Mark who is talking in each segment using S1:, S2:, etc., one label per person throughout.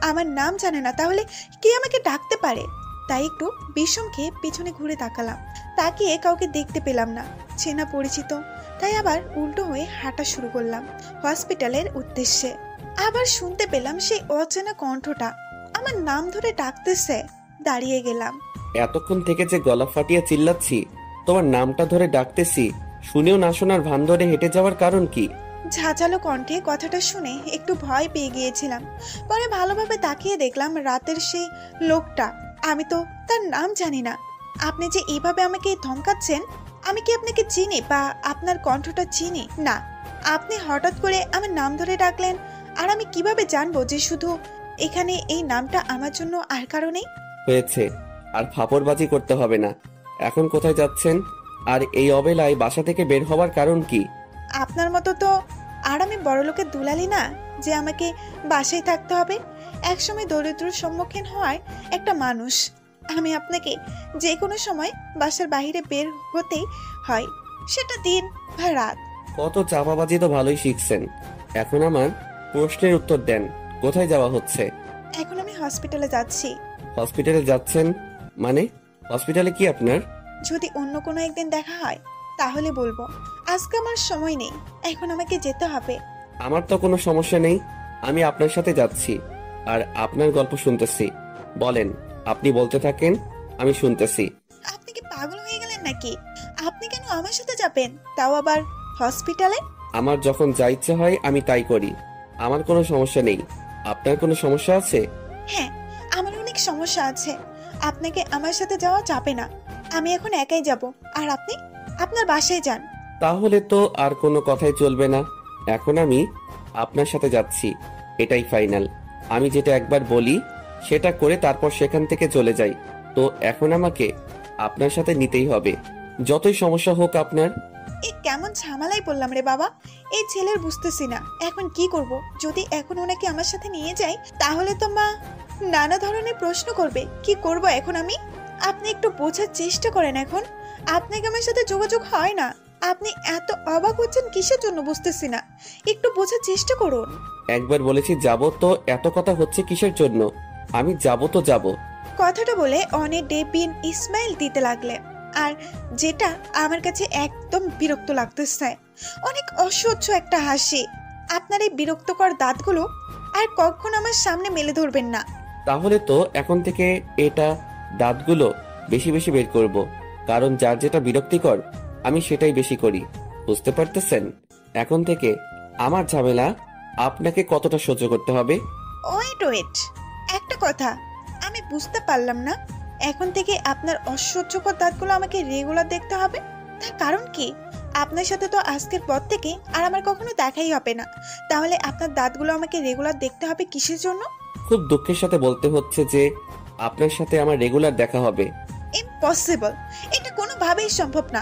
S1: আমার নাম জানে না, তাহলে কে আমাকে ডাকতে পারে? তাই একটু বিষম খেয়ে পিছনে ঘুরে তাকালাম। তাকিয়ে কাউকে দেখতে পেলাম না, চেনা পরিচিত। তাই আবার উল্টো হয়ে হাঁটা শুরু করলাম হসপিটালের উদ্দেশ্যে। আবার শুনতে পেলাম সেই অচেনা কণ্ঠটা আমার নাম ধরে ডাকতেছে। দাঁড়িয়ে গেলাম।
S2: এতক্ষণ থেকে যে গলা ফাটিয়ে চিল্লাচ্ছি, তোমার নামটা ধরে ডাকতেছি, শুনেও না শোনার ভান ধরে হেঁটে যাওয়ার কারণ কি?
S1: ঝাঁঝালো কণ্ঠে কথাটা শুনে একটু ভয় পেয়ে গিয়েছিলাম। পরে ভালোভাবে তাকিয়ে দেখলাম রাতের সেই লোকটা। আমি তো তার নাম জানি না। আপনি যে এইভাবে আমাকে ধমকাচ্ছেন, আমি কি আপনাকে চিনি বা আপনার কণ্ঠটা চিনি? না। আপনি হঠাৎ করে আমার নাম ধরে ডাকলেন, আর আমি কিভাবে জানবো যে শুধু এখানে এই নামটা আমার জন্য আর কারণেই?
S2: হয়েছে, আর ফাপড়বাজি করতে হবে না। এখন কোথায় যাচ্ছেন? আর এই অবেলায় বাসা থেকে বের হওয়ার কারণ কি?
S1: আপনার মতো তো আর আমি বড়লোকের দুলালি না যে আমাকে বাসায় থাকতে হবে। একসময় দরিদ্রর সম্মুখীন হওয়ার একটা মানুষ। আমি আপনাকে যে কোনো সময় বাসার বাইরে বের হতেই হয়, সেটা দিন বা রাত।
S2: কত চাপাবাজি তো ভালোই শিখছেন। এখন আমার প্রশ্নের উত্তর দেন, কোথায় যাওয়া হচ্ছে?
S1: এখন আমি হসপিটালে যাচ্ছি।
S2: হসপিটালে যাচ্ছেন মানে? হসপিটালে কি আপনার?
S1: যদি অন্য কোনো একদিন দেখা হয় তাহলে বলবো। আজকে আমার সময় নেই, এখন আমাকে যেতে হবে।
S2: আমার তো কোনো সমস্যা নেই, আমি আপনার সাথে যাচ্ছি আর আপনার গল্প শুনতেছি। বলেন, আপনি বলতে থাকেন, আমি শুনতেছি।
S1: আপনি কি পাগল হয়ে গেলেন নাকি? আপনি কেন আমার সাথে যাবেন, তাও আবার হসপিটালে?
S2: আমার যখন যা ইচ্ছে হয় আমি তাই করি, আমার কোনো সমস্যা নেই। আপনার কোনো সমস্যা আছে?
S1: হ্যাঁ, আমার অনেক সমস্যা আছে। আপনাকে আমার সাথে যাওয়া যাবে না। আমি এখন একাই যাব, আর আপনি আপনার বাসায় যান।
S2: তাহলে তো আর কোনো কথাই চলবে না। এখন আমি আপনার সাথে যাচ্ছি, এটাই ফাইনাল। আমি যেটা একবার বলি সেটা করে তারপর সেখান থেকে চলে যাই। তো এখন আমাকে আপনার সাথে নিতেই হবে, যতই সমস্যা হোক আপনার।
S1: এ কেমন ঝামেলাই বললাম রে বাবা। এই ছেলের বুঝতেছি না এখন কি করব। যদি এখন ওনাকে আমার সাথে নিয়ে যাই তাহলে তো মা নানা ধরনের প্রশ্ন করবে। কি করব এখন আমি? আপনি একটু বোঝার চেষ্টা করেন। এখন আপনাকে আমার সাথে যোগাযোগ হয় না। আপনি এত অবাক হচ্ছেন কিসের জন্য বুঝতেছি না। একটু বোঝার চেষ্টা করুন।
S2: একবার বলেছি যাব, তো এত কথা হচ্ছে কিসের জন্য? আমি যাব তো যাব।
S1: কথাটা বলে অনেক ডেবিন ইসমাইল দিতে লাগলেন, আর যেটা আমার কাছে একদম বিরক্ত লাগতেছে। অনেক অসহ্য একটা হাসি। আপনার এই বিরক্তকর দাঁতগুলো আর কখন আমার সামনে মেলে ধরবেন না।
S2: তাহলে তো এখন থেকে এটা দাঁতগুলো বেশি বেশি বের করব, কারণ যার যেটা বিরক্তিকর আমি সেটাই বেশি করি। বুঝতে পারতেছেন? এখন থেকে আমার ঝামেলা আপনাকে কতটা সহ্য করতে হবে।
S1: ওয়েট ওয়েট, একটা কথা আমি বুঝতে পারলাম না। এখন থেকে আপনার অসহ্যকর দাঁতগুলো আমাকে রেগুলার দেখতে হবে? তার কারণ কি? আপনার সাথে তো আজকের পর থেকে আর আমার কখনো দেখাই হবে না। তাহলে আপনার দাঁতগুলো আমাকে রেগুলার দেখতে হবে কিসের জন্য?
S2: খুব দুঃখের সাথে বলতে হচ্ছে যে আপনার সাথে আমার রেগুলার দেখা হবে।
S1: ইম্পসিবল, এটা কোনোভাবেই সম্ভব না।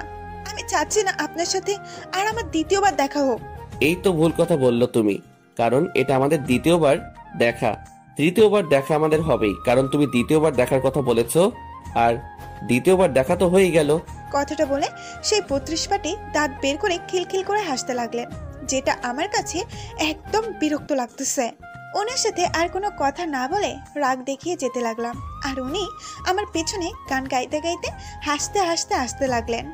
S1: আমি চাচ্ছি না আপনার সাথে আর আমার দ্বিতীয়বার দেখা হোক।
S2: এই তো ভুল কথা বললো তুমি, কারণ এটা আমাদের দ্বিতীয়বার দেখা। তৃতীয়বার দেখা আমাদের হবেই, কারণ তুমি দ্বিতীয়বার দেখার কথা বলেছো, আর দ্বিতীয়বার দেখা তো হয়েই গেল।
S1: কথাটা বলে সেই 32 পাটি দাঁত বের করে খিলখিল করে হাসতে লাগলেন, যেটা আমার কাছে একদম বিরক্ত লাগতেছে। ওনার সাথে আর কোনো কথা না বলে রাগ দেখিয়ে যেতে লাগলাম, আর উনি আমার পেছনে গান গাইতে গাইতে হাসতে হাসতে আসতে লাগলেন।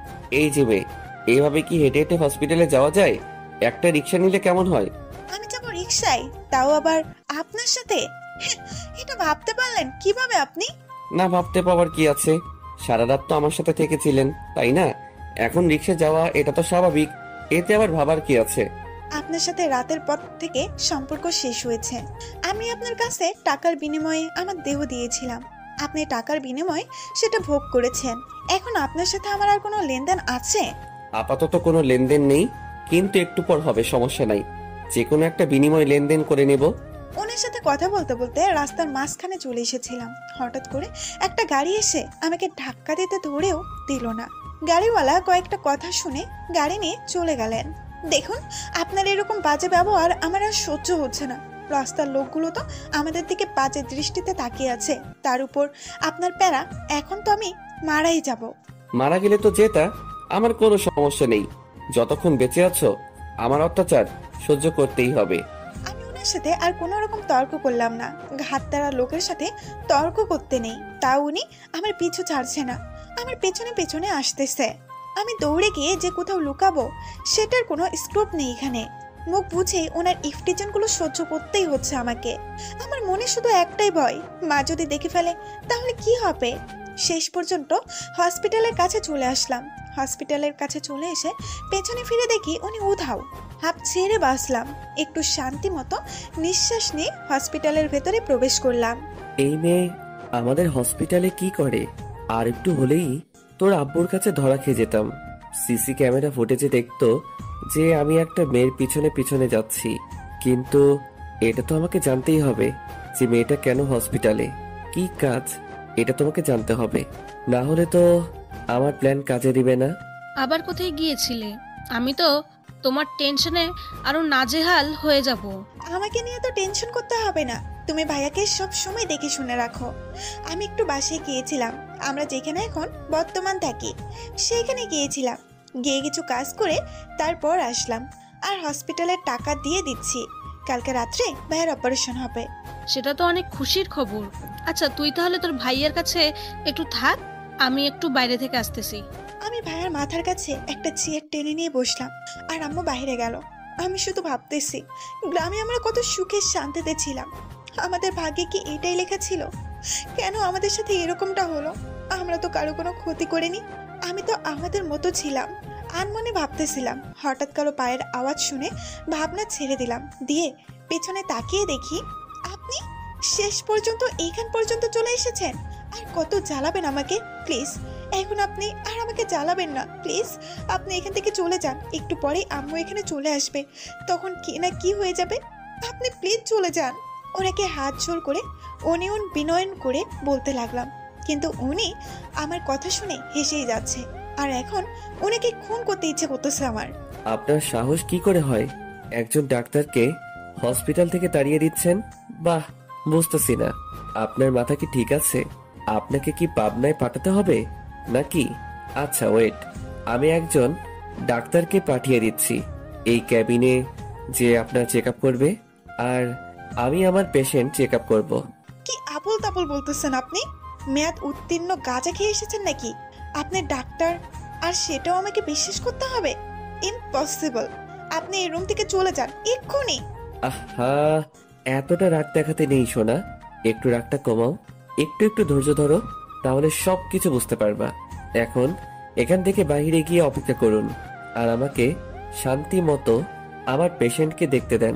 S2: এই যে মেয়ে, এইভাবে কি হেঁটে হেঁটে হসপিটালে যাওয়া যায়? একটা রিক্সা নিলে কেমন হয়?
S1: আমি যাবো রিক্সায়, তাও আবার আপনার সাথে? হ্যাঁ, এটা ভাবতে পারলেন কিভাবে আপনি?
S2: না, ভাবতে পাওয়ার কি আছে? সারা রাত তো আমার সাথে থেকেছিলেন, তাই না? এখন রিক্সা যাওয়া এটা তো স্বাভাবিক, এতে আবার ভাবার কি আছে?
S1: আপনার সাথে রাতের পর থেকে সম্পর্ক শেষ হয়েছে। আমি আপনার কাছে টাকার বিনিময়ে আমার দেহ দিয়েছিলাম। আপনি টাকার বিনিময়ে সেটা ভোগ করেছেন। এখন আপনার সাথে আমার আর কোনো লেনদেন আছে?
S2: আপাতত কোনো লেনদেন নেই, কিন্তু একটু পর হবে, সমস্যা নাই। যে কোনো একটা বিনিময় লেনদেন করে নেব।
S1: ওনার সাথে কথা বলতে বলতে রাস্তার মাঝখানে চলে এসেছিলাম। হঠাৎ করে একটা গাড়ি এসে আমাকে ধাক্কা দিতে ধরেও দিল না। গাড়িওয়ালা কয়েকটা কথা শুনে গাড়ি নিয়ে চলে গেলেন। দেখুন, আপনার এরকম বাজে ব্যবহার আমার আর সহ্য হচ্ছে না। রাস্তার লোকগুলো তো আমাদের দিকে বাজে দৃষ্টিতে তাকিয়ে আছে, তার উপর আপনার প্যারা। এখন তো আমি মারাই যাব।
S2: মারা গেলে তো যেটা, আমার কোনো সমস্যা নেই। যতক্ষণ বেঁচে আছো আমার অত্যাচার সহ্য করতেই হবে।
S1: আমি ওনার ওনার সাথে আর কোনো রকম তর্ক করলাম না। ঘাত তারা লোকের সাথে তর্ক করতে নেই, তাও উনি আমার পিছু ছাড়ছে না, আমার পেছনে পেছনে আসতেছে। আমি দৌড়ে গিয়ে যে কোথাও লুকাবো সেটার কোনো স্কোপ নেই এখানে। মুখ বুঝে ওনার ইফটিজনগুলো সহ্য করতেই হচ্ছে আমাকে। আমার মনে শুধু একটাই ভয়, মা যদি দেখে ফেলে তাহলে কি হবে। শেষ পর্যন্ত হসপিটালের কাছে চলে আসলাম। হসপিটালের কাছে চলে এসে পেছনে ফিরে দেখি উনি উধাও। হাঁপ ছেড়ে বাঁচলাম। একটু শান্তি মতো নিঃশ্বাস নিয়ে হসপিটালের ভেতরে প্রবেশ করলাম।
S2: এই মেয়ে আমাদের হসপিটালে কি করে? আর একটু হলেই তোর আব্বুর কাছে ধরা খেয়ে যেতাম। সিসি ক্যামেরা ফুটেজে দেখতো যে আমি একটা মেয়ের পিছনে পিছনে যাচ্ছি, কিন্তু এটা তো আমাকে জানতেই হবে যে মেয়েটা কেন হসপিটালে, কি কাজ, এটা তোমাকে জানতে হবে। না হলে তো আমার প্ল্যান কাজে দিবে না।
S3: আবার কোথায় গিয়েছিলে? আমি তো তোমার টেনশনে আরো নাজেহাল হয়ে যাব।
S1: আমাকে নিয়ে তো টেনশন করতে হবে না, তুমি ভাইয়াকে সব সময় দেখে শুনে রাখো। আমি একটু বাসায় গিয়েছিলাম, আমরা যেখানে এখন বর্তমান থাকি সেখানে গিয়েছিলাম। গিয়ে কিছু কাজ করে তারপর আসলাম। আর হসপিটালের টাকা দিয়ে দিচ্ছি, কালকে রাত্রে ভাইয়ের অপারেশন হবে।
S3: সেটা তো অনেক খুশির খবর। আচ্ছা, তুই তাহলে তোর ভাইয়ের কাছে একটু থাক, আমি একটু বাইরে থেকে আসতেছি।
S1: আমি ভাইয়ার মাথার কাছে একটা চেয়ার টেনে নিয়ে বসলাম, আর আম্মু বাইরে গেল। আমি শুধু ভাবতেছি, গ্রামে আমরা কত সুখে শান্তিতে ছিলাম। আমাদের ভাগ্যে কি এটাই লেখা ছিল? কেন আমাদের সাথে এরকমটা হলো? আমরা তো কারো কোনো ক্ষতি করিনি, আমি তো আমাদের মতো ছিলাম। আনমনে ভাবতেছিলাম, হঠাৎ কারো পায়ের আওয়াজ শুনে ভাবনা ছেড়ে দিলাম, দিয়ে পেছনে তাকিয়ে দেখি আপনি শেষ পর্যন্ত এইখান পর্যন্ত চলে এসেছেন। আর কত জ্বালাবেন আমাকে? প্লিজ এখন আপনি আর আমাকে জ্বালাবেন না, প্লিজ। আপনি এখান থেকে চলে যান, একটু পরেই আম্মু এখানে চলে আসবে, তখন কি না কি হয়ে যাবে। আপনি প্লিজ চলে যান। ওনাকে হাত জোর করে অনিয়ন বিনয়ন করে বলতে লাগলাম, কিন্তু উনি আমার কথা শুনে হেসেই যাচ্ছে। আর এখন ওনাকে খুন করতে ইচ্ছে করতেছে আমার।
S2: আপনার সাহস কি করে হয় একজন ডাক্তারকে হসপিটাল থেকে তাড়িয়ে দিচ্ছেন? বাহ, বুঝতেছি না। আপনার মাথা কি ঠিক আছে? আপনাকে কি পাবনায় পাঠাতে হবে নাকি? আচ্ছা ওয়েট, আমি একজন ডাক্তারকে পাঠিয়ে দিচ্ছি এই ক্যাবিনে, যে আপনার চেক আপ করবে, আর আমি আমার পেশেন্ট চেক আপ করবো।
S1: কি আবল তাবল বলতেছেন আপনি? মেয়াদ উত্তীর্ণ গাঁজা খেয়ে এসেছেন নাকি আপনি ডাক্তার? আর সেটাও আমাকে বিশ্বাস করতে হবে? ইম্পসিবল। আপনি এই রুম থেকে চলে যান এক্ষুনি।
S2: আহা, এতটা রাগ দেখাতে নেই সোনা, একটু রাগটা কমাও, একটু একটু ধৈর্য ধরো, তাহলে সব কিছু বুঝতে পারবা। এখন এখান থেকে বাইরে গিয়ে অপেক্ষা করুন, আর আমাকে শান্তি মতো আমার পেশেন্টকে দেখতে দেন,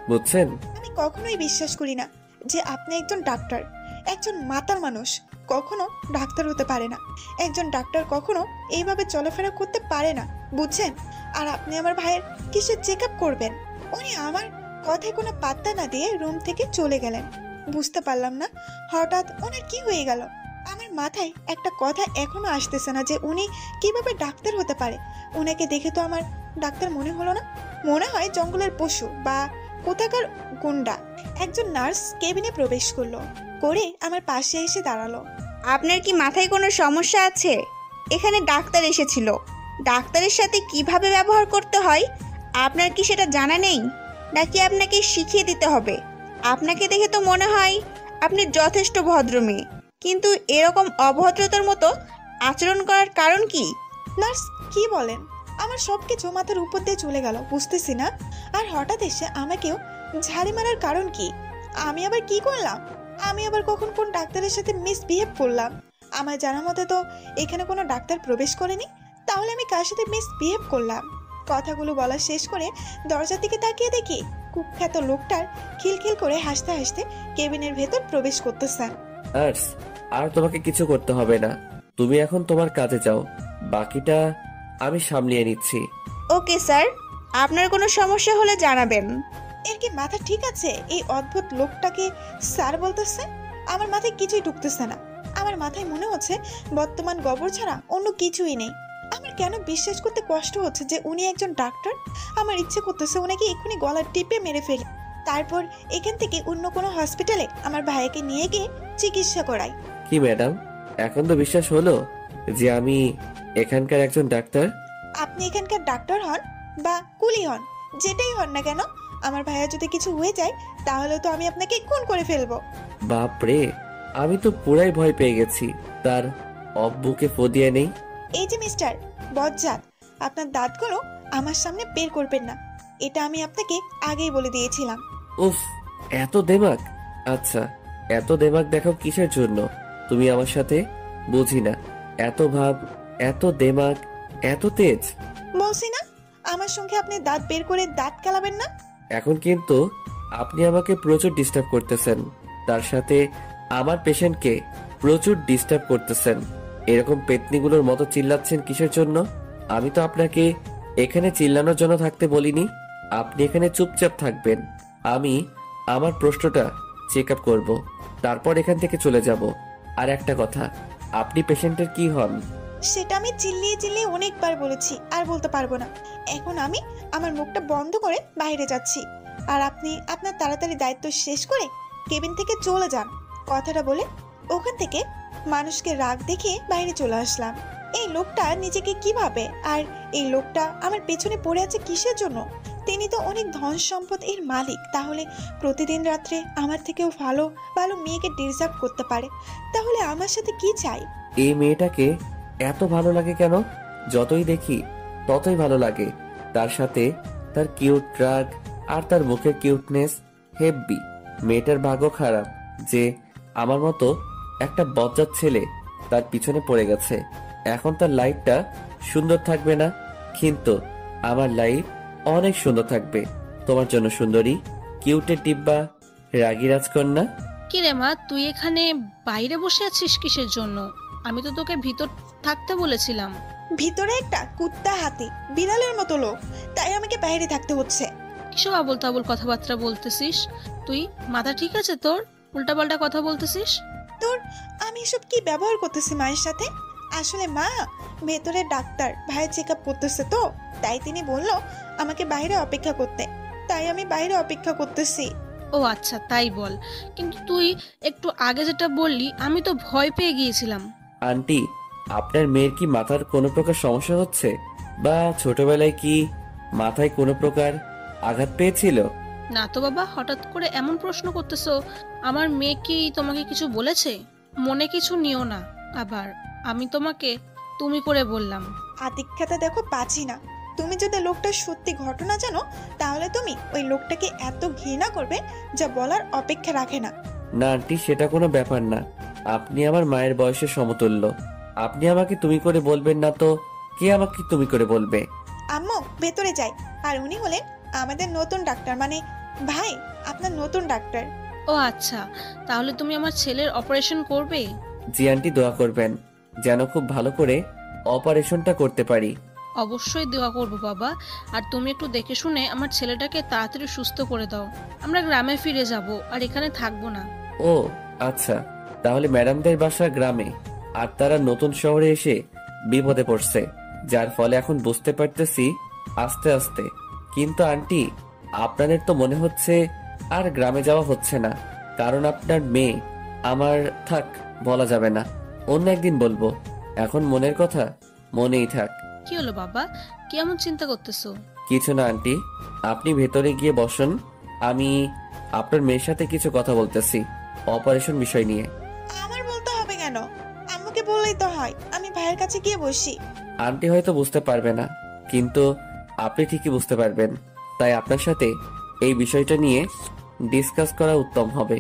S2: বুঝছেন?
S1: আমি কখনোই বিশ্বাস করি না যে আপনি একজন ডাক্তার। একজন মাতাল মানুষ কখনো ডাক্তার হতে পারে না। একজন ডাক্তার কখনো এইভাবে চলাফেরা করতে পারে না, বুঝছেন? আর আপনি আমার ভাইয়ের কিসের চেক আপ করবেন? উনি আমার কথায় কোনো পাত্তা না দিয়ে রুম থেকে চলে গেলেন। বুঝতে পারলাম না হঠাৎ ওনার কি হয়ে গেল। আমার মাথায় একটা কথা এখনো আসতেছে না যে উনি কিভাবে ডাক্তার হতে পারে। ওনাকে দেখে তো আমার ডাক্তার মনে হলো না, মনে হয় জঙ্গলের পশু বা কোথাকার গুন্ডা। একজন নার্স কেবিনে প্রবেশ করলো, করে আমার পাশে এসে দাঁড়ালো।
S4: আপনার কি মাথায় কোনো সমস্যা আছে? এখানে ডাক্তার এসেছিল, ডাক্তারের সাথে কিভাবে ব্যবহার করতে হয় আপনার কি সেটা জানা নেই, নাকি আপনাকে শিখিয়ে দিতে হবে? আপনাকে দেখে তো মনে হয় আপনি যথেষ্ট ভদ্র মেয়ে, কিন্তু এরকম অভদ্রতার মতো আচরণ করার কারণ কি?
S1: নার্স কি বলেন? আমার সব কিছু মাথার উপর দিয়ে চলে গেল, বুঝতেছি না। আর হঠাৎ এসে আমাকেও ঝাড়ি মারার কারণ কি? আমি আবার কি করলাম? আমি আবার কখন কোন ডাক্তারের সাথে মিসবিহেভ করলাম? আমার জানা মতে তো এখানে কোনো ডাক্তার প্রবেশ করেনি, তাহলে আমি কার সাথে মিসবিহেভ করলাম? কথাগুলো বলা শেষ করে দরজার দিকে তাকিয়ে দেখি কুখ্যাত লোকটার খিলখিল করে হাসতে হাসতে কেবিনের ভেতর প্রবেশ করতেছেন।
S2: নার্স, আর তোমাকে কিছু করতে হবে না, তুমি এখন তোমার কাজে যাও, বাকিটা আমি সামলিয়ে নিচ্ছি।
S4: ওকে স্যার, আপনার কোনো সমস্যা হলে জানাবেন।
S1: এর কি মাথা ঠিক আছে? এই অদ্ভুত লোকটাকে স্যার বলতেছে? আমার মাথায় কিছুই ঢুকতেছে না। আমার মাথায় মনে হচ্ছে বর্তমান গোবর ছাড়া অন্য কিছুই নেই। আমার কেন বিশ্বাস করতে কষ্ট হচ্ছে যে উনি একজন ডাক্তার। আমার ইচ্ছে করতেছে ওনাকে এক্ষুনি গলা টিপে মেরে ফেলি, তারপর এখান থেকে অন্য কোনো হসপিটালে আমার ভাইকে নিয়ে গিয়ে চিকিৎসা করাই।
S2: কি ম্যাডাম, এখন তো বিশ্বাস হলো যে আমি এখানকার একজন ডাক্তার?
S1: আপনি এখানকার ডাক্তার হন বা কুলি হন, যেটাই হন না কেন, আমার ভাইয়া যদি কিছু হয়ে যায় তাহলে তো আমি আপনাকে খুন করে ফেলবো।
S2: বাপরে, আমি তো পুরাই ভয় পেয়ে গেছি। তার অব্বুকে ফদিয়ে নেই।
S1: এই যে মিস্টার বজ্জাত, আপনার দাঁতগুলো আমার সামনে বের করবেন না, এটা আমি আপনাকে আগেই বলে দিয়েছিলাম।
S2: উফ, এত দেমাগ। আচ্ছা, এত দেমাগ দেখাও কিসের জন্য তুমি আমার সাথে? বুঝি না, এত ভাব, এত দেমাগ, এত তেজ।
S1: বলছি না আমার সঙ্গে আপনি দাঁত বের করে দাঁত কেলাবেন না।
S2: এখন কিন্তু আপনি আমাকে প্রচুর ডিস্টার্ব করতেছেন, তার সাথে আমার পেশেন্টকে প্রচুর ডিস্টার্ব করতেছেন। এরকম পেতনিগুলোর মতো চিল্লাচ্ছেন কিসের জন্য? আমি তো আপনাকে এখানে চিল্লানোর জন্য থাকতে বলিনি। আপনি এখানে চুপচাপ থাকবেন, আমি আমার প্রশ্নটা চেক আপ করবো, তারপর এখান থেকে চলে যাব। আর একটা কথা, আপনি পেশেন্টের কি হন?
S1: সেটা আমি চিল্লিয়ে চিল্লিয়ে অনেকবার বলেছি, আর বলতে পারবো না। এখন আমি আমার মুখটা বন্ধ করে বাইরে যাচ্ছি, আর আপনি আপনার তাড়াতাড়ি দায়িত্ব শেষ করে কেবিন থেকে চলে যান। কথাটা বলে ওখান থেকে মানুষকে রাগ দেখিয়ে বাইরে চলে আসলাম। এই লোকটা নিজেকে কি ভাবে, আর এই লোকটা আমার পেছনে পড়ে আছে কিসের জন্য? তিনি তো অনেক ধন সম্পদ এর মালিক, তাহলে প্রতিদিন রাত্রে আমার থেকেও ভালো ভালো মেয়েকে ডিজার্ভ করতে পারে, তাহলে আমার সাথে কি চাই?
S2: এই মেয়েটাকে এত ভালো লাগে কেন? যতই দেখি ততই ভালো লাগে। তার সাথে তার কিউট রাগ আর তার মুখের কিউটনেস হেব্বি। মেয়েটার ভাগ্য খারাপ যে আমার মতো একটা বজ্জাত ছেলে তার পিছনে পড়ে গেছে। এখন তার লাইফটা সুন্দর থাকবে না, কিন্তু আমার লাইফ অনেক সুন্দর থাকবে তোমার জন্য সুন্দরী, কিউটের ডিব্বা, রাগী রাজকন্যা।
S3: কি রে মা, তুই এখানে বাইরে বসে আছিস কিসের জন্য? আমি তো তোকে ভিতর থাকতে বলেছিলাম।
S1: ভিতরে একটা কুত্তা হাতি বিড়ালের মতো লোক, তাই আমাকে বাইরে থাকতে হচ্ছে।
S3: কিসব আবোল তাবোল কথাবার্তা বলতেছিস তুই? মাথা ঠিক আছে তোর? উল্টাপাল্টা কথা বলতেছিস।
S1: তোর আমি এসব কি ব্যবহার করতেছি মায়ের সাথে? আসলে মা ভেতরে ডাক্তার ভাইয়ের চেক আপ করতেছে, তো তাই তিনি বললো আমাকে বাইরে অপেক্ষা করতে, তাই আমি বাইরে অপেক্ষা করতেছি।
S3: ও আচ্ছা, তাই বল। কিন্তু তুই একটু আগে যেটা বললি আমি তো ভয় পেয়ে গিয়েছিলাম।
S2: আন্টি, আপনার মেয়ের কি মাথার কোনো প্রকার সমস্যা হচ্ছে, বা ছোটবেলায় কি মাথায় কোনো প্রকার আঘাত পেয়েছিল?
S3: না তো বাবা, হঠাৎ করে এমন প্রশ্ন করতেছো। আমার মেয়ে কি তোমাকে কিছু বলেছে? মনে কিছু নিও না আবার। আমি তোমাকে তুমি করে বললাম।
S1: আতিক্ষাটা দেখো পাচ্ছি না। তুমি যদি লোকটার সত্যি ঘটনা জানো তাহলে তুমি ওই লোকটাকে এত ঘৃণা করবে যা বলার অপেক্ষা রাখে না।
S2: না আন্টি, সেটা কোনো ব্যাপার না। আপনি আমার মায়ের বয়সের সমতুল্য, আপনি আমাকে তুমি করে বলবেন না তো কে আমাকে তুমি করে বলবে?
S1: আম্মু ভেতরে যাই, আর উনি হলেন আমাদের নতুন ডাক্তার, মানে ভাই আপনার নতুন ডাক্তার।
S3: ও আচ্ছা, তাহলে তুমি আমার ছেলের অপারেশন করবে?
S2: জি আন্টি, দোয়া করবেন যেন খুব ভালো করে অপারেশনটা করতে পারি।
S3: অবশ্যই দোয়া করবো বাবা। আর তুমি একটু দেখে শুনে আমার ছেলেটাকে তাড়াতাড়ি সুস্থ করে দাও। আমরা গ্রামে ফিরে যাব, আর এখানে থাকবো না।
S2: ও আচ্ছা, তাহলে ম্যাডামদের বাসা গ্রামে, আর তারা নতুন শহরে এসে বিপদে পড়ছে, যার ফলে এখন বুঝতে পারতেছি আস্তে আস্তে। কিন্তু আন্টি, আপনাদের তো মনে হচ্ছে আর গ্রামে যাওয়া হচ্ছে না, কারণ আপনার মেয়ে আমার। থাক, বলা যাবে না, অন্য একদিন বলবো। এখন মনের কথা মনেই থাক।
S3: কি হলো বাবা, কি এমন চিন্তা করতেছো?
S2: কিছু না আন্টি, আপনি ভেতরে গিয়ে বসুন, আমি আপনার মেয়ের সাথে কিছু কথা বলতেছি অপারেশন বিষয় নিয়ে।
S1: আমার বলতে হবে কেন? আম্মুকে বললেই তো হয়। আমি ভাইয়ের কাছে গিয়ে বসি।
S2: আন্টি হয়তো বুঝতে পারবে না, কিন্তু আপনি ঠিকই বুঝতে পারবেন, তাই আপনার সাথে এই বিষয়টা নিয়ে ডিসকাস করা উত্তম হবে।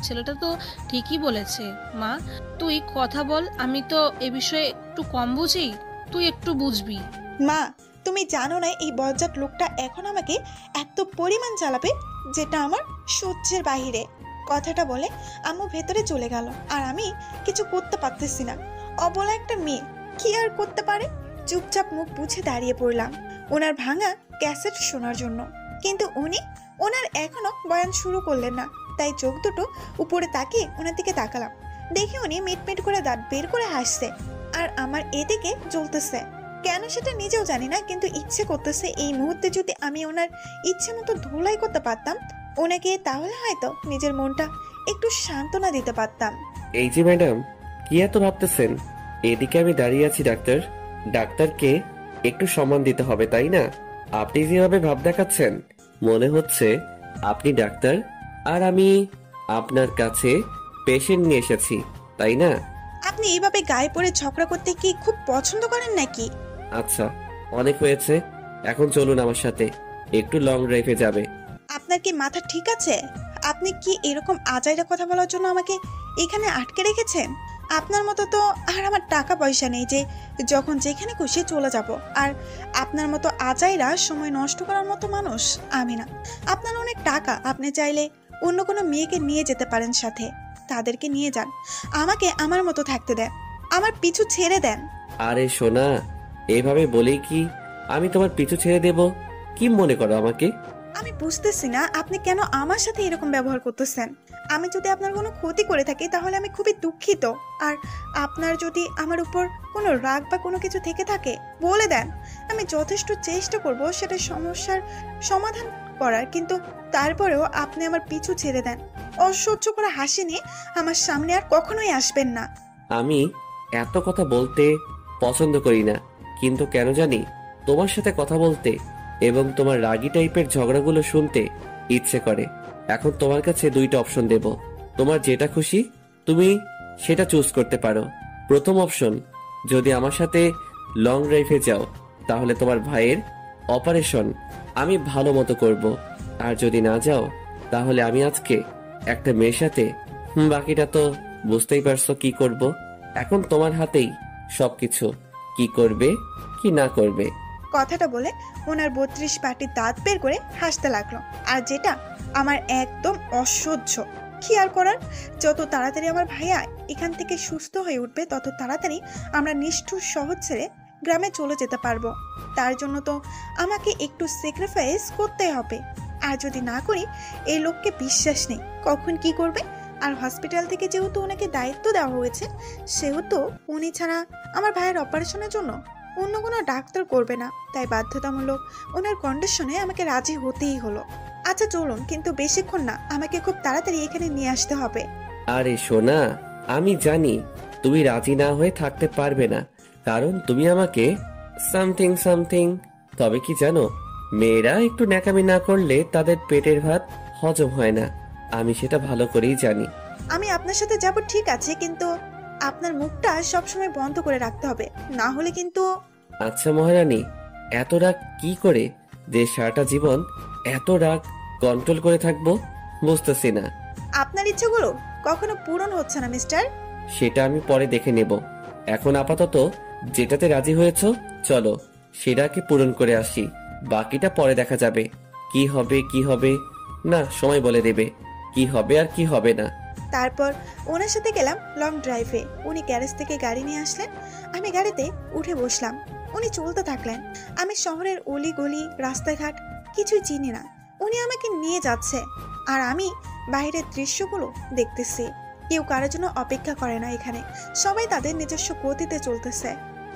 S3: ছেলেটা তো ঠিকই বলেছে মা, তুই কথা বল। আমি তো এ বিষয়ে একটু কম বুঝি, তুই একটু বুঝবি।
S1: মা তুমি জানো না এই বজ্জাত লোকটা এখন আমাকে এত পরিমাণ জ্বালাবে যেটা আমার সহ্যের বাহিরে। কথাটা বলে আম্মু ভেতরে চলে গেল, আর আমি কিছু করতে পারতেছি না। অবলা একটা মেয়ে কি আর করতে পারে? চুপচাপ মুখ বুঝে দাঁড়িয়ে পড়লাম ওনার ভাঙা ক্যাসেট শোনার জন্য। কিন্তু উনি ওনার এখনো বয়ান শুরু করলেন না, তাই চোখ দুটো উপরে তাকিয়ে ওনার দিকে তাকালাম। দেখে উনি মিটমিট করে দাঁত বের করে হাসছে, আর আমার এদিকে জ্বলতেছে। কেন সেটা নিজেও জানি না, কিন্তু ইচ্ছে করতেছে এই মুহূর্তে যদি আমি ওনার ইচ্ছে মতো ধুলাই করতে পারতাম ওনাকে, তাহলে হয়তো নিজের মনটা একটু সান্ত্বনা দিতে পারতাম।
S2: এই যে ম্যাডাম, কি এত ভাবতেছেন? এদিকে আমি দাঁড়িয়ে আছি ডাক্তার, ডাক্তারকে একটু সম্মান দিতে হবে তাই না? আপনি যেভাবে ভাব দেখাচ্ছেন মনে হচ্ছে আপনি ডাক্তার আর আমি আপনার কাছে পেশেন্ট নিয়ে এসেছি, তাই না?
S1: আপনি এইভাবে গায়ে পড়ে ঝগড়া করতে কি খুব পছন্দ করেন নাকি?
S2: আচ্ছা, অনেক হয়েছে, এখন চলুন আমার সাথে, একটু লং ড্রাইভে যাবে।
S1: আপনার কি মাথা ঠিক আছে? আপনি কি এরকম আজাইরা কথা বলার জন্য আমাকে এখানে আটকে রেখেছেন? আপনার মতো তো আর আমার টাকা পয়সা নেই যে যখন যেখানে খুশি চলে যাব। আর আপনার মতো আজাইরা সময় নষ্ট করার মতো মানুষ আমি না। আপনার অনেক টাকা, আপনি চাইলে অন্য কোনো মেয়েকে নিয়ে যেতে পারেন সাথে, তাদেরকে নিয়ে যান। আমাকে আমার মতো থাকতে দেন, আমার পিছু ছেড়ে দেন।
S2: আরে সোনা, এইভাবে বলেই কি আমি তোমার পিছু ছেড়ে দেব? কি মনে করো আমাকে?
S1: আমি বুঝতেছি না আপনি কেন আমার সাথে এরকম ব্যবহার করতেছেন। আমি যদি আপনার কোনো ক্ষতি করে থাকি তাহলে আমি খুবই দুঃখিত। আর আপনার যদি আমার উপর কোনো রাগ বা কোনো কিছু থেকে থাকে বলে দেন, আমি যথেষ্ট চেষ্টা করব সেটা সমস্যার সমাধান করার, কিন্তু তারপরেও আপনি আমার পিছু ছেড়ে দেন। অসহ্য করে হাসি নিয়ে আমার সামনে আর কখনোই আসবেন না।
S2: আমি এত কথা বলতে পছন্দ করি না, কিন্তু কেন জানি তোমার সাথে কথা বলতে এবং তোমার রাগী টাইপের ঝগড়াগুলো শুনতে ইচ্ছে করে। এখন তোমার কাছে দুইটা অপশন দেব, তোমার যেটা খুশি তুমি সেটা চুজ করতে পারো। প্রথম অপশন, যদি আমার সাথে লং ড্রাইভে যাও তাহলে তোমার ভাইয়ের অপারেশন আমি ভালো মতো করব, আর যদি না যাও তাহলে আমি আজকে একটা মেয়ের সাথে বাকিটা তো বুঝতেই পারছো কি করব। এখন তোমার হাতেই সবকিছু, কি করবে কি না করবে।
S1: কথাটা বলে ওনার 32 পাটির দাঁত বের করে হাসতে লাগলো, আর যেটা আমার একদম অসহ্য। কি আর করার, যত তাড়াতাড়ি আমার ভাইয়া এখান থেকে সুস্থ হয়ে উঠবে তত তাড়াতাড়ি আমরা নিষ্ঠুর শহর ছেড়ে গ্রামে চলে যেতে পারবো। তার জন্য তো আমাকে একটু স্যাক্রিফাইস করতে হবে। আর যদি না করি, এই লোককে বিশ্বাস নেই কখন কি করবে। আর হসপিটাল থেকে যেহেতু ওনাকে দায়িত্ব দেওয়া হয়েছে, সেহেতু উনি ছাড়া আমার ভাইয়ের অপারেশনের জন্য অন্য কোনো ডাক্তার করবে না, তাই বাধ্যতামূলক ওনার কন্ডিশনে আমাকে রাজি হতেই হলো। আচ্ছা চলুন, কিন্তু বেশিক্ষণ না, আমাকে খুব তাড়াতাড়ি এখানে নিয়ে আসতে হবে।
S2: আরে সোনা, আমি জানি তুমি রাজি না হয়ে থাকতে পারবে না, কারণ তুমি আমাকে সামথিং সামথিং। তবে কি জানো, মেয়েরা একটু ন্যাকামি না করলে তাদের পেটের ভাত হজম হয় না, আমি সেটা ভালো করেই জানি।
S1: আমি আপনার সাথে যাব ঠিক আছে, কিন্তু আপনার মুখটা সবসময় বন্ধ করে রাখতে হবে, না হলে কিন্তু।
S2: আচ্ছা মহারানী, এত রাগ কি করে যে সারাটা জীবন এত রাগ কন্ট্রোল করে থাকবো বুঝতেছি না।
S1: আপনার ইচ্ছেগুলো কখনো পূরণ হচ্ছে না মিস্টার।
S2: সেটা আমি পরে দেখে নেব, এখন আপাতত যেটাতে রাজি হয়েছ চলো সেটাকে পূরণ করে আসি, বাকিটা পরে দেখা যাবে। কি হবে কি হবে না সময় বলে দেবে, কি হবে আর কি হবে না।
S1: তারপর ওনার সাথে গেলাম লং ড্রাইভে। উনি গ্যারেজ থেকে গাড়ি নিয়ে আসলেন, আমি গাড়িতে উঠে বসলাম। উনি চলতে থাকলেন। আমি শহরের অলি গলি রাস্তাঘাট কিছুই চিনি না, উনি আমাকে নিয়ে যাচ্ছে আর আমি বাইরের দৃশ্যগুলো দেখতেছি। কেউ কারোর জন্য অপেক্ষা করে না এখানে, সবাই তাদের নিজস্ব গতিতে চলতেছে।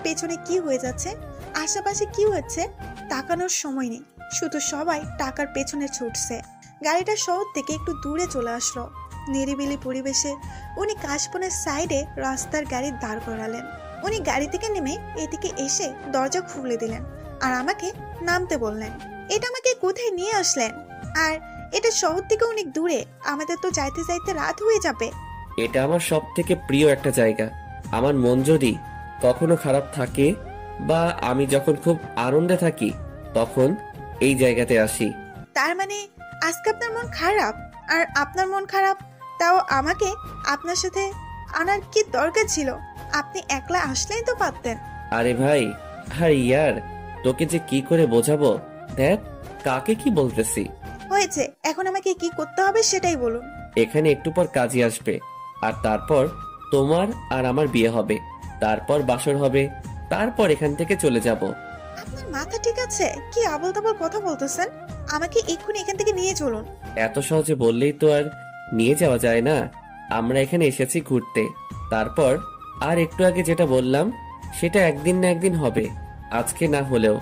S1: পেছনে কি হয়ে যাচ্ছে, আশেপাশে কি হচ্ছে তাকানোর সময় নেই, শুধু সবাই টাকার পেছনে ছুটছে। গাড়িটা শহর থেকে একটু দূরে চলে আসলো। নিরিবিলি পরিবেশে উনি কাশবনের সাইডে রাস্তার গাড়ি দাঁড় করালেন। উনি গাড়ি থেকে নেমে এদিকে এসে দরজা খুলে দিলেন আর আমাকে নামতে বললেন। এটা আমাকে কোথায় নিয়ে আসলেন? আর এটা শহর থেকে অনেক দূরে, আমাদের তো যাইতে যাইতে রাত হয়ে যাবে।
S2: এটা আমার সব থেকে প্রিয় একটা জায়গা। আমার মন যদি কখনো খারাপ থাকে বা আমি যখন খুব আনন্দে থাকি তখন এই জায়গাতে আসি।
S1: তার মানে আজকে আপনার মন খারাপ? আর আপনার মন খারাপ, তাও আমাকে আপনার সাথে আনার কি দরকার ছিল? আপনি একলা আসলেই তো পারতেন।
S2: আরে ভাই, আরে ইয়ার, তোকে যে কি করে বোঝাবো, দেখ কাকে কি বলতেছি।
S1: হয়েছে, এখন আমাকে কি করতে হবে সেটাই বলুন।
S2: এখানে একটু পর কাজী আসবে, আর তারপর তোমার আর আমার বিয়ে হবে, তারপর বাসর হবে, তারপর এখান থেকে চলে যাব।
S1: আপনার মাথা ঠিক আছে? কি আবল তাবল কথা বলতেছেন? আমাকে এক্ষুনি এখান থেকে নিয়ে চলুন।
S2: এত সহজে বললেই তো আর নিয়ে যাওয়া যায় না। আমরা এখানে এসেছি ঘুরতে, তারপর আর একটু আগে যেটা বললাম সেটা একদিন না একদিন হবে, আজকে না হলেও।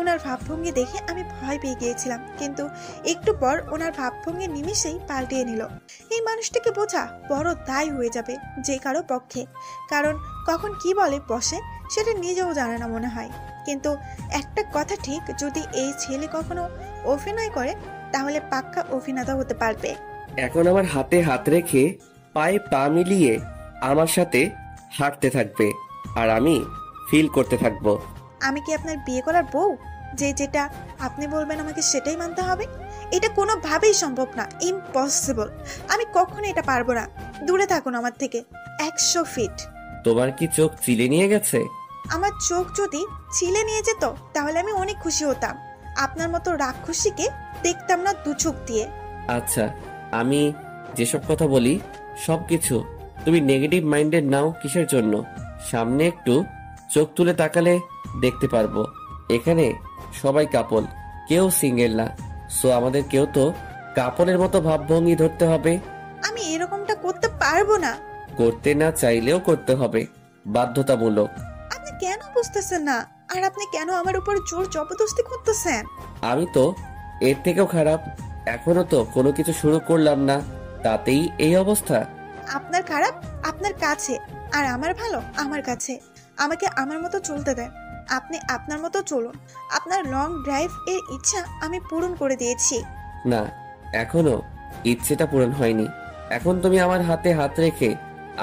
S1: ওনার ভাবভঙ্গি দেখে আমি ভয় পেয়ে গিয়েছিলাম, কিন্তু একটু পর ওনার ভাবভঙ্গি নিমিষেই পাল্টিয়ে নিল। এই মানুষটাকে বোঝা বড় দায় হয়ে যাবে যে কারো পক্ষে, কারণ কখন কি বলে বসে সেটা নিজেও জানে না মনে হয়। কিন্তু একটা কথা ঠিক, যদি এই ছেলে কখনো অভিনয় করে তাহলে পাক্কা অভিনেতা হতে পারবে।
S2: এখন আমার হাতে হাত রেখে পায়ে পা মিলিয়ে আমার সাথে হাঁটতে থাকবে আর আমি ফিল করতে থাকবো।
S1: আমি কি আপনার বিয়ে করার বউ যে যেটা আপনি বলবেন আমাকে সেটাই মানতে হবে? এটা কোনোভাবেই সম্ভব না, ইম্পসিবল। আমি কখনো এটা পারবো না। দূরে থাকুন আমার থেকে 100 ফিট।
S2: তোমার কি চোখ চিলে নিয়ে গেছে?
S1: আমার চোখ যদি চিলে নিয়ে যেত তাহলে আমি অনেক খুশি হতাম। আপনার মতো রাক্ষসীকে দেখতাম না দু চোখ দিয়ে।
S2: আচ্ছা, আমি যেসব কথা বলি সবকিছু তুমি নেগেটিভ মাইন্ডেড নাও কিসের জন্য? সামনে একটু চোখ তুলে তাকালে দেখতে পারবো এখানে সবাই কাপল, কেউ সিঙ্গেল না। সো আমাদের কেউ তো কাপলের মতো ভাবভঙ্গি ধরতে হবে।
S1: আমি এরকমটা করতে পারবো না।
S2: করতে না চাইলেও করতে হবে, বাধ্যতামূলক।
S1: আপনি কেন বুঝতেছেন না? আর আপনি কেন আমার উপর জোর জবরদস্তি করতেছেন?
S2: আমি তো এর থেকেও খারাপ। এখনো তো কোনো কিছু শুরু করলাম না, তাতেই এই অবস্থা।
S1: আপনার খারাপ আপনার কাছে, আর আমার ভালো আমার কাছে। আমাকে আমার মতো চলতে দেন। আপনি আপনার মতো চলুন। আপনার লং ড্রাইভ এর ইচ্ছা আমি পূরণ করে দিয়েছি।
S2: না, এখনো ইচ্ছেটা পূরণ হয়নি। এখন তুমি আমার হাতে হাত রেখে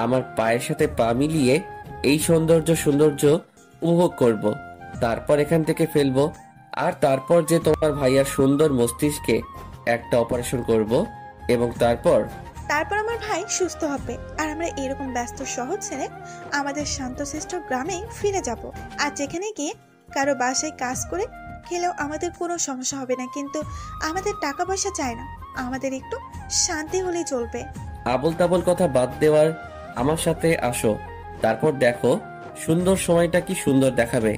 S2: আমার পায়ের সাথে পা মিলিয়ে এই সৌন্দর্য উপভোগ করব। তারপর এখান থেকে ফেলবো। আর তারপর যে তোমার ভাইয়ার সুন্দর মস্তিষ্কে একটা অপারেশন করব এবং তারপর
S1: আমার ভাই সুস্থ হবে আর আমরা এরকম ব্যস্ত শহর ছেড়ে আমাদের শান্তশিষ্ট গ্রামে ফিরে যাব। আর যেখানে গিয়ে কারো বাসায় কাজ করে খেলেও আমাদের কোনো সমস্যা হবে না। কিন্তু আমাদের টাকা পয়সা চাই না, আমাদের একটু শান্তি হলেই চলবে।
S2: আবল তাবল কথা বাদ দেওয়ার আমার সাথে আসো। তারপর দেখো সুন্দর সময়টা কি সুন্দর দেখাবে।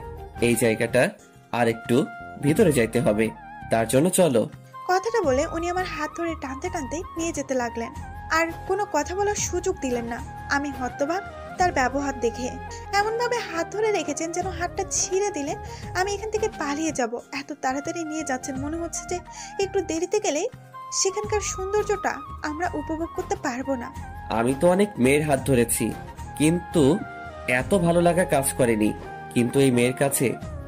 S2: এই জায়গাটা আর একটু ভিতরে যাইতে হবে, তার জন্য চলো।
S1: কথাটা বলে উনি আমার হাত ধরে টানতে টানতে নিয়ে যেতে লাগলেন, আর কোনো কথা বলার সুযোগ দিলেন না। আমি হতবাক তার ব্যবহার দেখে। এমন ভাবে হাত ধরে রেখেছেন যেন হাতটা ছিঁড়ে দিলে আমি এখান থেকে পালিয়ে যাব। এত তাড়াতাড়ি নিয়ে যাচ্ছেন, মনে হচ্ছে যে একটু দেরিতে গেলে সেখানকার সৌন্দর্যটা আমরা উপভোগ করতে পারবো না।
S2: আমি তো অনেক মেয়ের হাত ধরেছি, কিন্তু এত ভালো লাগা কাজ করেনি। কিন্তু এই মেয়ের কাছে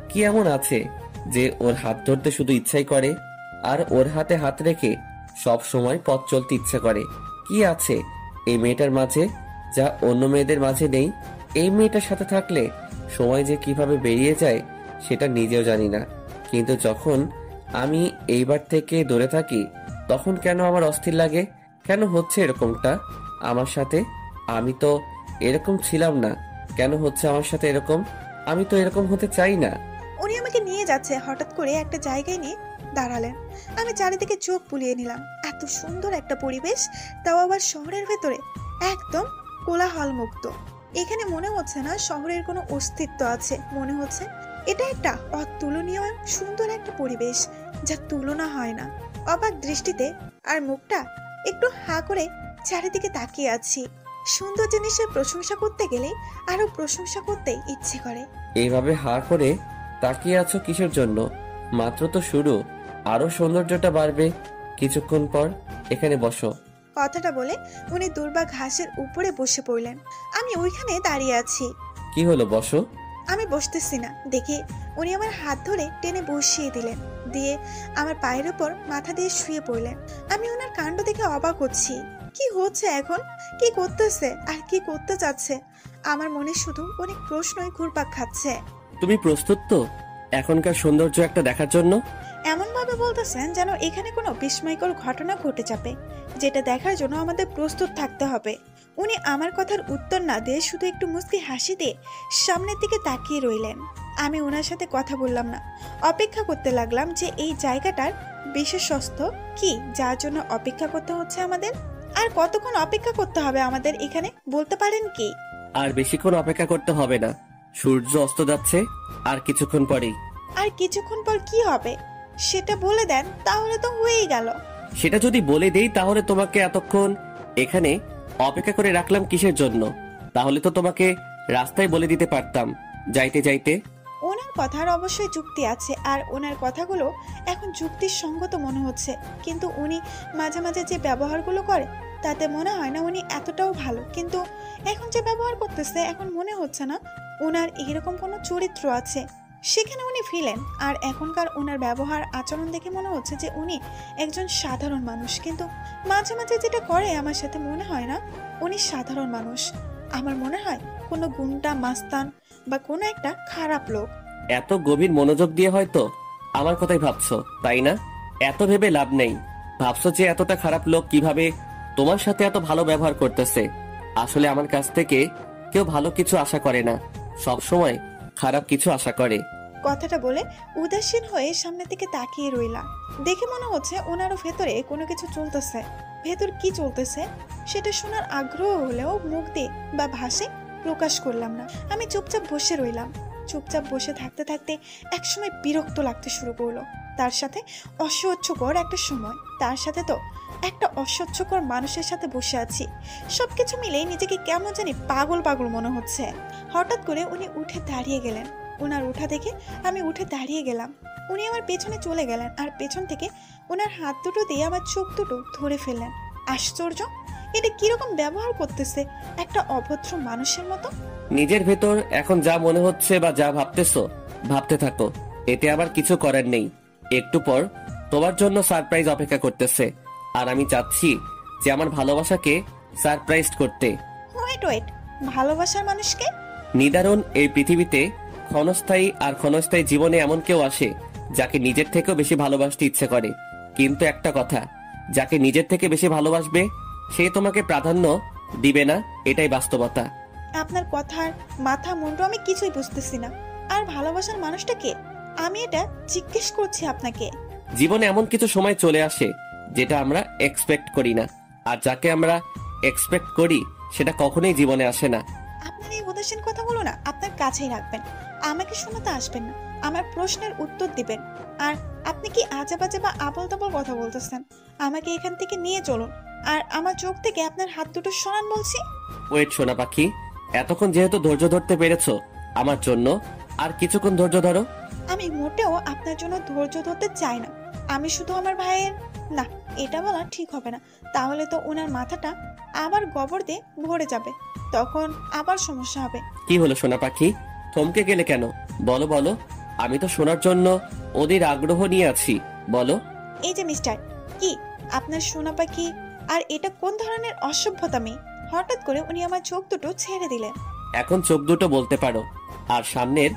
S2: কি এমন আছে যে ওর হাত ধরতে শুধু ইচ্ছাই করে, আর ওর হাতে হাত রেখে সব সময় পথ চলতে ইচ্ছা করে? কি আছে এই মেয়েটার মাঝে যা অন্য মেয়েদের মাঝে নেই? এই মেয়েটার সাথে থাকলে সময় যে কিভাবে বেরিয়ে যায় সেটা নিজেও জানি না। কিন্তু যখন আমি এইবার থেকে দূরে থাকি তখন কেন আমার অস্থির লাগে? কেন হচ্ছে এরকমটা আমার সাথে? আমি তো এরকম ছিলাম না, কেন হচ্ছে আমার সাথে এরকম? আমি তো এরকম হতে চাই না।
S1: উনি আমাকে নিয়ে যাচ্ছে, হঠাৎ করে একটা জায়গায় নিয়ে দাঁড়ালেন। আমি চারিদিকে চোখ বুলিয়ে নিলাম। এত সুন্দর একটা পরিবেশ, তাও আবার শহরের ভেতরে, একদম কোলাহল মুক্ত। এখানে মনে হচ্ছে না শহরের কোনো অস্তিত্ব আছে। মনে হচ্ছে এটা একটা অতুলনীয় সুন্দর একটা পরিবেশ, যা তুলনা হয় না। অবাক দৃষ্টিতে আর মুখটা একটু হা করে চারিদিকে তাকিয়ে আছি। সুন্দর জিনিসের প্রশংসা করতে গেলে আরো প্রশংসা করতে ইচ্ছে করে।
S2: এইভাবে হা করে তাকিয়ে আছো কিসের জন্য? মাত্র তো শুরু, আরো সৌন্দর্যটা বাড়বে কিছুক্ষণ পর। এখানে বসো।
S1: কথাটা বলে উনি দুর্বা ঘাসের উপরে বসে পড়লেন। আমি ওইখানে দাঁড়িয়ে আছি।
S2: কি হলো, বসো।
S1: আমি বসতেছি না দেখে উনি আমার হাত ধরে টেনে বসিয়ে দিলেন, দিয়ে আমার পায়ের উপর মাথা দিয়ে শুয়ে পড়লেন। আমি ওনার কাণ্ড দেখে অবাক হচ্ছি। কি হচ্ছে এখন? কি করতেছে আর কি করতে চাচ্ছে? আমার মনে শুধু অনেক প্রশ্নই ঘুরপাক খাচ্ছে।
S2: তুমি প্রস্তুত তো এখনকার সৌন্দর্য একটা দেখার জন্য?
S1: এমন ভাবে বলতেছেন যেন এখানে কোনো বিস্ময়কর ঘটনা ঘটে যাবে, যেটা দেখার জন্য আমাদের প্রস্তুত থাকতে হবে। উনি আমার কথার উত্তর না দিয়ে শুধু একটু মুচকি হাসি দিয়ে সামনের দিকে তাকিয়ে রইলেন। আমি ওনার সাথে কথা বললাম না, অপেক্ষা করতে লাগলাম যে এই জায়গাটার বিশেষত্ব কি যার জন্য অপেক্ষা করতে হচ্ছে আমাদের। আর কতক্ষণ অপেক্ষা করতে হবে আমাদের এখানে, বলতে পারেন কি?
S2: আর বেশিক্ষণ অপেক্ষা করতে হবে না, সূর্য অস্ত যাচ্ছে আর কিছুক্ষণ পরেই।
S1: আর কিছুক্ষণ পর কি হবে সেটা বলে দেন, তাহলে তো হয়েই গেল।
S2: সেটা যদি বলে দেই তাহলে তোমাকে এতক্ষণ এখানে অপেক্ষা করে রাখলাম কিসের জন্য? তাহলে তো তোমাকে রাস্তায় বলে দিতে পারতাম যাইতে যাইতে।
S1: ওনার কথার অবশ্যই যুক্তি আছে, আর ওনার কথাগুলো এখন যুক্তির সঙ্গত মনে হচ্ছে। কিন্তু উনি মাঝে মাঝে যে ব্যবহারগুলো করে তাতে মনে হয় না উনি এতটাও ভালো। কিন্তু এখন যে ব্যবহার করতেছে এখন মনে হচ্ছে না ওনার এরকম কোনো চরিত্র আছে। সেখানে উনি ফিরলেন। আর এখনকার ওনার ব্যবহার আচরণ দেখে মনে হচ্ছে যে উনি একজন সাধারণ মানুষ, কিন্তু মাঝে মাঝে যেটা করে আমার সাথে মনে হয় না উনি সাধারণ মানুষ। আমার মনে হয় কোনো গুন্ডা মাস্তান বা কোনো একটা খারাপ লোক।
S2: এত গভীর মনোযোগ দিয়ে হয়তো আমার কথাই ভাবছো, তাই না? এত ভেবে লাভ নেই। ভাবছো যে এতটা খারাপ লোক কিভাবে তোমার সাথে এত ভালো ব্যবহার করতেছে। আসলে আমার কাছ থেকে কেউ ভালো কিছু আশা করে না, সব সময় খারাপ কিছু আশা করে।
S1: কথাটা বলে উদাসীন হয়ে সামনে থেকে তাকিয়ে রইলাম। দেখে মনে হচ্ছে ওনারও ভেতরে কোনো কিছু চলতেছে। ভেতর কি চলতেছে সেটা শোনার আগ্রহ হলেও মুখ দিয়ে বা ভাষে প্রকাশ করলাম না। আমি চুপচাপ বসে রইলাম। চুপচাপ বসে থাকতে থাকতে একসময় বিরক্ত লাগতে শুরু করলো। তার সাথে অসহ্যকর একটা সময়, তার সাথে তো একটা অসহ্যকর মানুষের সাথে বসে আছি। সবকিছু মিলে নিজেকে কেমন জানি পাগল পাগল মনে হচ্ছে। হঠাৎ করে উনি উঠে দাঁড়িয়ে গেলেন। ওনার উঠা দেখে আমি উঠে দাঁড়িয়ে গেলাম। উনি আমার পেছনে চলে গেলেন আর পেছন থেকে ওনার হাত দুটো দিয়ে আমার চোখ দুটো ধরে ফেললেন। আশ্চর্য, এটা কিরকম ব্যবহার করতেছে একটা অভদ্র মানুষের মতো।
S2: নিজের ভেতর এখন যা মনে হচ্ছে বা যা ভাবতেছো ভাবতে থাকো, এতে আবার কিছু করার নেই। একটু পর তোমার জন্য সারপ্রাইজ অপেক্ষা করতেছে, আর আমি চাচ্ছি যে আমার ভালোবাসাকে সারপ্রাইজ করতে।
S1: ওয়েট, ভালোবাসার মানুষকে?
S2: নিদারুণ এই পৃথিবীতে ক্ষণস্থায়ী আর ক্ষণস্থায়ী জীবনে এমন কেউ আসে যাকে নিজের থেকেও বেশি ভালোবাসতে ইচ্ছে করে। কিন্তু একটা কথা, যাকে নিজের থেকে বেশি ভালোবাসবে সে তোমাকে প্রাধান্য দিবে না, এটাই বাস্তবতা।
S1: আপনার কথার মাথা মুন্ডু আমি কিছুই বুঝতেছি না। আর ভালোবাসার মানুষটা কে? আমি এটা জিজ্ঞেস করছি আপনাকে।
S2: জীবনে এমন কিছু সময় চলে আসে যেটা আমরা এক্সপেক্ট করি না, আর যাকে আমরা এক্সপেক্ট করি সেটা কখনোই জীবনে আসে না।
S1: আপনার এই উদাসীন কথাগুলো না আপনার কাছেই রাখবেন, আমাকে শোনাতে আসবেন না। আমার প্রশ্নের উত্তর দিবেন। আর আপনি কি আজেবাজে বা আবল তাবল কথা বলতেছেন? আমাকে এখান থেকে নিয়ে চলুন, আর আমার চোখ থেকে আপনার হাত দুটো সরান বলছি।
S2: ওয়েট সোনা পাখি, এতক্ষণ যেহেতু ধৈর্য ধরতে পেরেছো আমার জন্য, আর কিছুক্ষণ ধৈর্য ধরো।
S1: আমি মোটেও আপনার জন্য ধৈর্য ধরতে চাই না। আমি শুধু আমার ভাইয়ের, না এটা বলা ঠিক হবে না, তাহলে তো ওনার মাথাটা আবার গোবর দিয়ে ভরে যাবে, তখন আবার সমস্যা হবে।
S2: কি হলো সোনা পাখি, থমকে গেলে কেন? বলো বলো, আমি তো শোনার জন্য ওদের আগ্রহ নিয়ে আছি, বলো।
S1: এই যে মিস্টার, কি আপনার সোনা পাখি? আর এটা কোন ধরনের অসভ্যতামি? হঠাৎ করে উনি আমার চোখ দুটো ছেড়ে দিলেন।
S2: এখন চোখ দুটো বলতে পারো আর সামনের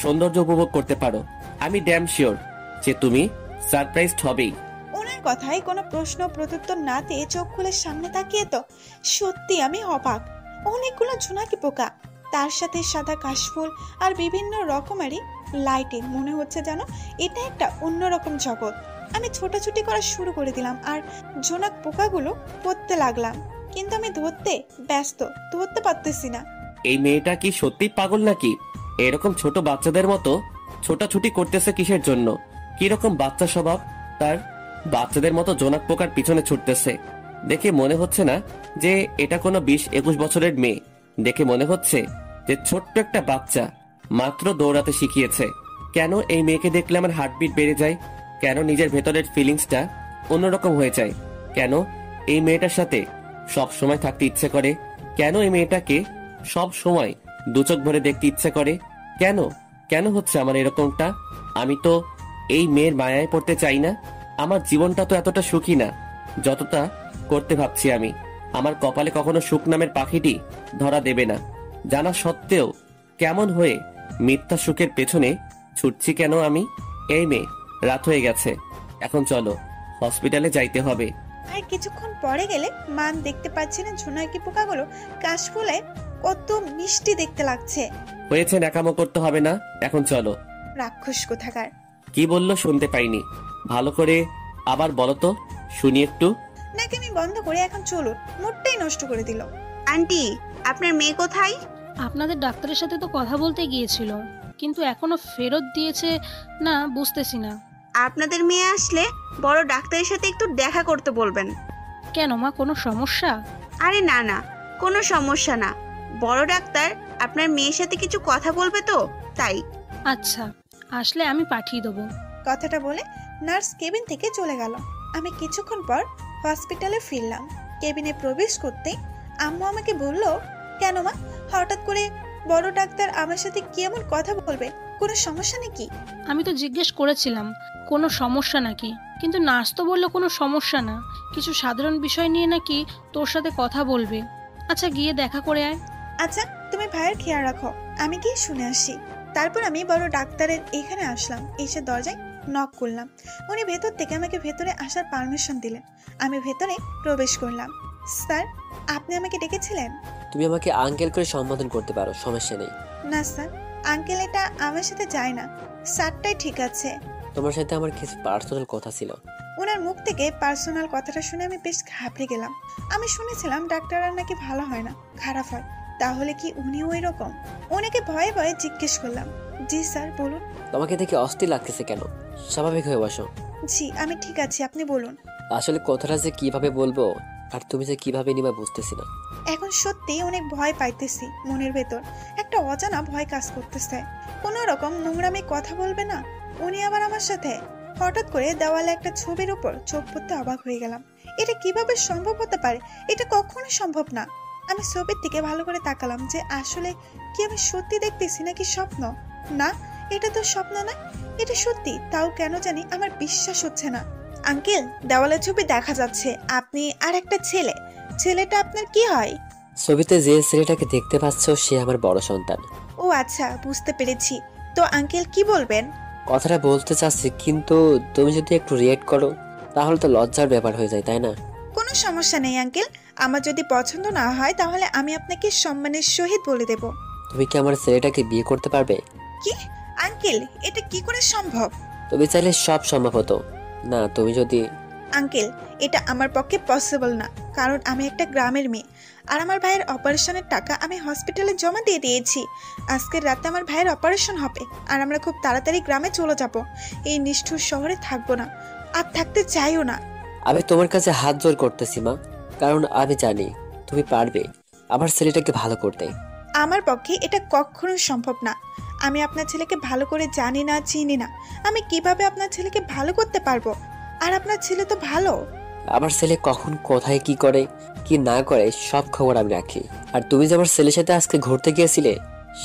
S2: সৌন্দর্য উপভোগ করতে পারো। আমি ড্যাম শিওর যে তুমি সারপ্রাইজড হবেই।
S1: ওনার কথায় কোনো প্রশ্ন প্রত্যুত্তর না দিয়ে চোখ খুলে সামনে তাকিয়ে তো সত্যি আমি অবাক। অনেকগুলো জোনাকি পোকা, তার সাথে সাদা কাশফুল আর বিভিন্ন রকমেরই লাইটিং। মনে হচ্ছে যেন এটা একটা অন্যরকম জগৎ। আমি ছোটাছুটি করা শুরু করে দিলাম আর জোনাক পোকাগুলো পড়তে লাগলাম, কিন্তু আমি ধরতে পারতেছি না।
S2: এই মেয়েটা কি সত্যি পাগল নাকি? এরকম ছোট বাচ্চাদের মতো ছোটাছুটি করতেছে কিসের জন্য? কিরকম বাচ্চা স্বভাব তার? বাচ্চাদের মতো জোনাক পোকার পিছনে ছুটতেছে। দেখে মনে হচ্ছে না যে এটা কোনো 20-21 বছরের মেয়ে। দেখে মনে হচ্ছে যে ছোট্ট একটা বাচ্চা মাত্র দৌড়াতে শিখিয়েছে। কেন এই মেয়েকে দেখলে আমার হার্টবিট বেড়ে যায়? কেন নিজের ভেতরের ফিলিংসটা অন্যরকম হয়ে যায়? কেন এই মেয়েটার সাথে সব সময় থাকতে ইচ্ছে করে? কেন এই মেয়েটাকে সব সময় দু চোখ ভরে দেখতে ইচ্ছে করে? কেন কেন হচ্ছে আমার এরকমটা? আমি তো এই মেয়ের মায়ায় পড়তে চাই না। আমার জীবনটা তো এতটা সুখী না যতটা করতে ভাবছি আমি। আমার কপালে কখনো সুখ নামের পাখিটি ধরা দেবে না, জানা সত্ত্বেও কেমন হয়ে মিথ্যা সুখের পেছনে ছুটছি কেন আমি? এই মেয়ে, রাত হয়ে গেছে, এখন চলো হসপিটালে যাইতে হবে।
S1: আর কিছুক্ষণ পরে গেলে মান দেখতে পাচ্ছি না ঝোনাকি পোকাগুলো কাশফুলে কত মিষ্টি দেখতে লাগছে।
S2: হয়েছে, ন্যাকামো করতে হবে না, এখন চলো।
S1: রাক্ষস কোথাকার।
S2: কি বললো শুনতে পাইনি, ভালো করে আবার বলো তো শুনি একটু।
S1: নাকি আমি বন্ধ করে এখন চলুন, মুডটাই নষ্ট করে দিল।
S4: আন্টি, আপনার মেয়ে কোথায়?
S3: আপনাদের ডাক্তারের সাথে তো কথা বলতে গিয়েছিল, কিন্তু এখনো ফেরত দিয়েছে না বুঝতেছি না।
S4: আপনাদের মেয়ে আসলে বড় ডাক্তারের সাথে একটু দেখা করতে বলবেন।
S3: কেন মা, কোনো সমস্যা?
S4: আরে না না, কোনো সমস্যা না। বড় ডাক্তার আপনার মেয়ের সাথে কিছু কথা বলবে তো, তাই।
S3: আচ্ছা, আসলে আমি পাঠিয়ে দেবো।
S1: কথাটা বলে নার্স কেবিন থেকে চলে গেল। আমি কিছুক্ষণ পর হসপিটালে ফিরলাম। কেবিনে প্রবেশ করতে আম্মু আমাকে বলল, কেন মা, হঠাৎ করে বড় ডাক্তার আমার সাথে কেমন কথা বলবে কোনো সমস্যা নাকি?
S3: আমি তো জিজ্ঞেস করেছিলাম কোনো সমস্যা নাকি, কিন্তু নার্স তো বললো কোনো সমস্যা না, কিছু সাধারণ বিষয় নিয়ে নাকি তোর সাথে কথা বলবে। আচ্ছা গিয়ে দেখা করে আয়।
S1: আচ্ছা তুমি ভাইয়ের খেয়াল রাখো, আমি গিয়ে শুনে আসি। তারপর আমি বড় ডাক্তারের এখানে আসলাম, এসে দরজায় নক করলাম। উনি ভেতর থেকে আমাকে ভেতরে আসার পারমিশন দিলেন। আমি ভেতরে প্রবেশ করলাম। স্যার, আপনি আমাকে ডেকেছিলেন?
S5: তুমি আমাকে আঙ্কেল করে সম্বোধন করতে পারো, সমস্যা নেই।
S1: না স্যার, আঙ্কেল এটা আমার সাথে যায় না, স্যারটাই ঠিক আছে।
S5: তোমার সাথে আমার কিছু পার্সোনাল কথা ছিল।
S1: ওনার মুখ থেকে পার্সোনাল কথাটা শুনে আমি বেশ ঘাবড়ে গেলাম। আমি শুনেছিলাম ডাক্তাররা নাকি ভালো হয় না, খারাপ হয়। তাহলে কি উনিও ওই রকম? ওনাকে ভয়ে ভয়ে জিজ্ঞেস করলাম, জি স্যার বলুন।
S5: তোমাকে দেখে অস্থির লাগতেছে কেন? স্বাভাবিক হয়ে বসো।
S1: জি আমি ঠিক আছি, আপনি বলুন।
S5: আসলে কথাটা যে কিভাবে বলবো আর তুমি যে কিভাবে নিবা বুঝতেছি না।
S1: এখন সত্যি অনেক ভয় পাইতেছি, মনের ভেতর একটা অজানা ভয় কাজ করতেছে। কোনো রকম নোংরামে কথা বলবে না উনি আবার আমার সাথে? হঠাৎ করে দেওয়ালে একটা ছবির উপর চোখ পড়তে অবাক হয়ে গেলাম। এটা কিভাবে সম্ভব হতে পারে? এটা কখনো সম্ভব না। আমি ছবির দিকে ভালো করে তাকালাম যে আসলে কি আমি সত্যি দেখতেছি নাকি স্বপ্ন। না, এটা তো স্বপ্ন না, এটা সত্যি। তাও কেন জানি আমার বিশ্বাস হচ্ছে না। আঙ্কেল, দেওয়ালে ছবি দেখা যাচ্ছে আপনি আর একটা ছেলে। ছেলেটা আপনার কি হয়?
S5: ছবিতে যে ছেলেটাকে দেখতে পাচ্ছ সে আমার বড় সন্তান।
S1: ও আচ্ছা, বুঝতে পেরেছি। তো আঙ্কেল কি বলবেন?
S5: কথাটা বলতে চাচ্ছি, কিন্তু তুমি যদি একটু রিয়েক্ট করো তাহলে তো লজ্জার ব্যাপার হয়ে যায়, তাই না?
S1: কোনো সমস্যা নেই আঙ্কেল, আমার যদি পছন্দ না হয় তাহলে আমি আপনাকে সম্মানের সহিত বলে দেব।
S5: তুমি কি আমার ছেলেটাকে বিয়ে করতে পারবে?
S1: কি আঙ্কেল, এটা কি করে সম্ভব?
S5: তুমি চাইলে সব সম্ভব হতো না, তুমি যদি...
S1: আঙ্কেল, এটা আমার পক্ষে পসিবল না, কারণ আমি একটা গ্রামের মেয়ে। আর আমার ভাইয়ের অপারেশনের টাকা আমি হসপিটালে জমা দিয়ে দিয়েছি। আজকের রাতে আমার ভাইয়ের অপারেশন হবে আর আমরা খুব তাড়াতাড়ি গ্রামে চলে যাব। এই নিষ্ঠুর শহরে থাকবো না, আর থাকতে চাইও না।
S5: আমি তোমার কাছে হাত জোর করতেছি মা, কারণ আমি জানি তুমি পারবে আমার ছেলেটাকে ভালো করতে।
S1: আমার পক্ষে এটা কখনো সম্ভব না। আমি আপনার ছেলেকে ভালো করে জানি না, চিনি না। আমি কিভাবে আপনার ছেলেকে ভালো করতে পারবো? আর আপনার ছেলে তো ভালো।
S5: আমার ছেলে কখন কোথায় কি করে কি না করে সব খবর আমি রাখি। আর তুমি যে আমার ছেলের সাথে আজকে ঘুরতে গিয়েছিলে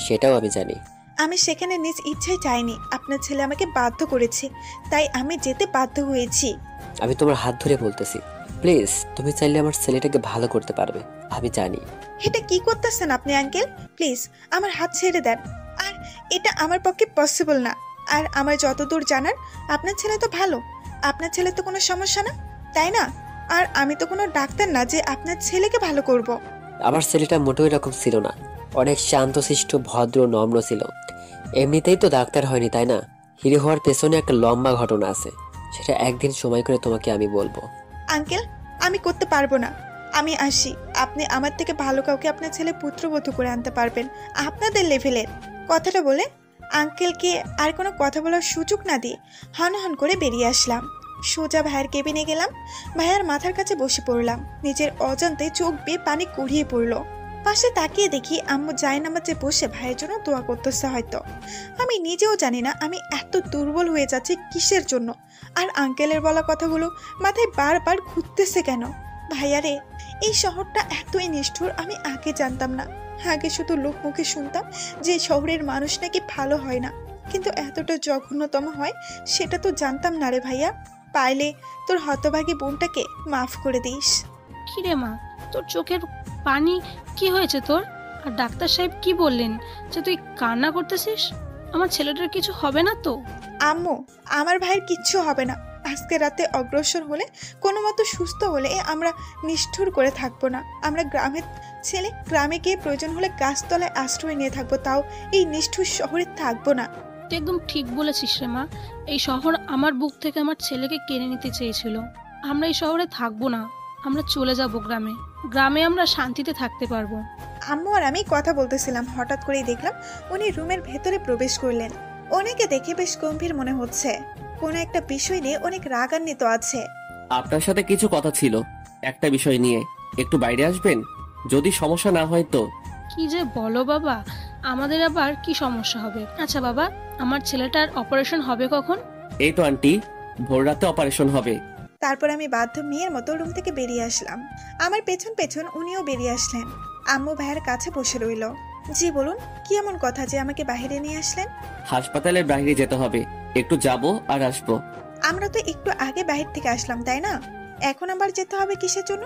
S5: সেটাও আমি জানি।
S1: আমি সেখানে নিজ ইচ্ছায় যাইনি, আপনার ছেলে আমাকে বাধ্য করেছে, তাই আমি যেতে বাধ্য হয়েছি।
S5: আমি তোমার হাত ধরে বলতেছি, প্লিজ তুমি চাইলে আমার ছেলেটাকে ভালো করতে পারবে, আমি জানি।
S1: এটা কি করতেছেন আপনি আঙ্কেল? প্লিজ আমার হাত ছেড়ে দেন। আর এটা আমার পক্ষে পসিবল না। আর আমার যতদূর জানার, আপনার ছেলে তো ভালো, আপনার ছেলে তো কোনো সমস্যা না, তাই না? আর আমি তো কোনো ডাক্তার না যে আপনার ছেলেকে ভালো করব।
S5: আমার ছেলেটা মোটেও এরকম ছিল না, অনেক শান্তশিষ্ট, ভদ্র, নম্র ছিল। এমনিতেই তো ডাক্তার হয়নি, তাই না? হিরো হওয়ার পেছনে একটা লম্বা ঘটনা আছে, সেটা একদিন সময় করে তোমাকে আমি বলবো।
S1: আঙ্কেল, আমি করতে পারবো না, আমি আসি। আপনি আমার থেকে ভালো কাউকে আপনার ছেলে পুত্রবধূ করে আনতে পারবেন, আপনাদের লেভেলের। কথাটা বলে আঙ্কেলকে আর কোনো কথা বলার সুযোগ না দিয়ে হন করে বেরিয়ে আসলাম। সোজা ভাইয়ের কেবিনে গেলাম, ভাইয়ার মাথার কাছে বসে পড়লাম। নিজের অজান্তে চোখ বেয়ে পানি গড়িয়ে পড়লো। পাশে তাকিয়ে দেখি আম্মু জায়নামাজে বসে ভাইয়ের জন্য দোয়া করতেছে। হয়তো আমি নিজেও জানি না আমি এত দুর্বল হয়ে যাচ্ছি কিসের জন্য। আর আঙ্কেলের বলা কথাগুলো মাথায় বারবার ঘুরতেছে কেন? ভাইয়ারে, এই শহরটা এতই নিষ্ঠুর আমি আগে জানতাম না। আগে শুধু লোক মুখে শুনতাম যে শহরের মানুষ নাকি ভালো হয় না, কিন্তু এতটা জঘন্যতম হয় সেটা তো জানতাম না রে ভাইয়া। পাইলে তোর হতভাগী বোনটাকে মাফ করে দিস।
S3: কি রে মা, তোর চোখের পানি কি হয়েছে তোর? আর ডাক্তার সাহেব কি বললেন যে তুই কান্না করতেছিস? আমার ছেলেটার কিছু হবে না তো?
S1: আম্মু, আমার ভাইয়ের কিচ্ছু হবে না। আজকে রাতে অগ্রসর হলে, কোনো মতো সুস্থ হলে আমরা নিষ্ঠুর করে থাকবো না। আমরা গ্রামের ছেলে, গ্রামে গিয়ে প্রয়োজন হলে গাছতলায় আশ্রয় নিয়ে থাকবো, তাও এই নিষ্ঠুর শহরে থাকবো না।
S3: তুই একদম ঠিক বলেছিস রে মা। এই শহর আমার বুক থেকে আমার ছেলেকে কেড়ে নিতে চেয়েছিল। আমরা এই শহরে থাকবো না, আমরা চলে যাব গ্রামে। গ্রামে আমরা শান্তিতে থাকতে পারবো।
S1: আম্মু আর আমি কথা বলতেছিলাম, হঠাৎ করেই দেখলাম উনি রুমের ভেতরে প্রবেশ করলেন। ওনাকে দেখে বেশ গম্ভীর মনে হচ্ছে, কোনো একটা বিষয় নিয়ে অনেক রাগান্বিত আছে।
S2: আপনার সাথে কিছু কথা ছিল একটা বিষয় নিয়ে, একটু বাইরে আসবেন? যদি সমস্যা না হয় তো।
S3: কি যে বলো বাবা, আমাদের আবার কি সমস্যা হবে? আচ্ছা বাবা, আমার ছেলেটার অপারেশন হবে কখন?
S2: এই তো আন্টি, ভোর রাতে অপারেশন হবে।
S1: তারপর আমি বাধ্য মেয়ের মতো রুম থেকে বেরিয়ে আসলাম। আমার পেছন পেছন উনিও বেরিয়ে আসলেন। আম্মু ভাইয়ের কাছে বসে রইল। জি বলুন, কি এমন কথা যে আমাকে বাইরে নিয়ে আসলেন?
S2: হাসপাতালের বাইরে যেতে হবে, একটু যাব আর আসবো।
S1: আমরা তো একটু আগে বাইরে থেকে আসলাম, তাই না? এখন আবার যেতে হবে কিসের জন্য?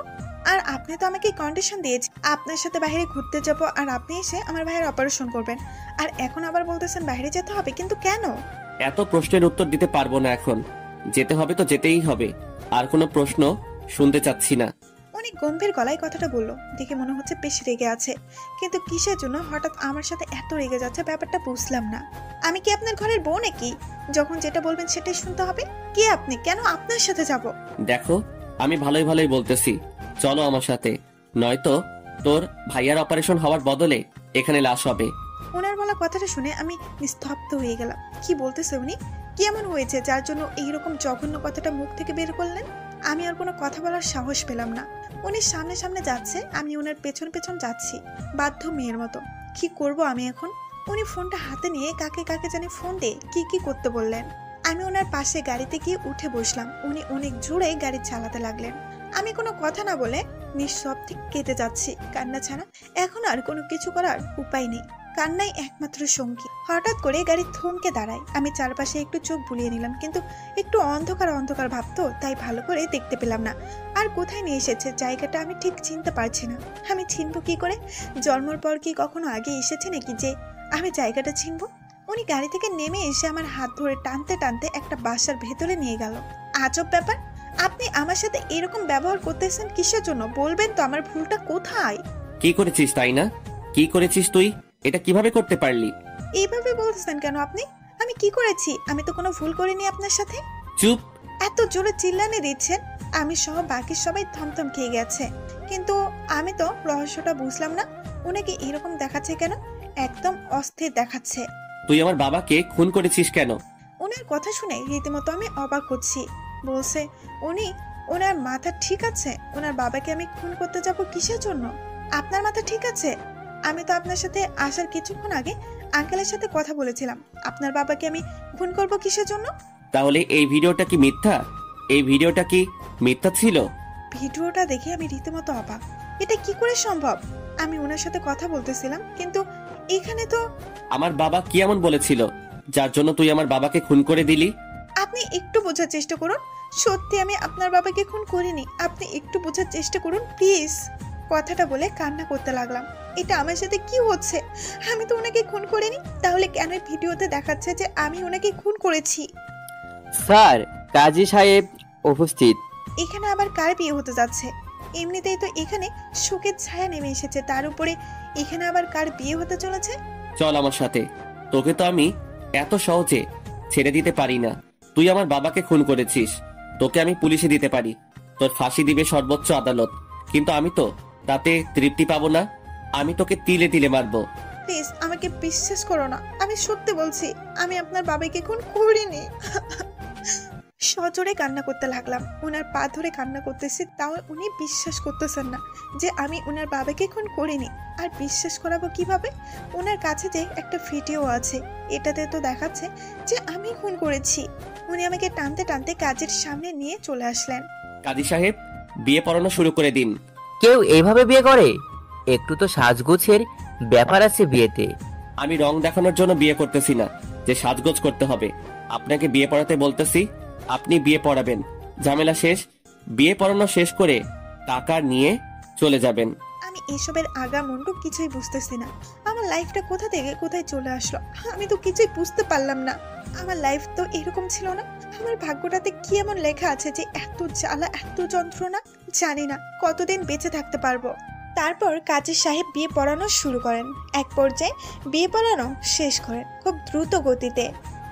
S1: আর আপনি তো আমাকে কন্ডিশন দিয়েছেন আপনার সাথে বাইরে ঘুরতে যাব, আর আপনি এসে আমার ভাইয়ের অপারেশন করবেন, আর এখন আবার বলতেছেন বাইরে যেতে হবে, কিন্তু কেন?
S2: এত প্রশ্নের উত্তর দিতে পারবো না এখন। যেতে হবে তো যেতেই হবে, আর কোনো প্রশ্ন শুনতে চাচ্ছি না।
S1: অনেক গম্ভীর গলায় কথাটা বললো, দেখে মনে হচ্ছে বেশ রেগে আছে, কিন্তু কিসের জন্য হঠাৎ আমার সাথে এত রেগে যাচ্ছে ব্যাপারটা বুঝলাম না। আমি কি আপনার ঘরের বউ নাকি? যখন যেটা বলবেন সেটাই শুনতে হবে? কে আপনি? কেন আপনার সাথে যাব?
S2: দেখো, আমি ভালোই ভালোই বলতেছি, চলো আমার সাথে, নয়তো তোর ভাইয়ার অপারেশন হওয়ার বদলে এখানে লাশ হবে।
S1: ওনার বলা কথাটা শুনে আমি নিস্তব্ধ হয়ে গেলাম। কি বলতেছে উনি? কি এমন হয়েছে যার জন্য এইরকম জঘন্য কথাটা মুখ থেকে বের করলেন? আমি আর কোনো কথা বলার সাহস পেলাম না। উনি সামনে সামনে যাচ্ছে, আমি ওনার পেছন পেছন যাচ্ছি, বাধ্য মেয়ের মতো। কি করব আমি এখন? উনি ফোনটা হাতে নিয়ে কাকে কাকে জানি ফোন দিয়ে কি করতে বললেন। আমি ওনার পাশে গাড়িতে গিয়ে উঠে বসলাম। উনি অনেক জোরে গাড়ি চালাতে লাগলেন। আমি কোনো কথা না বলে নিঃশব্দে কেঁদে যাচ্ছি। কান্না ছাড়া এখন আর কোনো কিছু করার উপায় নেই। কান্নাই একমাত্র সঙ্গী। হঠাৎ করে গাড়ি থমকে দাঁড়ায়। আমি চারপাশে একটু চোখ বুলিয়ে নিলাম, কিন্তু একটু অন্ধকার অন্ধকার ভাবতো, তাই ভালো করে দেখতে পেলাম না। আর কোথায় নিয়ে এসেছে জায়গাটা আমি ঠিক চিনতে পারছি না। আমি চিনবো কি করে? জন্মের পর কি কখনো আগে এসেছে নাকি যে আমি জায়গাটা চিনবো? উনি গাড়ি থেকে নেমে এসে আমার হাত ধরে টানতে টানতে একটা বাসার ভেতরে নিয়ে গেল। আজব ব্যাপার, আপনি আমার সাথে এরকম ব্যবহার করতেছেন কিসের জন্য? বলবেন তো আমার ভুলটা কোথায়?
S2: কি করেছিস তাই না? কি করেছিস তুই? এটা কিভাবে করতে পারলি?
S1: এইভাবে বলতেছেন কেন আপনি? আমি কি করেছি? আমি তো কোনো ভুল করিনি আপনার সাথে।
S2: চুপ!
S1: এত জোরে চিল্লানি দিচ্ছেন, আমি সহ বাকি সবাই থমথম খেয়ে গেছে। কিন্তু আমি তো রহস্যটা বুঝলাম না, উনাকে এরকম দেখাচ্ছে কেন? একদম অস্থির দেখাচ্ছে।
S2: তুই আমার বাবাকে খুন করেছিস কেন?
S1: ওনার কথা শুনে রীতিমতো আমি অবাক হচ্ছি। বলছে উনি, ওনার মাথা ঠিক আছে? ওনার বাবাকে আমি খুন করতে যাব কিসের জন্য? আপনার মাথা ঠিক আছে? আমি তো আপনার সাথে আসার কিছুক্ষণ আগে আঙ্কেলের সাথে কথা বলেছিলাম। আপনার বাবাকে আমি খুন করব কিসের জন্য?
S2: তাহলে এই ভিডিওটা কি মিথ্যা? এই ভিডিওটা কি মিথ্যা ছিল?
S1: ভিডিওটা দেখে আমি রীতিমতো অবাক। এটা কি করে সম্ভব? আমি ওনার সাথে কথা বলতেছিলাম, কিন্তু এখানে তো...
S2: আমার বাবা কি এমন বলেছিল যার জন্য তুই আমার বাবাকে খুন করে দিলি?
S1: আপনি একটু বোঝার চেষ্টা করুন। সত্যি আমি আপনার বাবাকে খুন করিনি। আপনি একটু বোঝার চেষ্টা করুন প্লিজ। কথাটা বলে কান্না করতে লাগলাম। এটা আমার সাথে কি হচ্ছে? আমি তো ওনাকে খুন করিনি, তাহলে কেন ভিডিওতে দেখাচ্ছে যে আমি ওনাকে খুন করেছি?
S6: স্যার, কাজী সাহেব উপস্থিত।
S1: এখানে আবার কার বিয়ে হতে যাচ্ছে? এমনিতেই তো এখানে শোকের ছায়া নেমে এসেছে, তার উপরে এখানে আবার কার বিয়ে হতে চলেছে?
S2: চল আমার সাথে, তোকে তো আমি এত সহজে ছেড়ে দিতে পারি না। তুই আমার বাবাকে খুন করেছিস, তোকে আমি পুলিশে দিতে পারি, তোর ফাঁসি দিবে সর্বোচ্চ আদালত, কিন্তু আমি তো তাতে তৃপ্তি পাবো না। আমি তোকে তিলে তিলে মারবো।
S1: প্লিজ আমাকে বিশ্বাস করো না, আমি সত্যি বলছি, আমি আপনার বাবাকে খুন করিনি। সজোরে কান্না করতে লাগলাম। ওনার পা ধরে কান্না করতেছি, তাও উনি বিশ্বাস করতেছেন না যে আমি ওনার বাবাকে খুন করিনি। আর বিশ্বাস করাবো কিভাবে? ওনার কাছে যে একটা ভিডিও আছে, এটাতে তো দেখাচ্ছে যে আমি খুন করেছি। উনি আমাকে টানতে টানতে কাজের সামনে নিয়ে চলে আসলেন।
S2: কাজী সাহেব, বিয়ে পড়ানো শুরু করে দিন।
S6: কেউ এইভাবে বিয়ে করে? একটু তো সাজগোছের ব্যাপার আছে বিয়েতে।
S2: আমি রং দেখানোর জন্য বিয়ে করতেছি না যে সাজগোজ করতে হবে। আপনাকে বিয়ে পড়াতে বলতেছি, আপনি বিয়ে পড়াবেন। ঝামেলা শেষ। বিয়ে পড়ানো শেষ করে টাকা নিয়ে চলে যাবেন।
S1: আমি এসবের আগা মুন্ডু কিছুই বুঝতেছি না। আমার লাইফটা কোথা থেকে কোথায় চলে আসলো, আমি তো কিছুই বুঝতে পারলাম না। আমার লাইফ তো এরকম ছিল না। আমার ভাগ্যটাতে কি এমন লেখা আছে যে এত জ্বালা, এত যন্ত্রণা? জানি না কতদিন বেঁচে থাকতে পারবো। তারপর কাজী সাহেব বিয়ে পড়ানো শুরু করেন। এক পর্যায়ে বিয়ে পড়ানো শেষ করেন খুব দ্রুত গতিতে।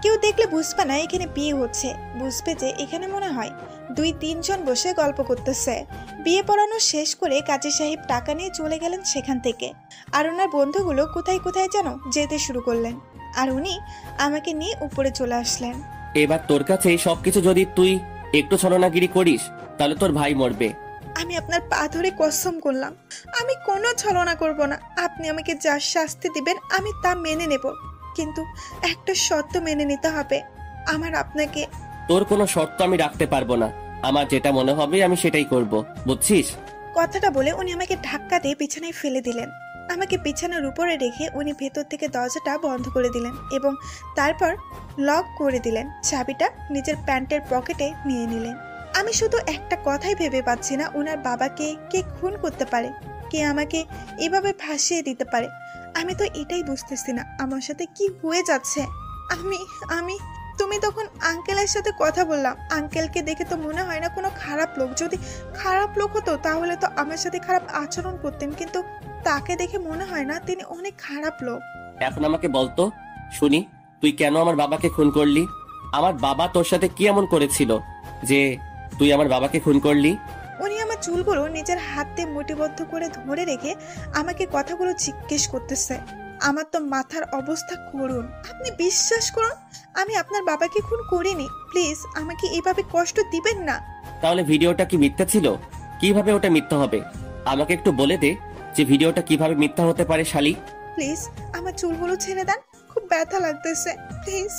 S1: কেউ দেখলে বুঝবে না এখানে বিয়ে হচ্ছে, বুঝবে যে এখানে মনে হয় 2-3 জন বসে গল্প করতেছে। বিয়ে পড়ানো শেষ করে কাজী সাহেব টাকা নিয়ে চলে গেলেন সেখান থেকে। আর ওনার বন্ধুগুলো কোথায় কোথায় যেন যেতে শুরু করলেন। আর উনি আমাকে নিয়ে উপরে চলে আসলেন।
S2: এবার তোর কাছে সবকিছু যদি তুই একটু ছলনাগিরি করিস, তাহলে তোর ভাই মরবে।
S1: আমি আপনার পা ধরে কসম করলাম, আমি কোনো ছলনা করব না। আপনি আমাকে যা শাস্তি দিবেন আমি তা মেনে নেব, কিন্তু একটা শর্ত মেনে নিতে হবে। আমার আপনাকে...
S2: তোর কোনো শর্ত আমি রাখতে পারবো না। আমার যেটা মনে হবে আমি সেটাই করব, বুঝছিস?
S1: কথাটা বলে উনি আমাকে ধাক্কা দিয়ে বিছানায় ফেলে দিলেন। আমাকে বিছানার উপরে রেখে উনি ভেতর থেকে দরজাটা বন্ধ করে দিলেন এবং তারপর লক করে দিলেন। চাবিটা নিজের প্যান্টের পকেটে নিয়ে নিলেন। আমি শুধু একটা কথাই ভেবে পাচ্ছি না, ওনার বাবাকে কে খুন করতে পারে, কে আমাকে এভাবে ভাসিয়ে দিতে পারে। আমি তো এটাই বুঝতেছি না আমার সাথে কি হয়ে যাচ্ছে। আমি আমি তুমি তখন আঙ্কেলের সাথে কথা বললাম, আঙ্কেলকে দেখে তো মনে হয় না কোনো খারাপ লোক। যদি খারাপ লোক হতো তাহলে তো আমার সাথে খারাপ আচরণ করতেন, কিন্তু তাকে দেখে মনে হয় না তিনি অনেক খারাপ লোক।
S2: এখন আমাকে বলতো শুনি, তুই কেন আমার বাবাকে খুন করলি? আমার বাবা তোর সাথে কি এমন করেছিল যে তুই আমার বাবাকে খুন করলি?
S1: উনি আমার চুলগুলো নিজের হাতে মুঠিবদ্ধ করে ধরে রেখে আমাকে কথাগুলো জিজ্ঞেস করতেছে। আমার তো মাথার অবস্থা করুন। আপনি বিশ্বাস করুন, আমি আপনার বাবাকে খুন করিনি। প্লিজ আমাকে এইভাবে কষ্ট দিবেন না।
S2: তাহলে ভিডিওটা কি মিথ্যা ছিল? কিভাবে ওটা মিথ্যা হবে আমাকে একটু বলে দে যে ভিডিওটা কিভাবে মিথ্যা হতে পারে শালি।
S1: প্লিজ আমার চুলগুলো ছেড়ে দেন, খুব ব্যথা লাগতেছে। প্লিজ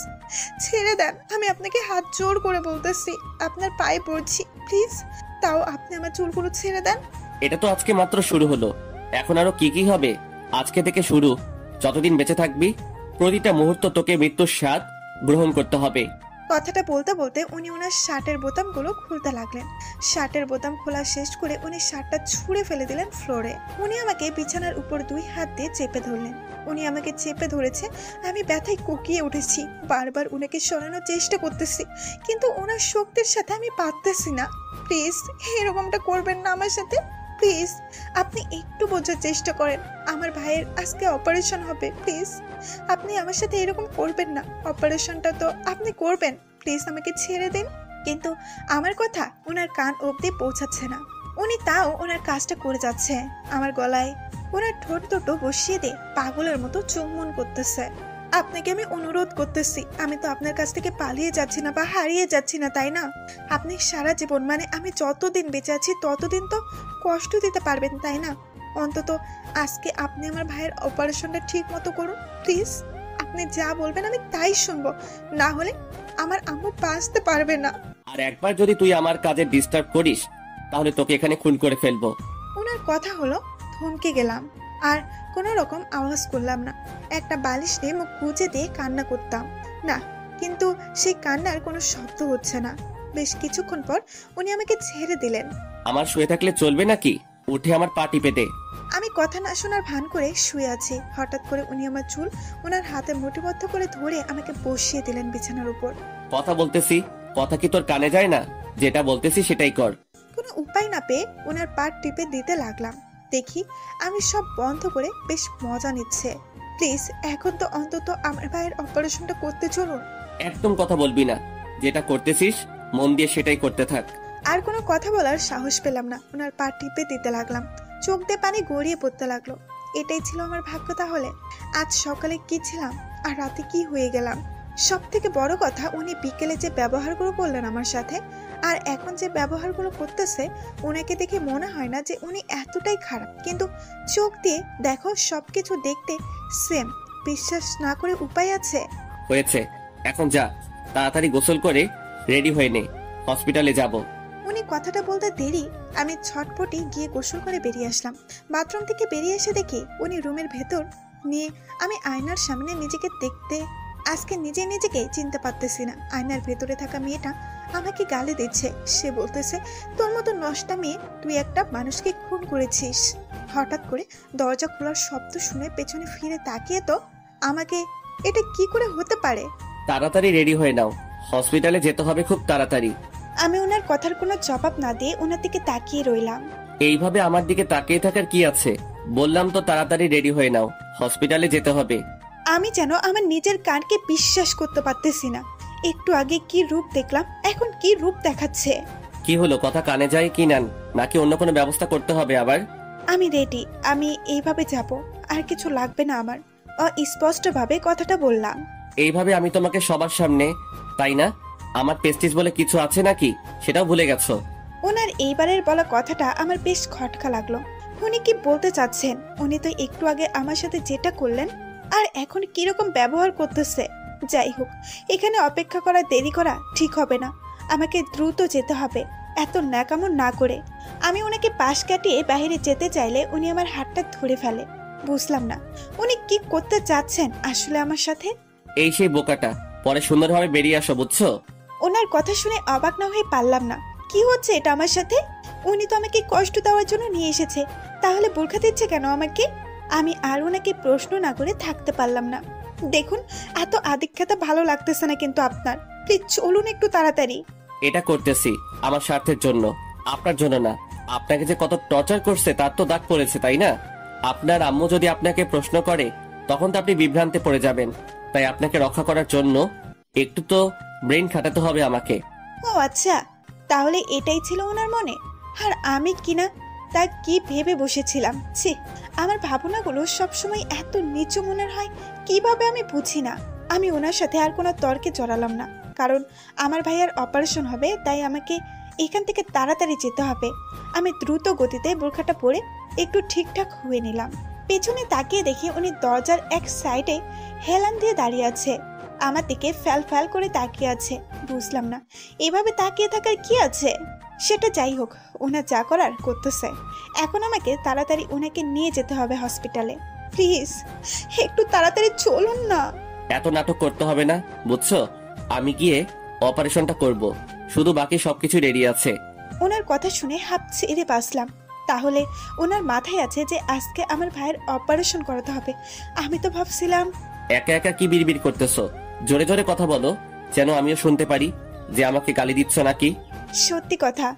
S1: ছেড়ে দেন, আমি আপনাকে হাত জোর করে বলতেছি, আপনার পায়ে পড়ছি, প্লিজ তাও আপনি আমার চুলগুলো ছেড়ে দেন।
S2: এটা তো আজকে মাত্র শুরু হলো, এখন আরো কি কি হবে? আজকে থেকে শুরু, যতদিন বেঁচে থাকবি প্রতিটা মুহূর্ত তোকে মৃত্যুর স্বাদ গ্রহণ করতে হবে।
S1: কথাটা বলতে বলতে উনি ওনার শার্টের বোতামগুলো খুলতে লাগলেন। শার্টের বোতাম খোলা শেষ করে উনি শার্টটা ছুঁড়ে ফেলে দিলেন ফ্লোরে। উনি আমাকে বিছানার উপর 2 হাত দিয়ে চেপে ধরলেন। উনি আমাকে চেপে ধরেছে, আমি ব্যথায় কুকিয়ে উঠেছি। বারবার উনাকে সরানোর চেষ্টা করতেছি, কিন্তু ওনার শক্তির সাথে আমি পারতেছি না। প্লিজ এরকমটা করবেন না আমার সাথে, প্লিজ। আপনি একটু বোঝার চেষ্টা করেন, আমার ভাইয়ের আজকে অপারেশন হবে। প্লিজ আপনি আমার সাথে এরকম করবেন না। অপারেশনটা তো আপনি করবেন, প্লিজ আমাকে ছেড়ে দিন। কিন্তু আমার কথা ওনার কান অবধি পৌঁছাচ্ছে না। উনি তাও ওনার কাজটা করে যাচ্ছে। আমার গলায় ওনার ঠোঁট দুটো বসিয়ে দিয়ে পাগলের মতো চুম্বন করতেছে। আপনাকে আমি অনুরোধ করতেছি, আমি তো আপনার কাছ থেকে পালিয়ে যাচ্ছি না বা হারিয়ে যাচ্ছি না, তাই না? আপনি সারা জীবন মানে আমি যতদিন বেঁচে আছি ততদিন তো কষ্ট দিতে পারবেন, তাই না? অন্তত আজকে আপনি আমার ভাইয়ের অপারেশনটা ঠিক মতো করুন প্লিজ। আপনি যা বলবেন আমি তাই শুনবো, না হলে আমার আম্মু বাঁচতে পারবে না।
S2: আর একবার যদি তুই আমার কাজে ডিস্টার্ব করিস তাহলে তোকে এখানে খুন করে ফেলবো।
S1: ওনার কথা হলো থমকে গেলাম, আর কোনো রকম আওয়াজ করলাম না। একটা বালিশ নিয়ে মুখ গুজে দিয়ে কান্না করতাম না, কিন্তু সেই কান্নার কোনো শব্দ হচ্ছে না। বেশ কিছুক্ষণ পর উনি আমাকে ছেড়ে দিলেন।
S2: আমার শুয়ে থাকলে চলবে নাকি? উঠে আমার পা টিপে দে।
S1: আমি কথা না শোনার ভান করে শুয়ে আছি। হঠাৎ করে উনি আমার চুল ওনার হাতে মুঠিবদ্ধ করে ধরে আমাকে বসিয়ে দিলেন বিছানার উপর।
S2: কথা বলতেছি, কথা কি তোর কানে যায় না? যেটা বলতেছি সেটাই কর।
S1: কোনো উপায় না পেয়ে ওনার পা টিপে দিতে লাগলাম। দেখি আমি সব বন্ধ করে বেশ মজা নিচ্ছে। প্লিজ এখন তো অন্তত আমার ভাইয়ের অপারেশনটা করতে চলুন।
S2: একদম কথা বলবি না, যেটা করতেছিস মন দিয়ে সেটাই করতে থাক।
S1: আর কোনো কথা বলার সাহস পেলাম না। ওনার পা টিপে দিতে লাগলাম, চোখ দিয়ে পানি গড়িয়ে পড়তে লাগলো। এটাই ছিল আমার ভাগ্য তাহলে। আজ সকালে কি ছিলাম আর রাতে কি হয়ে গেলাম। সব থেকে বড় কথা, উনি বিকেলে যে ব্যবহারগুলো করলেন আমার সাথে, আর এখন যে ব্যবহারগুলো করতেছে, ওনাকে দেখে মনে হয় না যে উনি এতটাই খারাপ, কিন্তু চোখ দিয়ে দেখো সবকিছু দেখতে সেম। বিশ্বাস না করে উপায় আছে?
S2: হয়েছে, এখন যা, তাড়াতাড়ি গোসল করে রেডি হয়ে নে, হসপিটালে যাব।
S1: উনি কথাটা বলতে দেরি আমি ছটপটি গিয়ে গোসল করে বেরিয়ে আসলাম। বাথরুম থেকে বেরিয়ে এসে দেখি উনি রুমের ভেতর নিয়ে। আমি আয়নার সামনে নিজেকে দেখতে আজকে নিজেকে চিনতে পারতেছি না। আয়নার ভেতরে থাকা মেয়েটা আমাকে গালি দিচ্ছে। সে বলতেছে, তোর মতো নষ্টা মেয়ে, তুই একটা মানুষকে খুন করেছিস। হঠাৎ করে দরজা খোলার শব্দ শুনে পেছনে ফিরে তাকিয়ে তো আমাকে, এটা কি করে হতে পারে?
S2: তাড়াতাড়ি রেডি হয়ে নাও, হসপিটালে যেতে হবে খুব তাড়াতাড়ি।
S1: আমি ওনার কথার কোনো জবাব না দিয়ে ওনার দিকে তাকিয়ে রইলাম।
S2: এইভাবে আমার দিকে তাকিয়ে থাকার কি আছে? বললাম তো তাড়াতাড়ি রেডি হয়ে নাও, হসপিটালে যেতে হবে।
S1: আমি যেন আমার নিজের কানকে বিশ্বাস করতে পারতেছি না। একটু আগে কি রূপ দেখলাম, এখন কি রূপ দেখাচ্ছে।
S2: কি হলো, কথা কানে যায় কি না, নাকি অন্য কোনো ব্যবস্থা করতে হবে আবার?
S1: আমি রেডি, আমি এইভাবে যাব, আর কিছু লাগবে না আমার। স্পষ্টভাবে কথাটা বললাম।
S2: এইভাবে আমি তোমাকে সবার সামনে, তাই না? আমার পেস্টিস বলে কিছু আছে নাকি, সেটাও ভুলে গেছো?
S1: ওনার এইবারের বলা কথাটা আমার বেশ খটকা লাগলো। উনি কি বলতে চাচ্ছেন? উনি তো একটু আগে আমার সাথে যেটা করলেন, আর এখন কিরকম ব্যবহার করতেছে। যাই হোক, এখানে অপেক্ষা করা দেরি করা ঠিক হবে না। আমাকে দ্রুত যেতে হবে, এত ন্যাকামো না করে। আমি ওনাকে পাশ কাটিয়ে বাইরে যেতে চাইলে উনি আমার হাতটা ধরে ফেলে। বুঝলাম না উনি কি করতে চাচ্ছেন আসলে আমার সাথে।
S2: এই সেই বোকাটা, পরে সুন্দরভাবে বেরিয়ে আসো, বুঝছো?
S1: ওনার কথা শুনে অবাক না হয়ে পারলাম না। কি হচ্ছে এটা আমার সাথে? উনি তো আমাকে কষ্ট দেওয়ার জন্য নিয়ে এসেছে, তাহলে বোরখা দিচ্ছে কেন আমাকে? আমি আর ওনাকে প্রশ্ন না করে থাকতে পারলাম না। দেখুন, এত আদিক্ষেতা ভালো লাগতেছে না কিন্তু আপনার। প্লিজ চলুন একটু তাড়াতাড়ি।
S2: এটা করতেছি আমার স্বার্থের জন্য, আপনার জন্য না। আপনাকে যে কত টর্চার করছে তার তো দাগ পড়েছে, তাই না? আপনার আম্মু যদি আপনাকে প্রশ্ন করে তখন তো আপনি বিভ্রান্তে পড়ে যাবেন। তাই আপনাকে রক্ষা করার জন্য একটু তো ব্রেন খাটাতে হবে আমাকে।
S1: ও আচ্ছা, তাহলে এটাই ছিল ওনার মনে। আর আমি কিনা তা কি ভেবে বসেছিলাম। ছি, আমার ভাবনাগুলো সবসময় এত নিচু মনের হয় কিভাবে আমি বুঝি না। আমি ওনার সাথে আর কোনো তর্কে জড়ালাম না, কারণ আমার ভাইয়ার অপারেশন হবে, তাই আমাকে এখান থেকে তাড়াতাড়ি যেতে হবে। আমি দ্রুত গতিতে বোরখাটা পরে একটু ঠিকঠাক হয়ে নিলাম। পেছনে তাকিয়ে দেখি উনি দরজার এক সাইডে হেলান দিয়ে দাঁড়িয়ে আছে, আমার দিকে ফ্যাল ফ্যাল করে তাকিয়ে আছে। বুঝলাম না এভাবে তাকিয়ে থাকার কি আছে। সেটা যাই হোক, ওনার যা করার করতেছে। এখন আমাকে তাড়াতাড়ি ওনাকে নিয়ে যেতে হবে হসপিটালে। প্লিজ একটু তাড়াতাড়ি চলুন না।
S2: এত নাটক করতে হবে না, বুঝছো? আমি গিয়ে অপারেশনটা করব, শুধু বাকি সবকিছু রেডি আছে।
S1: ওনার কথা শুনে হাঁপ ছেড়ে বাঁচলাম। তাহলে ওনার মাথায় আছে যে আজকে আমার ভাইয়ের অপারেশন করাতে হবে। আমি তো ভাবছিলাম।
S2: একা একা কি বিড়বিড় করতেছো? জোরে জোরে কথা বলো, যেন আমিও শুনতে পারি যে আমাকে গালি দিচ্ছ নাকি।
S1: সত্যি কথা,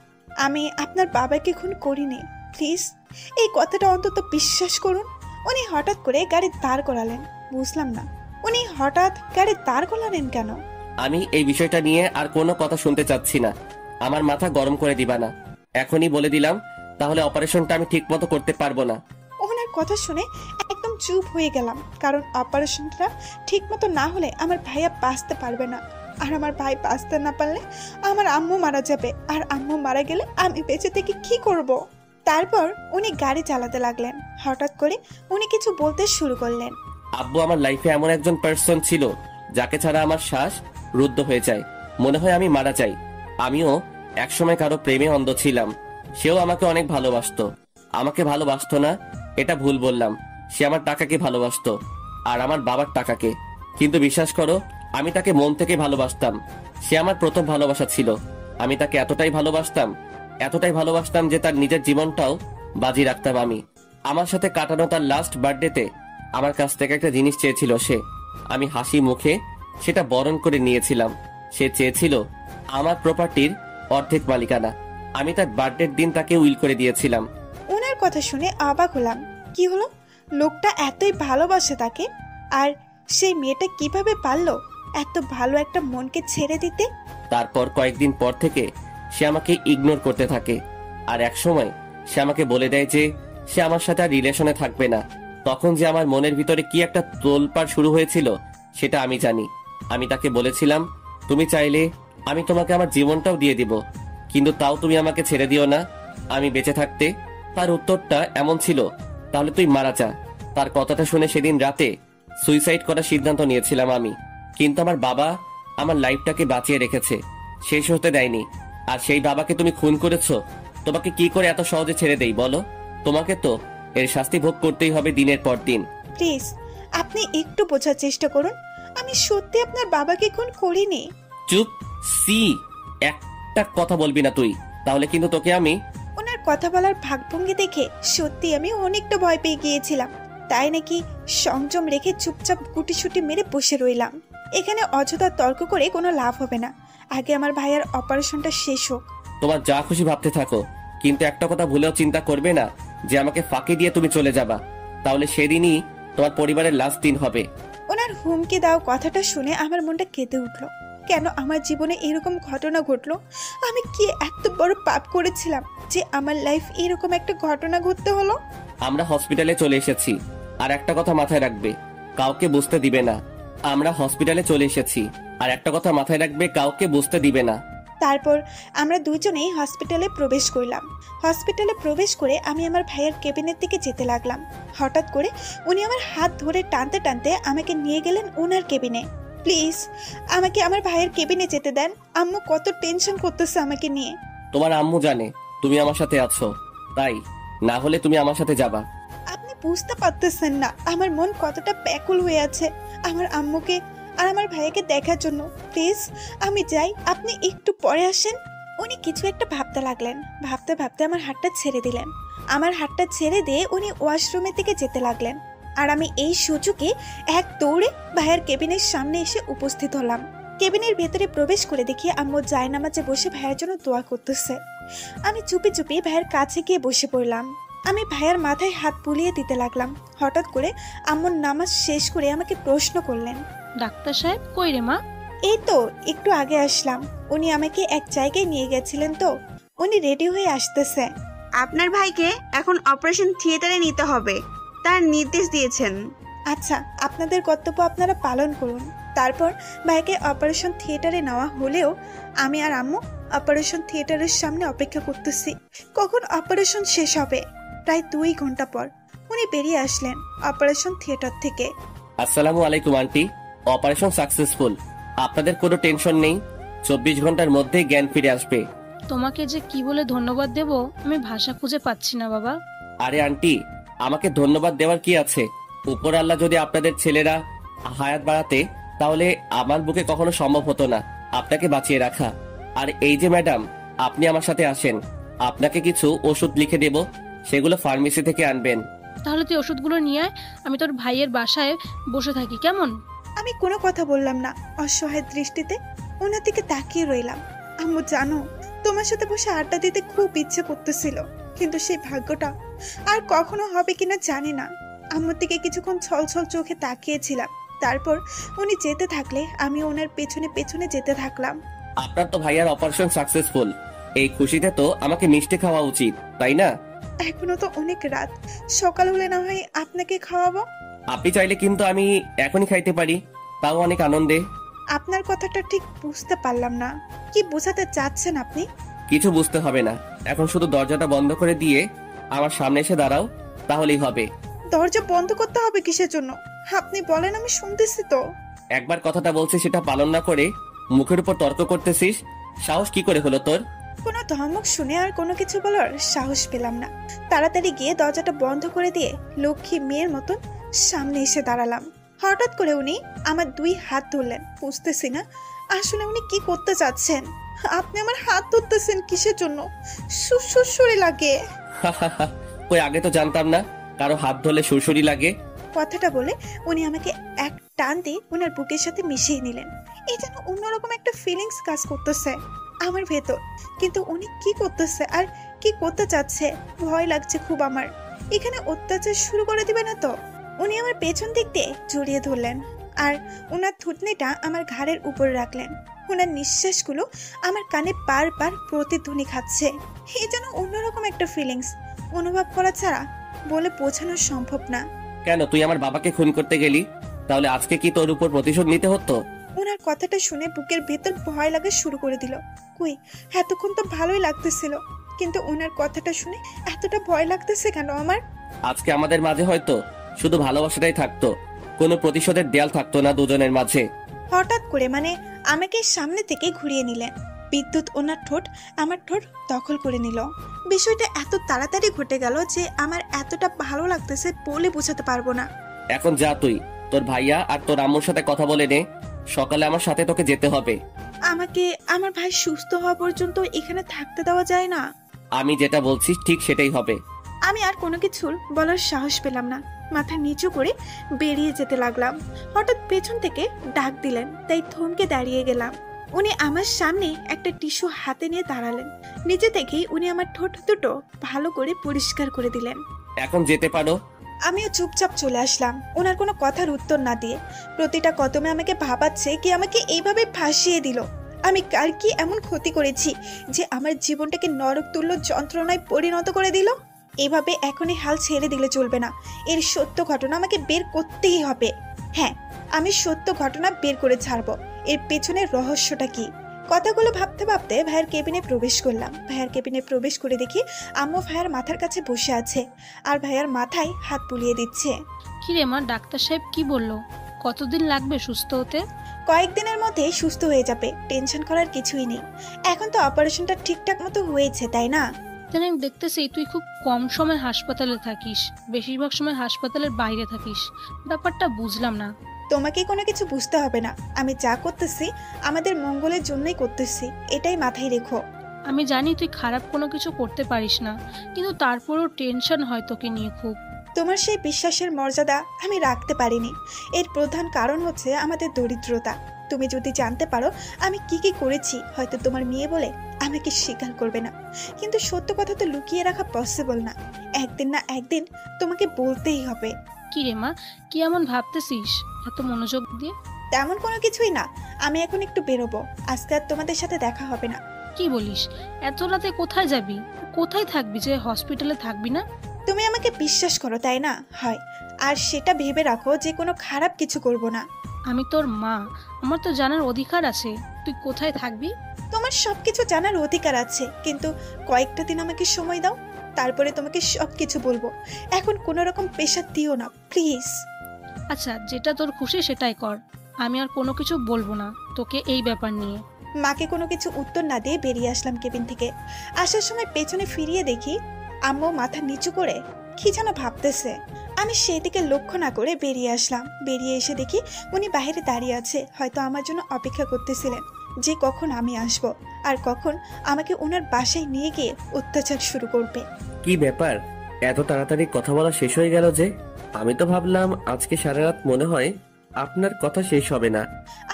S1: আমি আপনার বাবাকে খুন করিনি। প্লিজ এই কথাটা অন্তত বিশ্বাস করুন। উনি হঠাৎ করে গাড়ি দাঁড় করালেন। বুঝলাম না উনি হঠাৎ গাড়ি দাঁড় করালেন কেন।
S2: আমি এই বিষয়টা নিয়ে আর কোনো কথা শুনতে চাচ্ছি না। আমার মাথা গরম করে দিবা না, এখনই বলে দিলাম। তাহলে অপারেশনটা আমি ঠিক মতো করতে পারবো না।
S1: ওনার কথা শুনে একদম চুপ হয়ে গেলাম, কারণ অপারেশনটা ঠিক মতো না হলে আমার ভাইয়া বাঁচতে পারবে না। আর আমার ভাই বাঁচতে না পারলে আমার আম্মু মারা যাবে, আর আম্মু মারা গেলে আমি বেঁচে থেকে কি করব। তারপর উনি গাড়ি চালাতে লাগলেন। হঠাৎ করে উনি কিছু বলতে শুরু করলেন।
S2: আব্বু আমার লাইফে এমন একজন পার্সন ছিল যাকে ছাড়া আমার শ্বাস রুদ্ধ হয়ে যায়, মনে হয় আমি মারা যাই। আমিও একসময় কারো প্রেমে অন্ধ ছিলাম। সেও আমাকে অনেক ভালোবাসতো। আমাকে ভালোবাসতো না এটা ভুল বললাম, সে আমার টাকাকে ভালোবাসতো, আর আমার বাবার টাকাকে। কিন্তু বিশ্বাস করো, আমি তাকে মন থেকে ভালোবাসতাম। সে আমার প্রথম ভালোবাসা ছিল। আমি তাকে এতটাই ভালোবাসতাম যে তার নিজের জীবনটাও বাজি রাখতাম আমি। আমার সাথে কাটানো তার লাস্ট বার্থডেতে আমার কাছ থেকে একটা জিনিস চেয়েছিল সে। আমি হাসি মুখে সেটা বরণ করে নিয়েছিলাম। সে চেয়েছিল আমার প্রপার্টির অর্ধেক মালিকানা। আমি তার বার্থডের দিন তাকে উইল করে দিয়েছিলাম।
S1: ওনার কথা শুনে অবাক হলাম। কি হলো? লোকটা এতই ভালোবাসে তাকে, আর সেই মেয়েটা কিভাবে পারলো এত ভালো একটা মনকে ছেড়ে দিতে?
S2: তারপর কয়েকদিন পর থেকে সে আমাকে ইগনোর করতে থাকে, আর এক সময় সে আমাকে বলে দেয় যে সে আমার সাথে আর রিলেশনে থাকবে না। তখন যে আমার মনের ভিতরে কি একটা তোলপাড় শুরু হয়েছিল সেটা আমি জানি। আমি তাকে বলেছিলাম, তুমি চাইলে আমি তোমাকে আমার জীবনটাও দিয়ে দিব, কিন্তু তাও তুমি আমাকে ছেড়ে দিও না আমি বেঁচে থাকতে। তার উত্তরটা এমন ছিল, তাহলে তুই মারা যা। তার কথাটা শুনে সেদিন রাতে সুইসাইড করার সিদ্ধান্ত নিয়েছিলাম আমি। কিন্তু আমার বাবা আমার লাইফটাকে বাঁচিয়ে রেখেছে, শেষ হতে দেয়নি। আর সেই বাবাকে তুমি খুন করেছো। তোমাকে কি করে এত সহজে ছেড়ে দেই বলো? তোমাকে তো এর শাস্তি ভোগ করতেই হবে দিনের পর দিন।
S1: প্লিজ আপনি একটু বোঝার চেষ্টা করুন। আমি সত্যি আপনার বাবাকে খুন করিনি।
S2: চুপ, সি, একটা কথা বলবি না তুই, তাহলে কিন্তু তোকে আমি।
S1: ওনার কথা বলার ভাবভঙ্গি দেখে সত্যি আমি অনেকটা ভয় পেয়ে গিয়েছিলাম। তাই নাকি সংযম রেখে চুপচাপ গুটিসুটি মেরে বসে রইলাম। এখানে অযথা তর্ক করে কোনো লাভ হবে না। আগে আমার ভাইয়ের অপারেশনটা শেষ হোক।
S2: তোমার যা খুশি ভাবতে থাকো, কিন্তু একটা কথা ভুলেও চিন্তা করবে না যে আমাকে ফাঁকি দিয়ে তুমি চলে যাবা। তাহলে সেদিনই তোমার পরিবারের লাস্ট দিন হবে।
S1: ওনার হুমকি দাও কথাটা শুনে আমার মনটা কেঁদে উঠলো। কেন আমার জীবনে এরকম ঘটনা ঘটলো? আমি কি এত বড় পাপ করেছিলাম যে আমার লাইফ এরকম একটা ঘটনা ঘটতে হলো?
S2: আমরা হসপিটালে চলে এসেছি, আর একটা কথা মাথায় রাখবে, কাউকে বুঝতে দিবে না। আমরা হসপিটালে চলে এসেছি, আর একটা কথা মাথায় রাখবে, কাউকে বুঝতে দিবে না।
S1: তারপর আমরা দুজনেই হসপিটালে প্রবেশ করলাম। হসপিটালে প্রবেশ করে আমি আমার ভাইয়ের কেবিনের দিকে যেতে লাগলাম। হঠাৎ করে উনি আমার হাত ধরে টানতে টানতে আমাকে নিয়ে গেলেন ওনার কেবিনে। প্লিজ আমাকে আমার ভাইয়ের কেবিনে যেতে দেন। আম্মু কত টেনশন করতেছে আমাকে নিয়ে।
S2: তোমার আম্মু জানে তুমি আমার সাথে আছো, তাই না হলে তুমি আমার সাথে যাবা।
S1: আপনি বুঝতে পারতেছেন না আমার মন কতটা ব্যাকুল হয়ে আছে আমার আম্মুকে আর আমার ভাইয়াকে দেখার জন্য। প্লিজ আমি যাই, আপনি একটু পরে আসেন। উনি কিছু একটা ভাবতে লাগলেন, ভাবতে ভাবতে আমার হাতটা ছেড়ে দিলেন। আমার হাতটা ছেড়ে দিয়ে উনি ওয়াশরুমের দিকে যেতে লাগলেন, আর আমি এই সুযোগে এক দৌড়ে ভাইয়ের কেবিনের সামনে এসে উপস্থিত হলাম। কেবিনের ভেতরে প্রবেশ করে দেখি আম্মু জায়নামাজে বসে ভাইয়ের জন্য দোয়া করতেছে। আমি চুপি চুপি ভাইয়ের কাছে গিয়ে বসে পড়লাম। আমি ভাইয়ের মাথায় হাত বুলিয়ে দিতে লাগলাম। হঠাৎ করে আম্মুর নামাজ শেষ করে আমাকে প্রশ্ন করলেন,
S3: ডাক্তার সাহেব কই রে মা?
S1: এই তো একটু আগে আসলাম, উনি আমাকে এক জায়গায় নিয়ে গেছিলেন, তো উনি রেডি হয়ে আসতেছে।
S4: আপনার ভাইকে এখন অপারেশন থিয়েটারে নিতে হবে, তার নির্দেশ দিয়েছেন।
S1: আচ্ছা, আপনাদের কর্তব্য আপনারা পালন করুন। তারপর ভাইকে অপারেশন থিয়েটারে নেওয়া হলেও আমি আর আম্মু অপারেশন থিয়েটারের সামনে অপেক্ষা করতেছি কখন অপারেশন শেষ হবে। প্রায় 2 ঘন্টা পর উনি বেরিয়ে আসলেন অপারেশন থিয়েটার থেকে।
S2: আসসালামু আলাইকুম আন্টি, অপারেশন সাকসেসফুল। আপনাদের কোনো টেনশন নেই, 24 ঘন্টার মধ্যেই জ্ঞান ফিরে আসবে।
S3: তোমাকে যে কি বলে ধন্যবাদ দেব আমি ভাষা খুঁজে পাচ্ছি না বাবা।
S2: আরে আন্টি, আমাকে ধন্যবাদ দেওয়ার কি আছে? উপর আল্লাহ যদি আপনাদের ছেলেরা হায়াত বাড়াতে, তাহলে আমার বুকে কখনো সম্ভব হতো না আপনাকে বাঁচিয়ে রাখা। আর এই যে ম্যাডাম, আপনি আমার সাথে আসেন, আপনাকে কিছু ওষুধ লিখে দেব, সেগুলো ফার্মেসি থেকে আনবেন।
S3: তাহলে তুই ওষুধগুলো নিয়ে আয়, আমি তোর ভাইয়ের বাসায় বসে থাকি, কেমন?
S1: আমি কোনো কথা বললাম না, অসহায় দৃষ্টিতে ওনার দিকে তাকিয়ে রইলাম। আম্মু জানো, তোমার সাথে বসে আড্ডা দিতে খুব ইচ্ছে করতেছিল, কিন্তু সেই ভাগ্যটা আর কখনো হবে কিনা জানি না। আম্মুর দিকে কিছুক্ষণ ছলছল চোখে তাকিয়েছিলাম। তারপর উনি যেতে থাকলে আমি ওনার পেছনে পেছনে যেতে থাকলাম।
S2: আপনার তো ভাইয়ার অপারেশন সাকসেসফুল, এই খুশিতে তো আমাকে মিষ্টি খাওয়া উচিত, তাই না?
S1: এখনো তো অনেক রাত, সকাল হলে না হয় আপনাকে খাওয়াবো।
S2: আপনি চাইলে কিন্তু আমি এখনই খাইতে পারি, তাও অনেক আনন্দে।
S1: আপনার কথাটা ঠিক বুঝতে পারলাম না, কি বোঝাতে চাচ্ছেন আপনি?
S2: কিছু বুঝতে হবে না, এখন শুধু দরজাটা বন্ধ করে দিয়ে আমার সামনে এসে দাঁড়াও, তাহলেই হবে।
S1: দরজা বন্ধ করতে হবে কিসের জন্য? আপনি বলেন, আমি শুনতেছি তো।
S2: একবার কথাটা বলছি সেটা পালন না করে মুখের উপর তর্ক করতেছিস, সাহস কি করে হলো তোর?
S1: কোনো ধমক শুনে আর কোনো কিছু বলার সাহস পেলাম না। তাড়াতাড়ি গিয়ে দরজাটা বন্ধ করে দিয়ে লক্ষ্মী মেয়ের মতন সামনে এসে দাঁড়ালাম। হঠাৎ করে উনি আমার 2 হাত ধরলেন। বুঝতেছি না আসলে উনি কি করতে চাচ্ছেন। আপনি আমার হাত ধরতেছেন কিসের জন্য? সুরসুরি লাগে।
S2: ওই আগে তো জানতাম না কারো হাত ধরলে সুরসুরি লাগে।
S1: কথাটা বলে উনি আমাকে এক টান দিয়ে ওনার বুকের সাথে মিশিয়ে নিলেন। এই যেন অন্যরকম একটা ফিলিংস কাজ করতেছে আমার ভেতর, কিন্তু উনি কি করতেছে আর কি করতে চাচ্ছে ভয় লাগছে খুব আমার। এখানে অত্যাচার শুরু করে দিবে না তো? উনি আমার পেছন দিক দিয়ে জড়িয়ে ধরলেন আর ওনার থুতনিটা আমার ঘাড়ের উপরে রাখলেন। ওনার নিঃশ্বাসগুলো আমার কানে বারবার প্রতিধ্বনি খাচ্ছে। এই যেন অন্যরকম একটা ফিলিংস, অনুভব করা ছাড়া বলে বোঝানো সম্ভব না।
S2: কেন তুই আমার বাবাকে খুন করতে গেলি? তাহলে আজকে কি তোর উপর প্রতিশোধ নিতে হতো?
S1: ওনার কথাটা শুনে বুকের ভেতর ভয় লাগা শুরু করে দিল। কই, এতক্ষণ তো ভালোই লাগতেছিল, কিন্তু ওনার কথাটা শুনে এতটা ভয় লাগতেছে কেন আমার?
S2: আজকে আমাদের মাঝে হয়তো শুধু ভালোবাসাটাই থাকতো, কোনো প্রতিশোধের দেয়াল থাকতো না দুজনের মাঝে।
S1: হঠাৎ করে আমাকে সামনে থেকে ঘুরিয়ে নিলেন। বিদ্যুৎ ওনার ঠোঁট আমার ঠোঁট দখল করে নিল। বিষয়টা এত তাড়াতাড়ি ঘটে গেল যে আমার এতটা ভালো লাগতেছে বলে বোঝাতে পারবো না।
S2: এখন যা, তুই তোর ভাইয়া আর তোর আম্মুর সাথে কথা বলে নে, সকালে আমার সাথে তোকে যেতে হবে।
S1: আমাকে আমার ভাই সুস্থ হওয়া পর্যন্ত এখানে থাকতে দেওয়া যায় না?
S2: আমি যেটা বলছি ঠিক সেটাই হবে।
S1: আমি আর কোনো কিছুর বলার সাহস পেলাম না, মাথা নিচু করে বেরিয়ে যেতে লাগলাম। হঠাৎ পেছন থেকে ডাক দিলেন, তাই থমকে দাঁড়িয়ে গেলাম। উনি আমার সামনে একটা টিস্যু হাতে নিয়ে দাঁড়ালেন। নিজে থেকেই উনি আমার ঠোঁট দুটো ভালো করে পরিষ্কার করে দিলেন।
S2: এখন যেতে পারো।
S1: আমিও চুপচাপ চলে আসলাম, ওনার কোনো কথার উত্তর না দিয়ে। প্রতিটা কদমে আমাকে ভাবাচ্ছে কি আমাকে এইভাবে ফাঁসিয়ে দিল। আমি কার কি এমন ক্ষতি করেছি যে আমার জীবনটাকে নরক তুল্য যন্ত্রণায় পরিণত করে দিল? এভাবে এখনই হাল ছেড়ে দিলে চলবে না। এর সত্য ঘটনা আমাকে বের করতেই হবে। হ্যাঁ, আমি সত্য ঘটনা বের করে ছাড়বো। এর পেছনের রহস্যটা কি? কথাগুলো ভাবতে ভাবতে ভাইয়ের কেবিনে প্রবেশ করলাম। ভাইয়ের কেবিনে প্রবেশ করে দেখি আম্মু ভাইয়ের মাথার কাছে বসে আছে আর ভাইয়ার মাথায় হাত বুলিয়ে দিচ্ছে।
S3: কি রে মা, ডাক্তার সাহেব কি বললো? কতদিন লাগবে সুস্থ হতে?
S1: কয়েকদিনের মধ্যে সুস্থ হয়ে যাবে, টেনশন করার কিছুই নেই। এখন তো অপারেশনটা ঠিকঠাক মতো হয়েছে, তাই না?
S3: ইদানিং দেখতেছি তুই খুব কম সময় হাসপাতালে থাকিস, বেশিরভাগ সময় হাসপাতালের বাইরে থাকিস। ব্যাপারটা বুঝলাম না।
S1: তোমাকে কোনো কিছু বুঝতে হবে না, আমি যা করতেছি আমাদের মঙ্গলের জন্যই করতেছি, এটাই মাথায় রেখো।
S3: আমি জানি তুই খারাপ কোনো কিছু করতে পারিস না, কিন্তু তারপরেও টেনশন হয় তোকে নিয়ে খুব।
S1: তোমার সেই বিশ্বাসের মর্যাদা আমি রাখতে পারিনি। এর প্রধান কারণ হচ্ছে আমাদের দরিদ্রতা। তুমি যদি জানতে পারো আমি কি কি করেছি, হয়তো তোমার মেয়ে বলে আমাকে স্বীকার করবে না, কিন্তু সত্য কথা তো লুকিয়ে রাখা পসিবল না। একদিন না একদিন তোমাকে বলতেই হবে।
S3: কি রে মা, কি এমন ভাবতেছিস এত মনোযোগ দিয়ে?
S1: তেমন কোনো কিছুই না, আমি এখন একটু বেরোবো, আজকে আর তোমাদের সাথে দেখা হবে না।
S3: কি বলিস? এত রাতে কোথায় যাবি? কোথায় থাকবি যে হসপিটালে থাকবি না?
S1: তুমি আমাকে বিশ্বাস করো তাই না? হয়, আর সেটা ভেবে রাখো যে কোনো খারাপ কিছু করব না।
S3: আমি তোর মা, আমার তো জানার অধিকার আছে তুই কোথায় থাকবি।
S1: তোমার সবকিছু জানার অধিকার আছে, কিন্তু কয়েকটা দিন আমাকে সময় দাও, তারপরে তোমাকে সবকিছু বলবো। এখন কোনো রকম প্রেশার দিও না প্লিজ।
S3: আচ্ছা, যেটা তোর খুশি সেটাই কর, আমি আর কোনো কিছু বলবো না তোকে এই ব্যাপার নিয়ে।
S1: মাকে কোনো কিছু উত্তর না দিয়ে বেরিয়ে আসলাম কেবিন থেকে। আসার সময় পেছনে ফিরিয়ে দেখি আম্মু মাথা নিচু করে কি যেন ভাবতেছে। আমি সেদিকে লক্ষ্য না করে বেরিয়ে আসলাম। বেরিয়ে এসে দেখি উনি বাইরে দাঁড়িয়ে আছে, হয়তো আমার জন্য অপেক্ষা করতেছিলেন যে কখন আমি আসব আর কখন আমাকে ওনার বাসায় নিয়ে গিয়ে অত্যাচার শুরু করবে।
S2: কি ব্যাপার, এত তাড়াতাড়ি কথা বলা শেষ হয়ে গেল যে? আমি তো ভাবলাম আজকে সারা রাত মনে হয় আপনার কথা শেষ হবে না।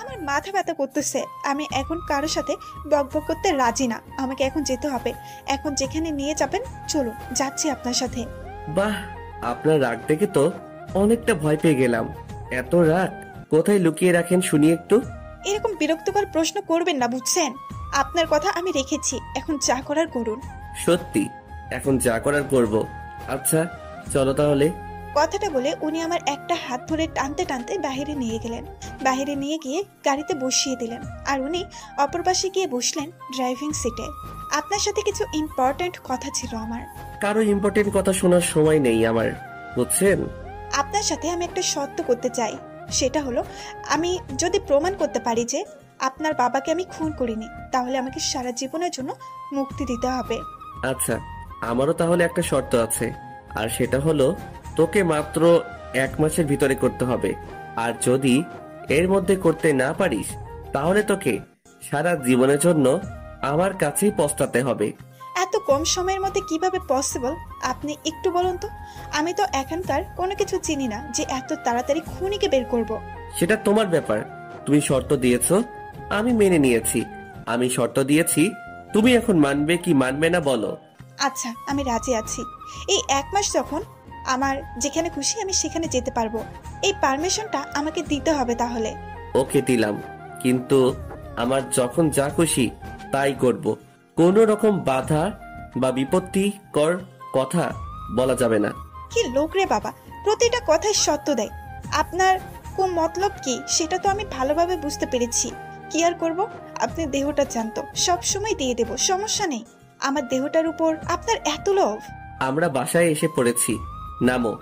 S1: আমার মাথা ব্যথা করতেছে, আমি এখন কারোর সাথে বকবক করতে রাজি না। আমাকে এখন যেতে হবে, এখন যেখানে নিয়ে যাবেন চলুন, যাচ্ছি আপনার সাথে।
S2: বাহ, আপনার রাগ দেখে তো অনেকটা ভয় পেয়ে গেলাম। এত রাগ কোথায় লুকিয়ে রাখেন শুনি একটু?
S1: এরকম বিরক্তকর প্রশ্ন করবেন না, বুঝছেন? আপনার কথা আমি রেখেছি, এখন যা করার করুন।
S2: সত্যি? এখন যা করার করব। আচ্ছা চলো তাহলে।
S1: কথাটা বলে উনি আমার একটা হাত ধরে টানতে টানতে বাইরে নিয়ে গেলেন। বাইরে নিয়ে গিয়ে গাড়িতে বসিয়ে দিলেন, আর উনি অপর পাশে গিয়ে বসলেন ড্রাইভিং সিটে। আপনার সাথে কিছু ইম্পর্ট্যান্ট কথা ছিল আমার।
S2: কারো ইম্পর্টেন্ট কথা শোনার সময় নেই আমার, বুঝছেন?
S1: আপনার সাথে আমি একটা শর্ত করতে চাই, সেটা হলো আমি যদি প্রমাণ করতে পারি যে আপনার বাবাকে আমি খুন করিনি, তাহলে আমাকে সারা জীবনের জন্য মুক্তি দিতে হবে।
S2: আচ্ছা, আমারও তাহলে একটা শর্ত আছে, আর সেটা হলো তোকে মাত্র 1 মাসের ভিতরে করতে হবে। আর যদি এর মধ্যে করতে না পারিস তাহলে তোকে সারা জীবনের জন্য আমার কাছেই পস্তাতে হবে।
S1: এত কম সময়ের মধ্যে কিভাবে পসিবল আপনি একটু বলুন তো? আমি তো এখানকার কোনো কিছু চিনি না যে এত তাড়াতাড়ি খুনিকে বের করব।
S2: সেটা তোমার ব্যাপার, তুমি শর্ত দিয়েছো, আমি মেনে নিয়েছি। আমি শর্ত দিয়েছি, তুমি এখন মানবে কি মানবে না বলো।
S1: আচ্ছা, আমি রাজি আছি। এই 1 মাস যখন আমার যেখানে খুশি আমি সেখানে যেতে পারবো, এই পারমিশনটা আমাকে দিতে হবে তাহলে।
S2: ওকে দিলাম, কিন্তু আমার যখন যা খুশি তাই করব। কোনো রকম বাধা বা বিপত্তিকর কথা বলা যাবে না।
S1: কি লোক রে বাবা, প্রতিটা কথায় সত্য দেয়। আপনার কোন মতলব কি সেটা তো আমি ভালোভাবে বুঝতে পেরেছি। কি আর করব, আপনি দেহটা জানতো সব সময় দিয়ে দেব, সমস্যা নেই। আমার দেহটার উপর আপনার এত লোভ।
S2: আমরা বাসায় এসে পড়েছি, নামো।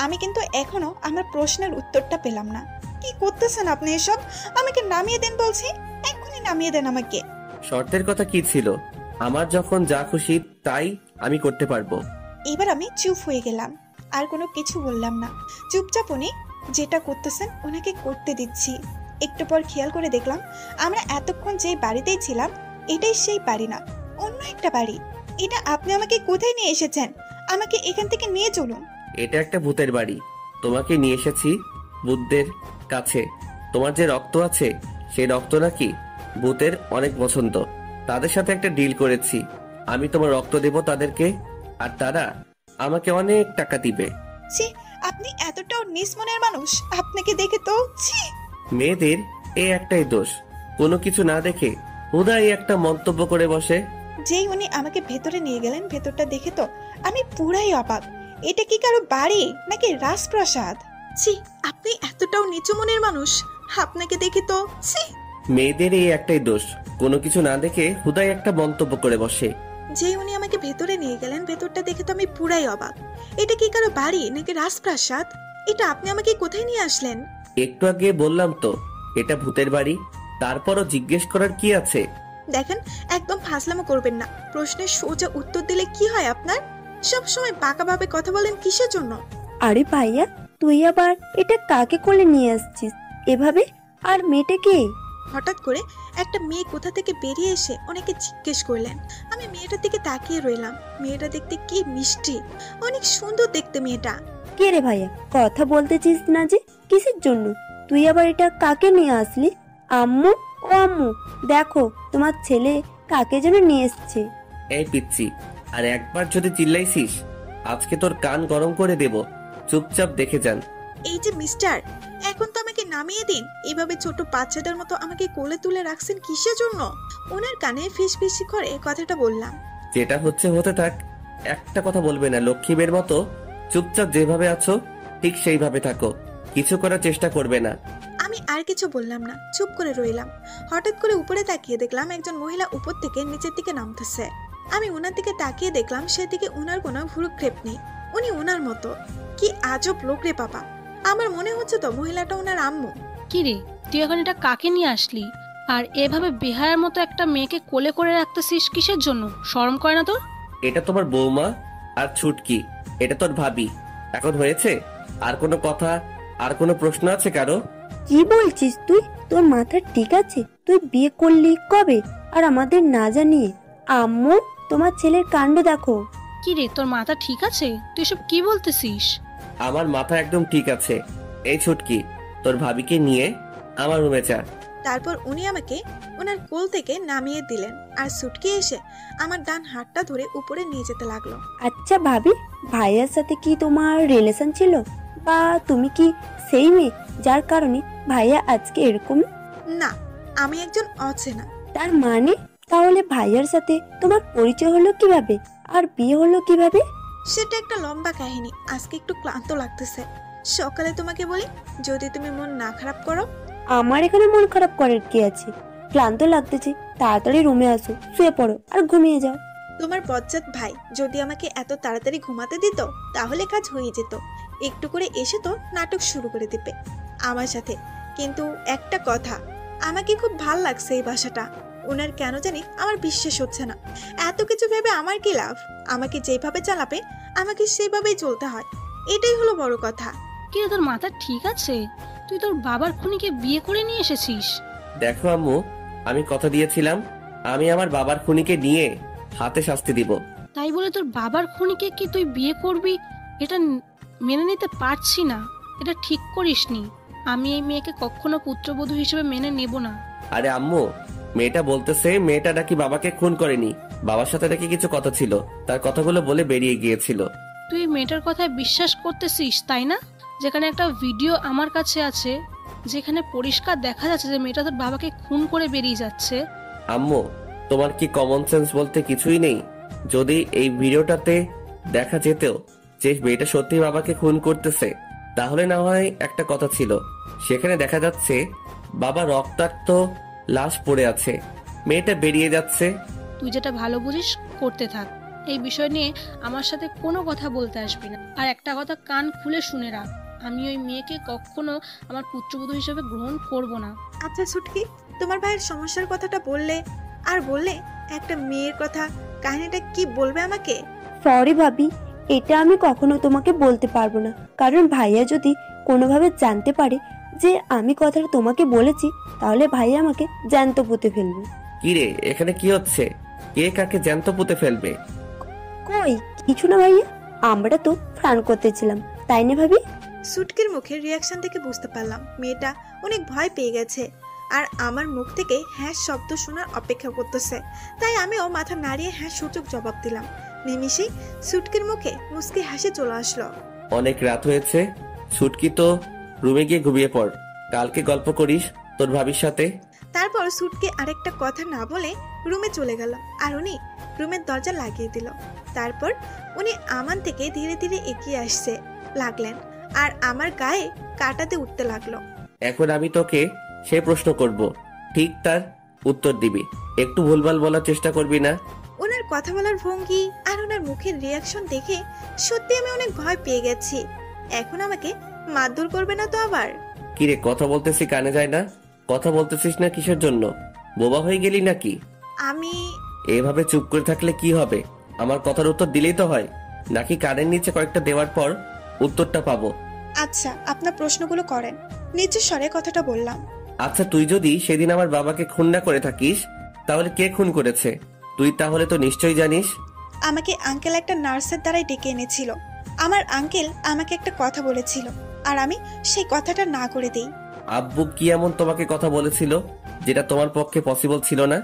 S1: আমি কিন্তু এখনো আমার প্রশ্নের উত্তরটা পেলাম না। কি করতেছেন আপনি এসব? আমাকে নামিয়ে দেন বলছি, এক্ষুনি নামিয়ে দেন আমাকে।
S2: শর্তের কথা কি ছিল? আমার যখন যা খুশি তাই আমি করতে পারবো।
S1: এবার আমি চুপ হয়ে গেলাম, আর কোনো কিছু বললাম না। চুপচাপ উনি যেটা করতেছেন ওনাকে করতে দিচ্ছি। একটু পর খেয়াল করে দেখলাম আমরা এতক্ষণ যে বাড়িতেই ছিলাম এটাই সেই বাড়ি না, অন্য একটা বাড়ি। এটা আপনি আমাকে কোথায় নিয়ে এসেছেন? আমাকে এখান থেকে নিয়ে চলুন।
S2: এটা একটা ভূতের বাড়ি, তোমাকে নিয়ে এসেছি ভূতদের কাছে। তোমার যে রক্ত আছে সেই রক্ত নাকি ভূতের অনেক পছন্দ। তাদের সাথে একটা ডিল করেছি, আমি তোমার রক্ত দেব তাদেরকে, আর তারা আমাকে অনেক টাকা দিবে।
S1: ছি, আপনি এতটাও নিস মনের মানুষ? আপনাকে দেখে তো ছি।
S2: মেয়েদের এই একটাই দোষ, কোনো কিছু না দেখে হুদাই একটা মন্তব্য করে বসে।
S1: যেই উনি আমাকে ভেতরে নিয়ে গেলেন, ভেতরটা দেখে তো আমি পুরাই অবাক। এটা কি কারো বাড়ি নাকি রাজপ্রাসাদ? ছি, আপনি এতটাও নিচু মনের মানুষ? আপনাকে দেখে তো ছি।
S2: মেয়েদের এই একটাই দোষ, কোনো কিছু না দেখে হুদাই একটা মন্তব্য করে বসে।
S1: যেই উনি আমাকে ভেতরে নিয়ে গেলেন, ভেতরটা দেখে তো আমি পুরাই অবাক। এটা কি কারো বাড়ি নাকি রাজপ্রাসাদ? এটা আপনি আমাকে কোথায় নিয়ে আসলেন?
S2: একটু আগে বললাম তো এটা ভূতের বাড়ি, তারপরও জিজ্ঞেস করার কি আছে?
S1: দেখেন, একদম ফাজলামো করবেন না। প্রশ্নের সোজা উত্তর দিলে কি হয় আপনার? সব সময় বাঁকাভাবে কথা বলেন কিসের জন্য?
S7: আরে ভাইয়া, তুই আবার এটা কাকে কোলে নিয়ে আসছিস এভাবে? আর মেয়েটা কে?
S1: হঠাৎ করে একটা মেয়ে কোথা থেকে বেরিয়ে এসে অনেকে জিজ্ঞেস করলেন। আমি মেয়েটার দিকে তাকিয়ে রইলাম। মেয়েটা দেখতে কি মিষ্টি, অনেক সুন্দর দেখতে মেয়েটা।
S7: কে রে ভাইয়া, কথা বলতেছিস না যে? কিসের জন্য? তুই আবার এটা কাকে নিয়ে আসলি? আম্মু, ও আম্মু, দেখো তোমার ছেলে কাকে যেন নিয়ে এসছে।
S2: এই পিচ্ছি, আর একবার যদি চিল্লাইছিস আজকে তোর কান গরম করে দেব। চুপচাপ দেখে যান।
S1: এই যে মিস্টার, এখন তো আমাকে নামিয়ে দিন। এভাবে ছোট বাচ্চাদের মতো আমাকে কোলে তুলে রাখছেন কিসের জন্য? ওনার কানে ফিসফিসি করে কথাটা বললাম।
S2: যেটা হচ্ছে হতে থাক, একটা কথা বলবে না। লক্ষ্মীবের মতো চুপচাপ যেভাবে আছো ঠিক সেইভাবে থাকো, কিছু করার চেষ্টা করবে না।
S1: আমি আর কিছু বললাম না, চুপ করে রইলাম। হঠাৎ করে উপরে তাকিয়ে দেখলাম একজন মহিলা উপর থেকে নিচের দিকে নামতেছে। আমি ওনার দিকে তাকিয়ে দেখলাম সেদিকে ওনার কোনো ভ্রুক্ষেপ নেই। উনি ওনার মতো। কি আজব লোক রে বাবা! আমার মনে হচ্ছে তো মহিলাটা ওনার আম্মু।
S3: কি রে, তুই এখন এটা কাকে নিয়ে আসলি? আর এভাবে বেহায়ার মতো একটা মেয়েকে কোলে করে রাখতেছিস কিসের জন্য? শরম করে না তোর?
S2: এটা তোমার বৌমা আর ছুটকি, এটা তোর ভাবি। এখন হয়েছে? আর কোনো কথা, আর কোনো প্রশ্ন আছে কারো?
S7: কি বলছিস তুই? তোর মাথা ঠিক আছে? তুই বিয়ে করলি কবে, আর আমাদের না জানিয়ে? আম্মু, তোমার ছেলের কাণ্ড দেখো।
S3: কি রে, তোর মাথা ঠিক আছে? তুই সব কি বলতেছিস?
S2: আমার মাথা একদম ঠিক আছে। এই ছুটকি, তোর ভাবিকে নিয়ে আমার রুমে যা।
S1: তারপর উনি আমাকে ওনার কোল থেকে নামিয়ে দিলেন আর ছুটকে এসে আমার ডান হাতটা ধরে উপরে নিয়ে যেতে লাগলো।
S7: আচ্ছা ভাবি, ভাইয়ার সাথে কি তোমার রিলেশন ছিল, বা তুমি কি সেই মেয়ে যার কারণে ভাইয়া আজকে এরকম?
S1: না, আমি একজন অচেনা।
S7: তার মানে তাহলে ভাইয়ার সাথে তোমার পরিচয় হলো কিভাবে, আর বিয়ে হলো কিভাবে?
S1: সেটা একটা লম্বা কাহিনী। আজকে একটু ক্লান্ত লাগতেছে। সকালে তোমাকে বলি, যদি তুমি মন না খারাপ করো।
S7: আমার এখানে মন খারাপ করার কি আছে? ক্লান্ত লাগতেছে, তাড়াতাড়ি রুমে আসো, শুয়ে পড়ো আর ঘুমিয়ে যাও।
S1: তোমার বজ্জাত ভাই যদি আমাকে এত তাড়াতাড়ি ঘুমাতে দিত তাহলে কাজ হয়ে যেত। একটু করে এসে তো নাটক শুরু করে দিবে আমার সাথে। কিন্তু একটা কথা, আমাকে খুব ভাল লাগছে এই বাসাটা। ওনার কেন জানি আমার বিশ্বাস হচ্ছে না। এত কিছু ভেবে আমার কি লাভ? আমাকে যেভাবে চালাবে আমাকে সেইভাবেই চলতে হয়। এটাই হলো বড় কথা।
S3: কি রে, তোর মাথা ঠিক আছে? তুই তোর বাবার খুনিকে বিয়ে করে নিয়ে এসেছিস?
S2: দেখো আম্মু, আমি কথা দিয়েছিলাম আমি আমার বাবার খুনিকে নিয়ে হাতে শাস্তি দিব।
S3: তাই বলে তোর বাবার খুনিকে কি তুই বিয়ে করবি? এটা মেনে নিতে পারছি না। এটা ঠিক করিসনি। আমি এই মেয়েকে কখনো পুত্রবধূ হিসেবে মেনে নেব না।
S2: আরে আম্মু, মেয়েটা বলতেছে মেয়েটা নাকি বাবাকে খুন করেনি, বাবার সাথে নাকি কিছু কথা ছিল, তার কথাগুলো বলে বেরিয়ে গিয়েছিল।
S3: তুই এই মেয়েটার কথায় বিশ্বাস করতেছিস, তাই না? যেখানে একটা ভিডিও আমার কাছে আছে, যেখানে পরিষ্কার দেখা যাচ্ছে যে মেয়েটা তোর বাবাকে খুন করে বেরিয়ে যাচ্ছে।
S2: আম্মু, তোমার কি কমন সেন্স বলতে কিছুই নেই? যদি এই ভিডিওটাতে দেখা যেতেও যে মেয়েটা সত্যি বাবাকে খুন করতেছে, তাহলে না হয় একটা কথা ছিল। সেখানে দেখা যাচ্ছে বাবা রক্তাক্ত লাশ পড়ে আছে, মেয়েটা বেরিয়ে যাচ্ছে।
S3: তুই যেটা ভালো বুঝিস করতে থাক। এই বিষয় নিয়ে আমার সাথে কোনো কথা বলতে আসবি না। আর একটা কথা কান খুলে শুনে রাখ, আমি ওই মেয়েকে কখনো আমার পুত্রবধূ হিসেবে গ্রহণ করব না।
S1: আচ্ছা ছুটকি, তোমার ভাইয়ের সমস্যার কথাটা বললে আর বললে একটা মেয়ের কথা, কাহিনীটা কি বলবে আমাকে?
S7: সরি ভাবি, এটা আমি কখনো তোমাকে বলতে পারবো না, কারণ ভাইয়া যদি কোনোভাবে জানতে পারে যে আমি কথাটা তোমাকে বলেছি, তাহলে ভাইয়া আমাকে জ্যান্ত পুঁতে ফেলবে।
S2: কিরে, এখানে কি হচ্ছে? কে কাকে জ্যান্ত পুঁতে ফেলবে?
S7: কই কিছু না ভাইয়া, আমরা তো ফান করতেছিলাম, তাই না ভাবি?
S1: সুটকির মুখের রিয়াকশন থেকে বুঝতে পারলাম মেয়েটা অনেক ভয় পেয়ে গেছে আর আমার মুখ থেকে হ্যাঁ শব্দ শোনার অপেক্ষা করতেছে। তাই আমিও মাথা নাড়িয়ে হ্যাঁ সূচক জবাব দিলাম। নিমিষেই সুটকির মুখে মুচকি হাসি চলে আসলো।
S2: অনেক রাত হয়েছে, ছুটকি তো রুমে গিয়ে ঘুমিয়ে পড়, কালকে গল্প করিস তোর ভাবির সাথে।
S1: তারপর সুটকি আরেকটা কথা না বলে রুমে চলে গেল আর উনি রুমের দরজা লাগিয়ে দিল। তারপর উনি আমান থেকে ধীরে ধীরে এগিয়ে আসছে লাগলেন আর আমার গায়ে কাটাতে উঠতে লাগলো।
S2: এখন আমি তোকে সে প্রশ্ন করব, ঠিক তার উত্তর দিবি, একটু ভুলভাল বলার চেষ্টা করবি না।
S1: ওনার কথা বলার ভঙ্গি আর ওনার মুখের রিয়াকশন দেখে সত্যি আমি অনেক ভয় পেয়ে গেছি। এখন আমাকে মারধর করবে না তো আবার?
S2: কিরে, কথা বলতেছি কানে যায় না? কথা বলতেছিস না কিসের জন্য? বোবা হয়ে গেলি নাকি?
S1: আমি
S2: এভাবে চুপ করে থাকলে কি হবে? আমার কথার উত্তর দিলেই তো হয়, নাকি কানের নিচে কয়েকটা দেওয়ার পর উত্তরটা পাবো?
S1: আচ্ছা, আপনার প্রশ্নগুলো করেন। নিচের স্বরে কথাটা বললাম।
S2: আচ্ছা, তুই যদি সেদিন আমার বাবাকে খুন না করে থাকিস, তাহলে কে খুন করেছে? তুই তাহলে তো নিশ্চয়ই জানিস।
S1: আমাকে আঙ্কেল একটা নার্সের দ্বারাই ডেকে এনেছিল। আমার আঙ্কেল আমাকে একটা কথা বলেছিল, আর আমি সেই কথাটা না করে দেই।
S2: আব্বু কি এমন তোমাকে কথা বলেছিল যেটা তোমার পক্ষে পসিবল ছিল না?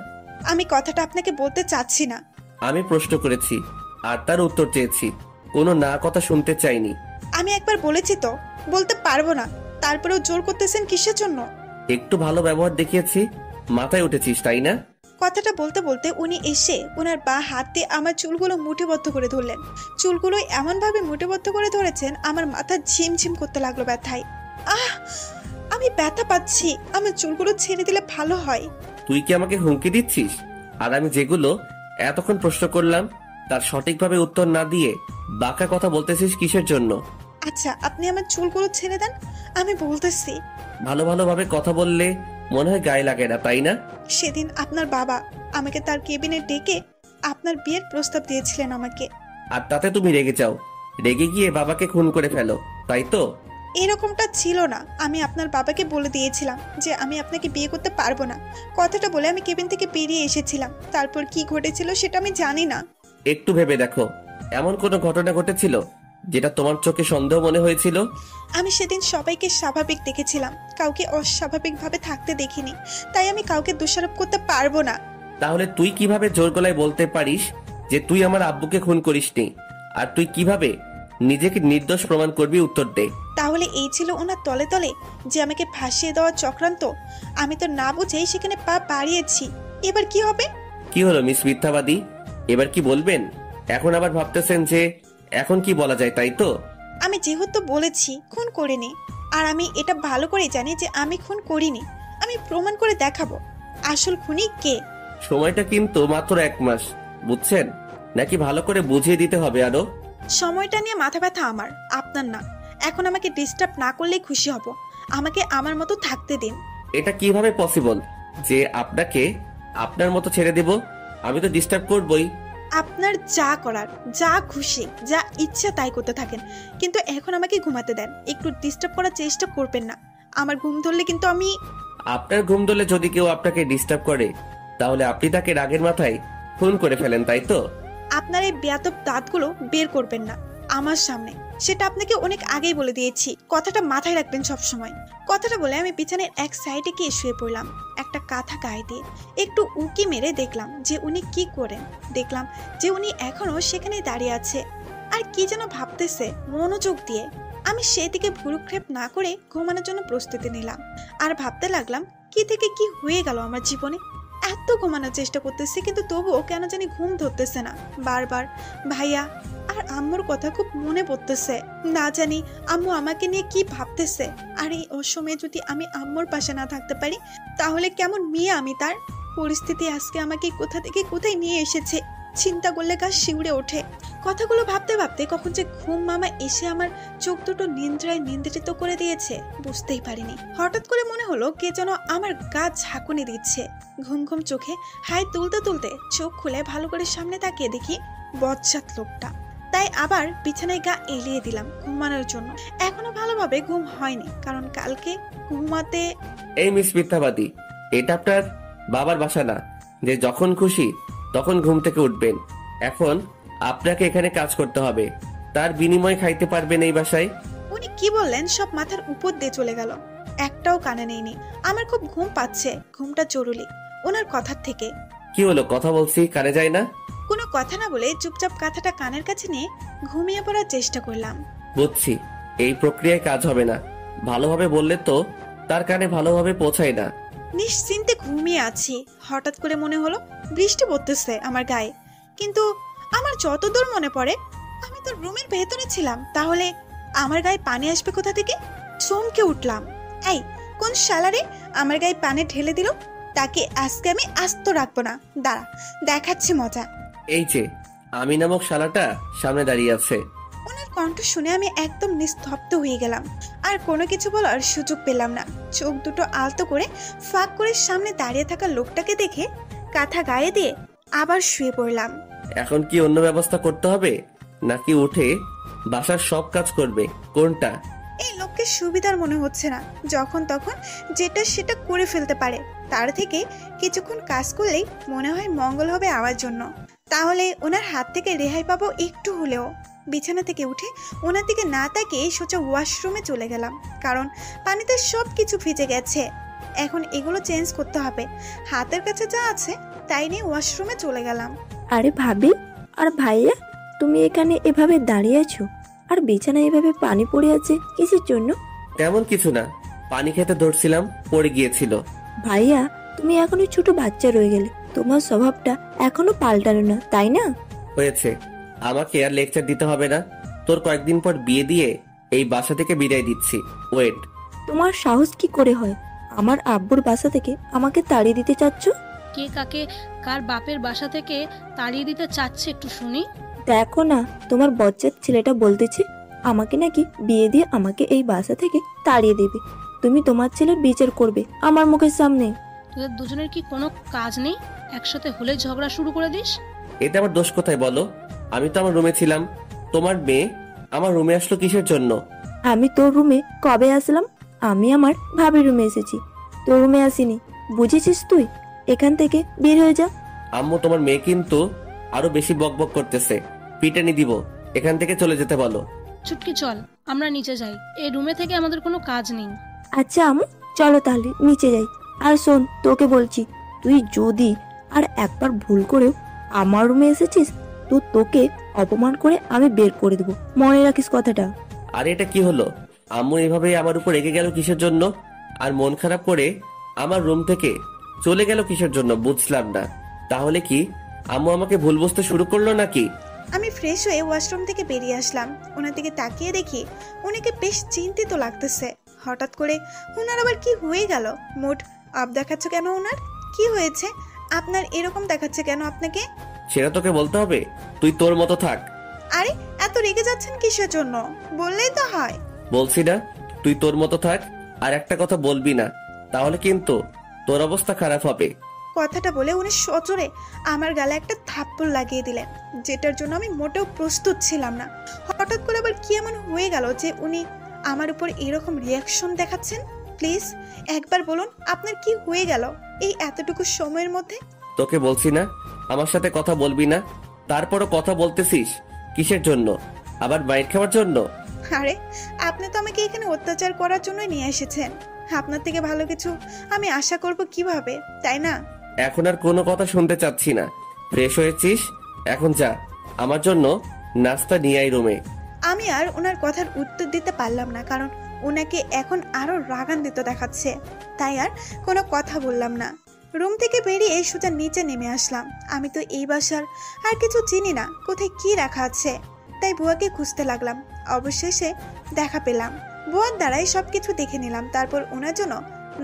S1: আমি কথাটা আপনাকে বলতে চাচ্ছি না।
S2: আমি প্রশ্ন করেছি আর তার উত্তর চেয়েছি, কোনো না কথা শুনতে চাইনি।
S1: আমি একবার বলেছি তো, বলতে পারবো না, তারপরেও জোর করতেছেন কিসের জন্য?
S2: একটু ভালো ব্যবহার দেখিয়েছি, মাথায় উঠেছিস তাই না?
S1: কথাটা বলতে বলতে উনি এসে ওনার বাঁ হাত দিয়ে আমার চুলগুলো মুঠিবদ্ধ করে ধরলেন। চুলগুলো এমন ভাবে মুঠিবদ্ধ করে ধরেছেন, আমার মাথা ঝিমঝিম করতে লাগলো ব্যথায়। আহ, আমি ব্যথা পাচ্ছি, আমার চুলগুলো ছেড়ে দিলে ভালো হয়।
S2: তুই কি আমাকে হুমকি দিচ্ছিস? আর আমি যেগুলো এতক্ষণ প্রশ্ন করলাম তার সঠিকভাবে উত্তর না দিয়ে বাঁকা কথা বলতেছিস কিসের জন্য?
S1: আচ্ছা, আপনি আমার চুলগুলো ছেড়ে দেন, আমি বলতেছি।
S2: ভালোভাবে কথা বললে মনে হয় গায়ে লাগে না, তাই না?
S1: সেদিন আপনার বাবা আমাকে তার কেবিনে ডেকে আপনার বিয়ের প্রস্তাব দিয়েছিলেন আমাকে।
S2: আর তাতে তুমি রেগে যাও, রেগে গিয়ে বাবাকে খুন করে ফেলো, তাই তো?
S1: এরকমটা ছিল না। আমি আপনার বাবাকে বলে দিয়েছিলাম যে আমি আপনাকে বিয়ে করতে পারবো না। কথাটা বলে আমি কেবিন থেকে বেরিয়ে এসেছিলাম। তারপর কি ঘটেছিল সেটা আমি জানি না।
S2: একটু ভেবে দেখো, এমন কোনো ঘটনা ঘটেছিল যেটা তোমার চোখে সন্দেহ মনে হয়েছিল?
S1: আমি সেদিন সবাইকে স্বাভাবিক দেখেছিলাম, কাউকে অস্বাভাবিকভাবে থাকতে দেখিনি। তাই আমি কাউকে দোষারোপ করতে পারবো না।
S2: তাহলে তুই কিভাবে জোর গলায় বলতে পারিস যে তুই আমার আব্বুকে খুন করিসনি? আর তুই কিভাবে নিজেকে নির্দোষ প্রমাণ করবি? উত্তর দে।
S1: তাহলে এই ছিল ওনার তলে তলে যে আমাকে ফাঁসিয়ে দেওয়ার চক্রান্ত। আমি তো না বুঝেই সেখানে পা বাড়িয়েছি। এবার কি হবে?
S2: কি হলো মিস মিথ্যাবাদী, এবার কি বলবেন? এখন আবার ভাবতেছেন যে এখন কি বলা যায়, তাই তো?
S1: আমি যেহেতু বলেছি খুন করিনি, আর আমি এটা ভালো করে জানি যে আমি খুন করিনি। আমি প্রমাণ করে দেখাবো আসল খুনি কে।
S2: সময়টা কিন্তু মাত্র 1 মাস, বুঝছেন? নাকি ভালো করে বুঝিয়ে দিতে হবে আরো?
S1: সময়টা নিয়ে মাথা ব্যথা আমার, আপনার না। এখন আমাকে ডিস্টার্ব না করলেই খুশি হব। আমাকে আমার মতো থাকতে দিন।
S2: এটা কিভাবে পসিবল যে আপনাকে আপনার মতো ছেড়ে দেব? আমি তো ডিস্টার্ব করবই।
S1: আপনার যা করার, যা খুশি, যা ইচ্ছা তাই করতে থাকেন, কিন্তু এখন আমাকে ঘুমাতে দেন। একটু ডিস্টার্ব করার চেষ্টা করবেন না। আমার ঘুম ধরলে কিন্তু আমি।
S2: আপনার ঘুম ধরলে যদি কেউ আপনাকে ডিস্টার্ব করে, তাহলে আপনি তাকে রাগের মাথায় খুন করে ফেলেন, তাই তো?
S1: আপনার এই বেয়াদব দাঁতগুলো বের করবেন না আমার সামনে। সেটা আপনাকে অনেক আগেই বলে দিয়েছি। কথাটা মাথায় রাখবেন সব সময়। কথাটা বলে আমি বিছানার এক সাইডে গিয়ে শুয়ে পড়লাম, একটা কাঁথা গায়ে দিয়ে। একটু উকি মেরে দেখলাম যে উনি কি করেন। দেখলাম যে উনি এখনো সেখানেই দাঁড়িয়ে আছে আর কি যেন ভাবতেছে মনোযোগ দিয়ে। আমি সেদিকে ভুরুক্ষেপ না করে ঘুমানোর জন্য প্রস্তুতি নিলাম আর ভাবতে লাগলাম কি থেকে কি হয়ে গেল আমার জীবনে। এত ঘুমানোর চেষ্টা করতেছি কিন্তু তবুও কেন জানি ঘুম ধরতেছে না। বারবার ভাইয়া আর আম্মুর কথা খুব মনে পড়তেছে। না জানি আম্মু আমাকে নিয়ে কি ভাবতেছে। আর এই অসময়ে যদি আমি আম্মুর পাশে না থাকতে পারি, তাহলে কেমন মেয়ে আমি তার। পরিস্থিতি আজকে আমাকে কোথা থেকে কোথায় নিয়ে এসেছে, চিন্তা করলে গা শিউরে ওঠে। কথাগুলো ভাবতে ভাবতে কখন যে ঘুম মামা এসে আমার চোখ দুটো নিন্দ্রায় নিন্দ্রিত করে দিয়েছে বুঝতেই পারিনি। হঠাৎ করে মনে হলো কে যেন আমার গা ঝাঁকুনি দিচ্ছে। ঘুম ঘুম চোখে হাই তুলতে তুলতে চোখ খুলে ভালো করে সামনে তাকিয়ে দেখি বজ্জাত লোকটা। তাই আবার বিছানায় গা এলিয়ে দিলাম ঘুমানোর জন্য। এখনো ভালোভাবে ঘুম হয়নি, কারণ কালকে ঘুমাতে।
S2: এই মিস মিথ্যাবাদী, এটা আপনার বাবার বাসা না যে যখন খুশি তখন ঘুম থেকে উঠবেন। এখন আপনাকে এখানে কাজ করতে হবে, তার বিনিময়ে খাইতে পারবেন এই বাসায়।
S1: উনি কি বললেন সব মাথার উপর দিয়ে চলে গেল, একটাও কানে নেইনি। আমার খুব ঘুম পাচ্ছে, ঘুমটা জরুরি ওনার কথার থেকে।
S2: কি হলো, কথা বলছি কানে যায় না?
S1: কোনো কথা না বলে চুপচাপ কাঁথাটা কানের কাছে নিয়ে ঘুমিয়ে পড়ার চেষ্টা করলাম।
S2: বুঝছি, এই প্রক্রিয়ায় কাজ হবে না। ভালোভাবে বললে তো তার কানে ভালোভাবে পৌঁছায় না।
S1: নিশ্চিন্তে ঘুমিয়ে আছি, হঠাৎ করে মনে হলো বৃষ্টি পড়তেছে আমার গায়ে। কিন্তু আমার যতদূর মনে পড়ে আমি তো রুমের ভেতরে ছিলাম, তাহলে আমার গায়ে পানি আসবে কোথা থেকে? চমকে উঠলাম। এই কোন শালারে আমার গায়ে পানি ঢেলে দিল? তাকে আজকে আমি আস্ত রাখবো না, দাঁড়া দেখাচ্ছি মজা।
S2: এই যে আমি নামক শালাটা সামনে দাঁড়িয়ে আছে।
S1: ওনার কণ্ঠ শুনে আমি একদম নিস্তব্ধ হয়ে গেলাম, আর কোনো কিছু বলার সুযোগ পেলাম না। চোখ দুটো আলতো করে ফাঁক করে সামনে দাঁড়িয়ে থাকা লোকটাকে দেখে কাঁথা গায়ে দিয়ে আবার শুয়ে পড়লাম।
S2: এখন কি অন্য ব্যবস্থা করতে হবে, নাকি উঠে বাসার সব কাজ করবে? কোনটা?
S1: এই লোককে সুবিধার মনে হচ্ছে না, যখন তখন যেটা সেটা করে ফেলতে পারে। তার থেকে কিছুক্ষণ কাজ করলেই মনে হয় মঙ্গল হবে আমার জন্য। তাহলে ওনার হাত থেকে রেহাই পাবো একটু হলেও। বিছানা থেকে উঠে ওনার দিকে না তাকিয়ে সোজা ওয়াশরুমে চলে গেলাম, কারণ পানিতে সব কিছু ভিজে গেছে। এখন এগুলো চেঞ্জ করতে হবে। হাতের কাছে যা আছে তাই নিয়ে ওয়াশরুমে চলে গেলাম।
S7: আরে ভাবি আর ভাইয়া, তুমি এখানে এভাবে দাঁড়িয়ে আছো আর বিছানায় এভাবে পানি পড়ে আছে কিসের জন্য?
S2: তেমন কিছু না, পানি খেতে ধরছিলাম, পড়ে গিয়েছিল।
S7: ভাইয়া, তুমি এখনো ছোট বাচ্চা রয়ে গেলে, তোমার স্বভাবটা এখনো পাল্টালো না, তাই না?
S2: হয়েছে, আমাকে আর লেকচার দিতে হবে না। তোর কয়েকদিন পর বিয়ে দিয়ে এই বাসা থেকে বিদায় দিচ্ছি। ওয়েট।
S7: তোমার সাহস কি করে হয় আমার আব্বুর বাসা থেকে আমাকে তাড়িয়ে দিতে চাচ্ছ?
S3: কে কাকে কার বাপের বাসা থেকে তাড়িয়ে দিতে চাচ্ছে একটু শুনি।
S7: দেখো না, তোমার বজ্জাত ছেলেটা বলতেছে আমাকে নাকি বিয়ে দিয়ে আমাকে এই বাসা থেকে তাড়িয়ে দেবে। তুমি তোমার ছেলের বিচার করবে আমার মুখের সামনে।
S3: তোদের দুজনের কি কোনো কাজ নেই? একসাথে হলে ঝগড়া শুরু করে দিস।
S2: এটা আমার দোষ কোথায় বলো? আমি তো আমার রুমে ছিলাম। তোমার মেয়ে আমার রুমে আসলো কিসের জন্য?
S7: আমি তোর রুমে কবে আসলাম? আমি আমার ভাবির রুমে এসেছি, তোর রুমে আসিনি। বুঝেছিস তুই? এখান থেকে বের হয়ে যা।
S2: আম্মু, তোমার মেয়ে কিন্তু আরো বেশি বকবক করতেছে। পিটানি দিব। এখান থেকে চলে যেতে বলো।
S3: চুটকি চল, আমরা নিচে যাই। এই রুমে থেকে আমাদের কোনো কাজ নেই।
S7: আচ্ছা আম্মু, চলো তাহলে নিচে যাই। আর শোন, তোকে বলছি, তুই যদি আর একবার ভুল করেও আমার রুমে এসেছিস তো তোকে অপমান করে আমি বের করে দেবো, মনে রাখিস কথাটা।
S2: আরে এটা কি হলো? আম্মু এভাবে আমার উপর রেগে গেল কিসের জন্য? আর মন খারাপ করে আমার রুম থেকে চলে গেল কিসের জন্য বুঝলাম না। তাহলে কি আম্মু আমাকে ভুল বুঝতে শুরু করলো নাকি?
S1: আমি ফ্রেশ হয়ে ওয়াশরুম থেকে বেরিয়ে আসলাম। ওনার দিকে তাকিয়ে দেখি উনাকে বেশ চিন্তিত লাগতেছে। হঠাৎ করে ওনার আবার কি হয়ে গেল? মুড আপ দেখাচ্ছে কেন ওনার? কি হয়েছে আপনার? এরকম দেখাচ্ছে কেন আপনাকে?
S2: সেটা তোকে বলতে হবে? তুই তোর মতো থাক।
S1: আরে এত রেগে যাচ্ছেন কিসের জন্য? বললেই তো হয়।
S2: বলছি না, তুই তোর মতো থাক। আর একটা কথা বলবি না, তাহলে কিন্তু তোর অবস্থা খারাপ হবে।
S1: কথাটা বলে উনি সজোরে আমার গালে একটা থাপ্পড় লাগিয়ে দিলেন, যেটার জন্য আমি মোটেও প্রস্তুত ছিলাম না। হঠাৎ করে আবার কি এমন হয়ে গেল যে উনি আমার উপর এরকম রিয়াকশন দেখাচ্ছেন? প্লিজ একবার বলুন আপনার কি হয়ে গেল এই এতটুকু সময়ের মধ্যে?
S2: তোকে বলছি না আমার সাথে কথা বলবি না, তারপরও কথা বলতেছিস কিসের জন্য? আবার মাইর খাওয়ার জন্য?
S1: আরে আপনি তো আমাকে এখানে অত্যাচার করার জন্যই নিয়ে এসেছেন। আপনার থেকে ভালো কিছু আমি আশা করব কিভাবে, তাই না?
S2: এখন আর কোনো কথা শুনতে চাচ্ছি না। ফ্রেশ হয়েছিস? এখন যা, আমার জন্য নাস্তা নিয়ে আয় রুমে।
S1: আমি আর ওনার কথার উত্তর দিতে পারলাম না, কারণ ওনাকে এখন আরো রাগান্বিত দেখাচ্ছে। তাই আর কোনো কথা বললাম না। রুম থেকে বেরিয়ে সোজা নিচে নেমে আসলাম। আমি তো এই বাসার আর কিছু চিনি না, কোথায় কি রাখা আছে। তাই বুয়াকে খুঁজতে লাগলাম। অবশেষে দেখা পেলাম। বুয়ার দ্বারাই সবকিছু দেখে নিলাম। তারপর ওনার জন্য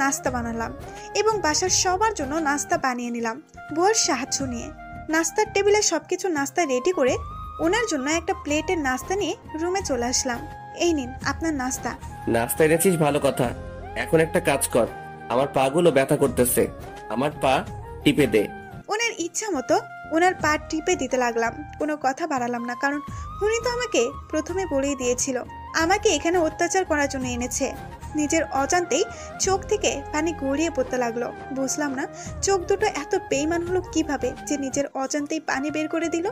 S1: নাস্তা বানালাম এবং বাসার সবার জন্য নাস্তা বানিয়ে নিলাম বুয়ার সাহায্য নিয়ে। নাস্তার টেবিলে সবকিছু নাস্তা রেডি করে ওনার জন্য একটা প্লেটের নাস্তা নিয়ে রুমে চলে আসলাম। এই নিন আপনার নাস্তা।
S2: নাস্তা এনেছিস, ভালো কথা। এখন একটা কাজ কর, আমার পা গুলো ব্যথা করতেছে, আমার পা টিপে দে।
S1: ওনার ইচ্ছা মতো ওনার পা টিপে দিতে লাগলাম। কোনো কথা বাড়ালাম না, কারণ উনি তো আমাকে প্রথমে বলেই দিয়েছিল আমাকে এখানে অত্যাচার করার জন্য এনেছে। নিজের অজান্তেই চোখ থেকে পানি গড়িয়ে পড়তে লাগলো। বুঝলাম না চোখ দুটো এত বেইমান হলো কিভাবে যে নিজের অজান্তেই পানি বের করে দিল।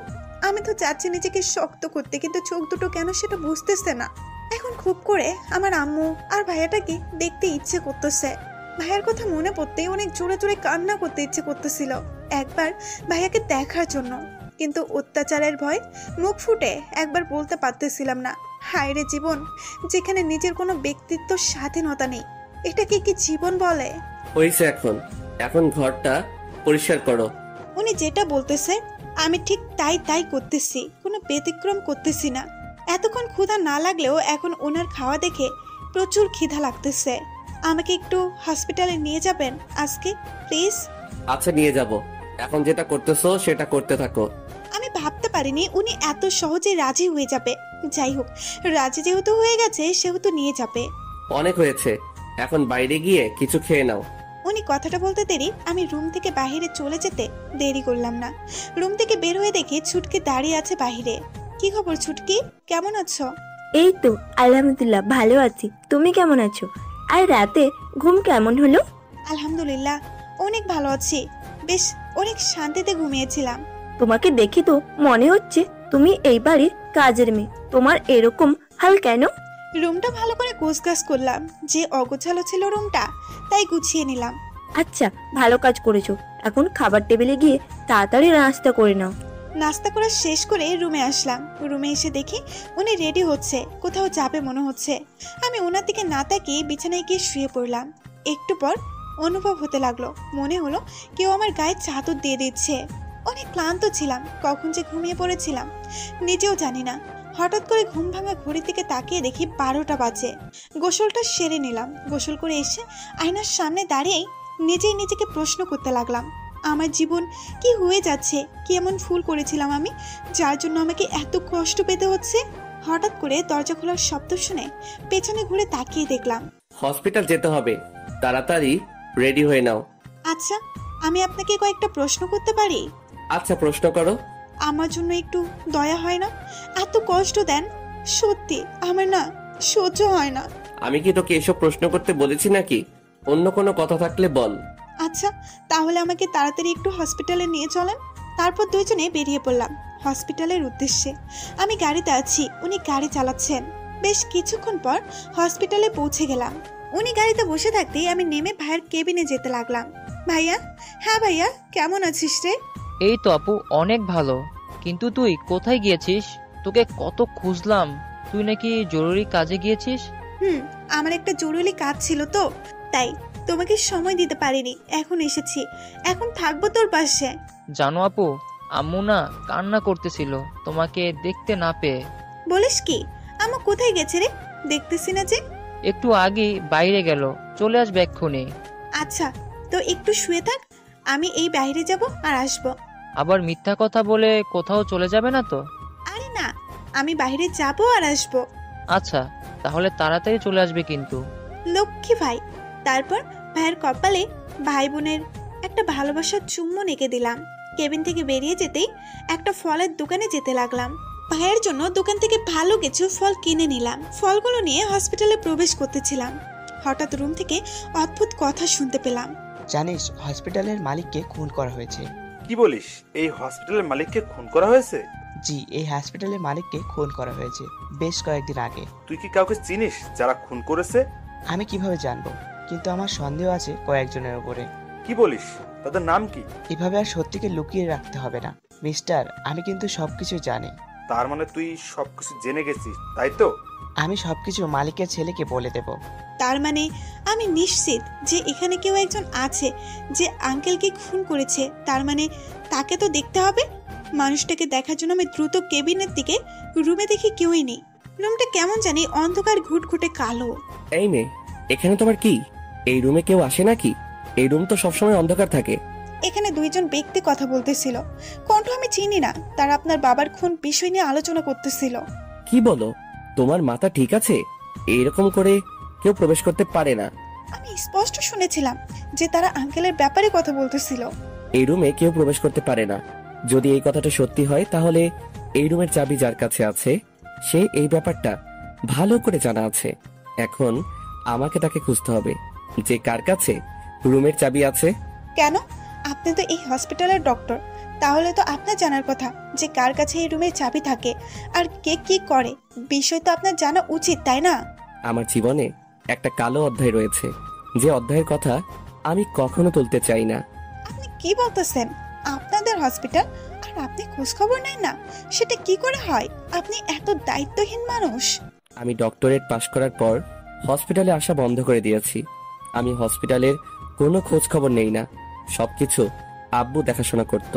S1: আমি তো চাচ্ছি নিজেকে শক্ত করতে, কিন্তু চোখ দুটো কেন সেটা বুঝতেছে না। এখন খুব করে আমার আম্মু আর ভাইয়াটাকে দেখতে ইচ্ছে করতেছে। ভাইয়ার কথা মনে পড়তেই অনেক জোরে জোরে কান্না করতে ইচ্ছে করতেছিল একবার ভাইয়াকে দেখার জন্য, কিন্তু অত্যাচারের ভয় মুখ ফুটে একবার বলতে পারতেছিলাম না। হায় রে জীবন, যেখানে নিজের কোনো ব্যক্তিত্ব স্বাধীনতা নেই, এটাকে কি জীবন বলে?
S2: হয়েছে, এখন এখন ঘরটা পরিষ্কার করো।
S1: উনি যেটা বলতেছে আমি ঠিক তাই করতেছি, কোনো ব্যতিক্রম করতেছি না। এতক্ষণ ক্ষুধা না লাগলেও এখন ওনার খাওয়া দেখে প্রচুর খিদা লাগতেছে। আমাকে একটু হসপিটালে নিয়ে যাবেন আজকে প্লিজ?
S2: আচ্ছা নিয়ে যাব। এখন যেটা করতেছো সেটা করতে থাকো।
S1: আমি ভাবতে পারিনি উনি এত সহজে রাজি হয়ে যাবে। যাই হোক, রাজি যেহেতু হয়ে গেছে সেহেতু নিয়ে যাবে।
S2: অনেক হয়েছে, এখন বাইরে গিয়ে কিছু খেয়ে নাও।
S1: উনি কথাটা বলতে দেরি আমি রুম থেকে বাইরে চলে যেতে দেরি করলাম না। রুম থেকে বের হয়ে দেখি ছুটকি দাঁড়িয়ে আছে বাইরে। কি খবর ছুটকি, কেমন আছো?
S7: এই তো আলহামদুলিল্লাহ ভালো আছি, তুমি কেমন আছো? আর রাতে ঘুম কেমন হলো?
S1: আলহামদুলিল্লাহ অনেক ভালো আছি, বেশ অনেক শান্তিতে ঘুমিয়েছিলাম।
S7: তোমাকে দেখি তো মনে হচ্ছে তুমি এই বাড়ির কাজের মেয়ে, তোমার এরকম হাল কেন?
S1: রুমটা ভালো করে গোছগাছ করলাম, যে অগোছালো ছিল রুমটা তাই গুছিয়ে নিলাম।
S7: আচ্ছা ভালো কাজ করেছো, এখন খাবার টেবিলে গিয়ে তাড়াতাড়ি নাস্তা করে নাও।
S1: নাস্তা করা শেষ করে রুমে আসলাম। রুমে এসে দেখি উনি রেডি হচ্ছে, কোথাও যাবে মনে হচ্ছে। আমি ওনার দিকে না তাকিয়ে বিছানায় গিয়ে শুয়ে পড়লাম। একটু পর অনুভব হতে লাগলো, মনে হলো কেউ আমার গায়ে চাদর দিয়ে দিচ্ছে। অনেক ক্লান্ত ছিলাম, কখন যে ঘুমিয়ে পড়েছিলাম নিজেও জানি না। হঠাৎ করে ঘুম ভাঙা ঘড়ির দিকে তাকিয়ে দেখি 12টা বাজে। গোসলটা সেরে নিলাম। গোসল করে এসে আয়নার সামনে দাঁড়িয়েই নিজেই নিজেকে প্রশ্ন করতে লাগলাম, আমার জীবন কি হয়ে যাচ্ছে? কি এমন ভুল করেছিলাম আমি, যার জন্য আমাকে এত কষ্ট পেতে হচ্ছে? হঠাৎ করে দরজা খোলার শব্দ শুনে পেছনে ঘুরে তাকিয়ে দেখলাম।
S2: হসপিটাল যেতে হবে, তাড়াতাড়ি রেডি হয়ে নাও।
S1: আচ্ছা, আমি আপনাকে কয়েকটা প্রশ্ন করতে পারি?
S2: আচ্ছা, প্রশ্ন করো।
S1: আমার জন্য একটু দয়া হয় না? এত কষ্ট দেন, সত্যি আমার না সহ্য হয় না।
S2: আমি কি তোকে এসব প্রশ্ন করতে বলেছি নাকি? অন্য কোনো কথা থাকলে বল।
S1: আচ্ছা, তাহলে আমাকে তাড়াতাড়ি একটু হসপিটালে নিয়ে চলেন। তারপর দুইজনে বেরিয়ে পড়লাম হসপিটালের উদ্দেশ্যে। আমি গাড়িতে আছি, উনি গাড়ি চালাচ্ছেন। বেশ কিছুক্ষণ পর হসপিটালে পৌঁছে গেলাম। উনি গাড়িতে বসে থাকতেই আমি নেমে ভাইয়ের কেবিনে যেতে লাগলাম। ভাইয়া, হ্যাঁ ভাইয়া, কেমন আছিস রে?
S8: এই তো আপু, অনেক ভালো। কিন্তু তুই কোথায় গিয়েছিস? তোকে কত খুঁজলাম। তুই নাকি জরুরি কাজে গিয়েছিস?
S1: আমার একটা জরুরি কাজ ছিল তো, তাই তোমাকে সময় দিতে পারিনি। এখন এসেছি, এখন থাকবো তোর পাশে।
S8: জানো আপু, আম্মু না কান্না করতেছিল তোমাকে দেখতে না পেয়ে।
S1: বলিস কি? আমা কোথায় গেছে রে? দেখতেছি না যে।
S8: একটু আগে বাইরে গেল, চলে আসবে এক্ষুনি।
S1: আচ্ছা, তো একটু শুয়ে থাক, আমি এই বাইরে যাব আর আসবো।
S8: আবার মিথ্যা কথা বলে কোথাও চলে যাবে না তো?
S1: আরে না, আমি বাইরে যাব আর আসবো।
S8: আচ্ছা, তাহলে তাড়াতাড়ি চলে আসবে কিন্তু।
S1: লক্ষ্মী ভাই। তারপর ভাইয়ের কপালে ভাই বোনের একটা ভালোবাসার চুম্বন এঁকে দিলাম। কেবিন থেকে বেরিয়ে যেতেই একটা ফলের দোকানে যেতে লাগলাম। ভাইয়ের জন্য দোকান থেকে ভালো কিছু ফল কিনে নিলাম। ফলগুলো নিয়ে হসপিটালে প্রবেশ করতেছিলাম, হঠাৎ রুম থেকে অদ্ভুত কথা শুনতে পেলাম।
S9: জানিস হসপিটালের মালিককে খুন করা হয়েছে?
S10: কি বলিস? এই হসপিটালের মালিককে খুন করা হয়েছে?
S9: জি, এই হসপিটালের মালিককে খুন করা হয়েছে বেশ কয়েকদিন আগে।
S10: তুই কি কাউকে চিনিস যারা খুন করেছে?
S9: আমি কিভাবে জানবো, কিন্তু আমার সন্দেহ আছে কয়েকজনের উপরে।
S10: কি বলিস? তাদের নাম কি?
S9: এভাবে আর সত্যিকে লুকিয়ে রাখতে হবে না মিস্টার, আমি কিন্তু সবকিছু জানি।
S10: তার মানে তুই সবকিছু জেনে গেছিস, তাই তো?
S9: আমি সবকিছু মালিকের ছেলেকে বলে দেব।
S1: তার মানে আমি নিশ্চিত যে এখানে কেউ একজন আছে যে আঙ্কেলকে খুন করেছে। তার মানে তাকে তো দেখতে হবে। মানুষটাকে দেখার জন্য আমি দ্রুত কেবিনের দিকে। রুমে দেখি কেউই নেই। রুমটা কেমন জানি অন্ধকার, ঘুটঘুটে কালো।
S2: এই মেয়ে, এখানে তোমার কি? এই রুমে কেউ আসে নাকি? এই রুম তো সবসময় অন্ধকার থাকে।
S1: এখানে দুইজন ব্যক্তি কথা বলতেছিল, কণ্ঠ আমি চিনি না। তারা আপনার বাবার খুন বিষয় নিয়ে আলোচনা করতেছিল।
S2: কি বলো? তোমার মাথা ঠিক আছে? এইরকম করে কেউ প্রবেশ করতে পারে না।
S1: আমি স্পষ্ট শুনেছিলাম যে তারা আঙ্কেলের ব্যাপারে কথা বলতেছিল।
S2: এই রুমে কেউ প্রবেশ করতে পারে না। যদি এই কথাটা সত্যি হয় তাহলে এই রুমের চাবি যার কাছে আছে সে এই ব্যাপারটা ভালো করে জানা আছে। এখন আমাকে তাকে খুঁজতে হবে যে কার কাছে রুমের চাবি আছে।
S1: কেন? আপনি তো এই হসপিটালের ডক্টর, তাহলে তো আপনার জানার কথা যে কার কাছে এই রুমের চাবি থাকে আর কে কি করে। বিষয় তো আপনার জানা উচিত, তাই না?
S2: আমার জীবনে একটা কালো অধ্যায় রয়েছে, যে অধ্যায়ের কথা আমি কখনো তুলতে চাই না।
S1: আপনি কি বলতেছেন? আপনাদের হসপিটাল আর আপনি খোঁজ খবর নেন না, সেটা কি করে হয়? আপনি এত দায়িত্বহীন মানুষ।
S2: আমি ডক্টরেট পাশ করার পর হসপিটালে আসা বন্ধ করে দিয়েছি। আমি হসপিটালের কোনো খোঁজ খবর নেই না, সবকিছু আব্বু দেখাশোনা করত।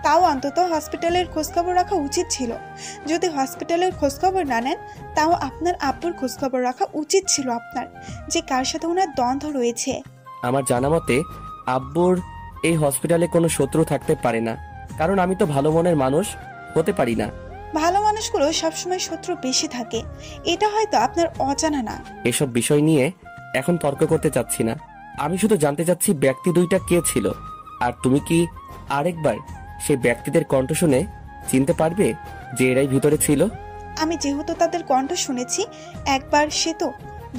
S1: তাও অন্তত হসপিটালের খোঁজখবর রাখা উচিত ছিল। যদি হসপিটালের খোঁজখবর না নেন, তাও আপনার আব্বুর খোঁজখবর রাখা উচিত ছিল আপনার, যে কার সাথে ওনার দ্বন্দ্ব রয়েছে।
S2: আমার জানা মতে আব্বুর এই হসপিটালে কোনো শত্রু থাকতে পারে না, কারণ আমি তো ভালো মনের মানুষ হতে পারি না।
S1: ভালো মানুষগুলো সবসময় শত্রু বেশি থাকে, এটা হয়তো আপনার অজানা না।
S2: এসব বিষয় নিয়ে এখন তর্ক করতে চাচ্ছি না। আমি শুধু জানতে চাচ্ছি ব্যক্তি দুইটা কে ছিল, আর তুমি কি আরেকবার সেই ব্যক্তিদের কণ্ঠ শুনে চিনতে পারবে যে এরাই ভিতরে ছিল?
S1: আমি যেহেতু তাদের কণ্ঠ শুনেছি একবার, সে তো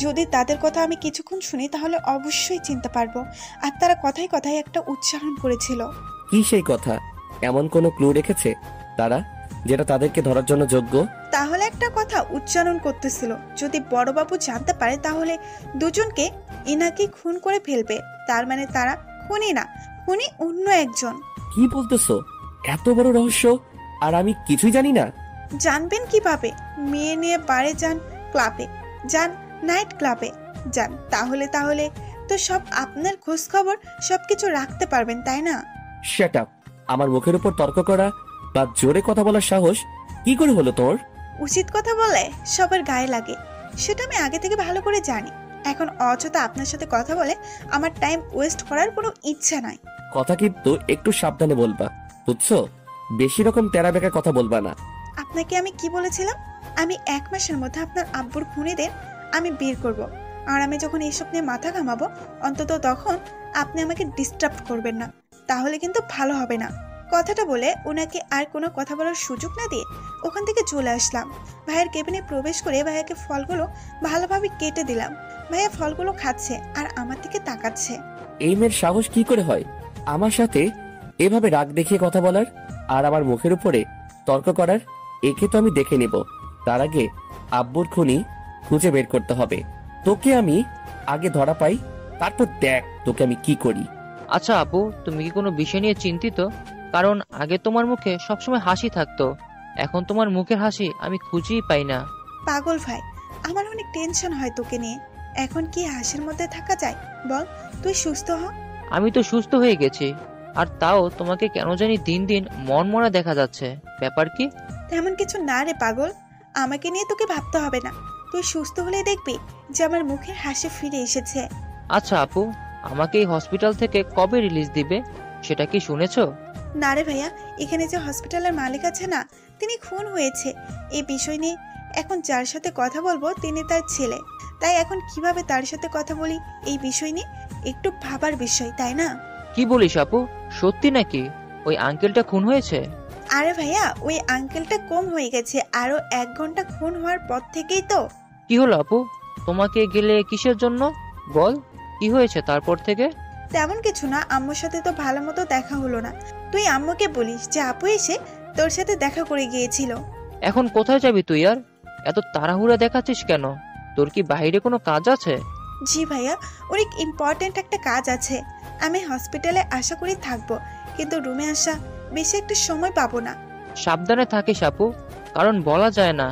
S1: যদি তাদের কথা আমি কিছুক্ষণ শুনি তাহলে অবশ্যই চিনতে পারবো। আর তারা কথায় কথায় একটা উচ্চারণ করেছিল।
S2: কি সেই কথা? এমন কোনো ক্লু রেখেছে তারা যেটা তাদেরকে ধরার জন্য যোগ্য?
S1: তাহলে একটা কথা উচ্চারণ করতেছিল, যদি বড়বাবু জানতে পারে তাহলে দুজনকে ইনাকি খুন করে ফেলবে। তার মানে তারা খুনি না, খুনি অন্য একজন।
S2: কি বলতেছো? এত বড় রহস্য আর আমি কিছুই জানি না?
S1: জানবেন কিভাবে? মেয়ে নিয়ে বারে যান, ক্লাবে যান, নাইট ক্লাবে যান, তাহলে তাহলে তো সব আপনার খোঁজ খবর সবকিছু রাখতে পারবেন, তাই না?
S2: Shut up! আমার মুখের উপর তর্ক করা বা জোরে কথা বলার সাহস কি করে হলো তোর?
S1: উচিত কথা বলে সবার গায়ে লাগে, সেটা আমি আগে থেকে ভালো করে জানি। এখন অযথা আপনার সাথে কথা বলে আমার টাইম ওয়েস্ট করার কোনো ইচ্ছা নাই।
S2: কথা কিন্তু একটু সাবধানে বলবা, বুঝছো? বেশি রকম তেরা বেকা কথা বলবা না।
S1: আপনাকে আমি কি বলেছিলাম? আমি 1 মাসের মধ্যে আপনার আব্বুর খুনিদের আমি বের করব। আর আমি যখন এইসব নিয়ে মাথা ঘামাবো অন্তত তখন আপনি আমাকে ডিস্টার্ব করবেন না, তাহলে কিন্তু ভালো হবে না। কথাটা বলে ওনাকে আর কোনো কথা বলার সুযোগ না দিয়ে ওখান থেকে চলে আসলাম। ভাইয়ের কেবিনে প্রবেশ করে ভাইয়াকে ফলগুলো ভালোভাবে কেটে দিলাম। ভাইয়া ফলগুলো খাচ্ছে আর আমার দিকে তাকাচ্ছে।
S2: এই মেয়ের সাহস কি করে হয় আমার সাথে এভাবে রাগ দেখিয়ে কথা বলার আর আমার মুখের উপরে তর্ক করার? একে তো আমি দেখে নেব, তার আগে আব্বুর খুনি খুঁজে বের করতে হবে। তোকে আমি আগে ধরা পাই, তারপর দেখ তোকে আমি কি করি।
S8: আচ্ছা আপু, তুমি কি কোনো বিষয় নিয়ে চিন্তিত? কারণ আগে তোমার মুখে সবসময় হাসি থাকতো, এখন তোমার মুখের হাসি আমি খুঁজেই পাই না।
S1: পাগল ভাই, আমার অনেক টেনশন হয় তোকে নিয়ে। এখন কি হাসির মধ্যে থাকা যায় বল? তুই সুস্থ হ।
S8: আমি তো সুস্থ হয়ে গেছি, আর তাও তোমাকে কেন জানি দিন দিন মনমরা দেখা যাচ্ছে। ব্যাপার কি?
S1: তেমন কিছু না রে পাগল, আমাকে নিয়ে তোকে ভাবতে হবে না। তুই সুস্থ হলে দেখবি যে আমার মুখে হাসি ফিরে এসেছে।
S8: আচ্ছা আপু, আমাকে এই হসপিটাল থেকে কবে রিলিজ দিবে সেটা কি শুনেছো?
S1: না রে ভাইয়া, এখানে যে হসপিটালের মালিক আছে না, তিনি খুন হয়েছে। এই বিষয় নিয়ে এখন যার সাথে কথা বলবো তিনি তার ছেলে। তাই এখন কিভাবে তার সাথে কথা বলি এই বিষয় নিয়ে একটু ভাবার বিষয়, তাই না?
S8: কি বলিস আপু, সত্যি নাকি ওই আঙ্কেলটা খুন হয়েছে?
S1: আরে ভাইয়া, ওই আঙ্কেলটা কম হয়ে গেছে, আরো 1 ঘন্টা খুন হওয়ার পর থেকেই তো।
S8: কি হলো আপু, তোমাকে গেলে কিসের জন্য? বল, কি হয়েছে তারপর থেকে?
S1: তেমন কিছু না, আম্মুর সাথে তো ভালো মতো দেখা হলো না। তুই আম্মুকে বলিস যে আপু এসে তোর সাথে দেখা করে গিয়েছিল।
S8: এখন কোথায় যাবি তুই? আর এত তাড়াহুড়া দেখাচ্ছিস কেন? তোর কি বাইরে কোনো কাজ আছে?
S1: জি ভাইয়া, অনেক ইম্পর্টেন্ট একটা কাজ আছে। আমি হসপিটালে আশা করি থাকবো, কিন্তু রুমে আসা বেশি একটা সময় পাবো না।
S8: সাবধানে থাকিস আপু, কারণ বলা যায় না।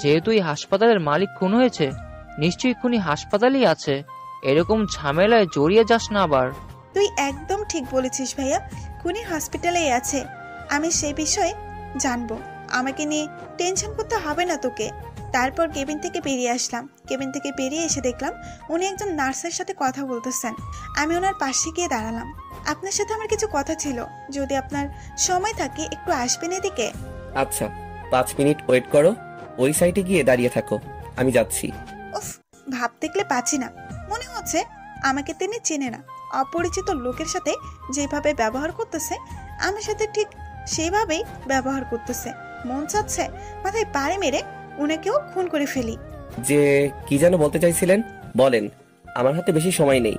S8: যেহেতু এই হাসপাতালের মালিক খুন হয়েছে, নিশ্চয়ই খুনি হাসপাতালেই আছে। এরকম ঝামেলায় জড়িয়ে যাস না আবার।
S1: তুই একদম ঠিক বলেছিস ভাইয়া, খুনি হসপিটালেই আছে। আমি সেই বিষয়ে জানবো, আমাকে নিয়ে টেনশন করতে হবে না তোকে। তারপর কেবিন থেকে বেরিয়ে আসলাম। কেবিন থেকে বেরিয়ে এসে দেখলাম উনি একজন নার্সের সাথে কথা বলতেছেন। আমি ওনার পাশে গিয়ে দাঁড়ালাম। আপনার সাথে আমার কিছু কথা ছিল, যদি আপনার সময় থাকে একটু আসবেন এদিকে।
S2: আচ্ছা, 5 মিনিট ওয়েট করো, ওই সাইডে গিয়ে দাঁড়িয়ে থাকো, আমি যাচ্ছি।
S1: উফ, ভাব দেখলে পাচ্ছি না, মনে হচ্ছে আমাকে তিনি চেনে না। অপরিচিত লোকের সাথে যেভাবে ব্যবহার করতেছে আমার সাথে ঠিক সেইভাবেই ব্যবহার করতেছে। মন চাচ্ছে মাথায় পাড়ে মেরে উনাকেও খুন করে ফেলি।
S2: যে কি যেন বলতে চাইছিলেন বলেন, আমার হাতে বেশি সময় নেই।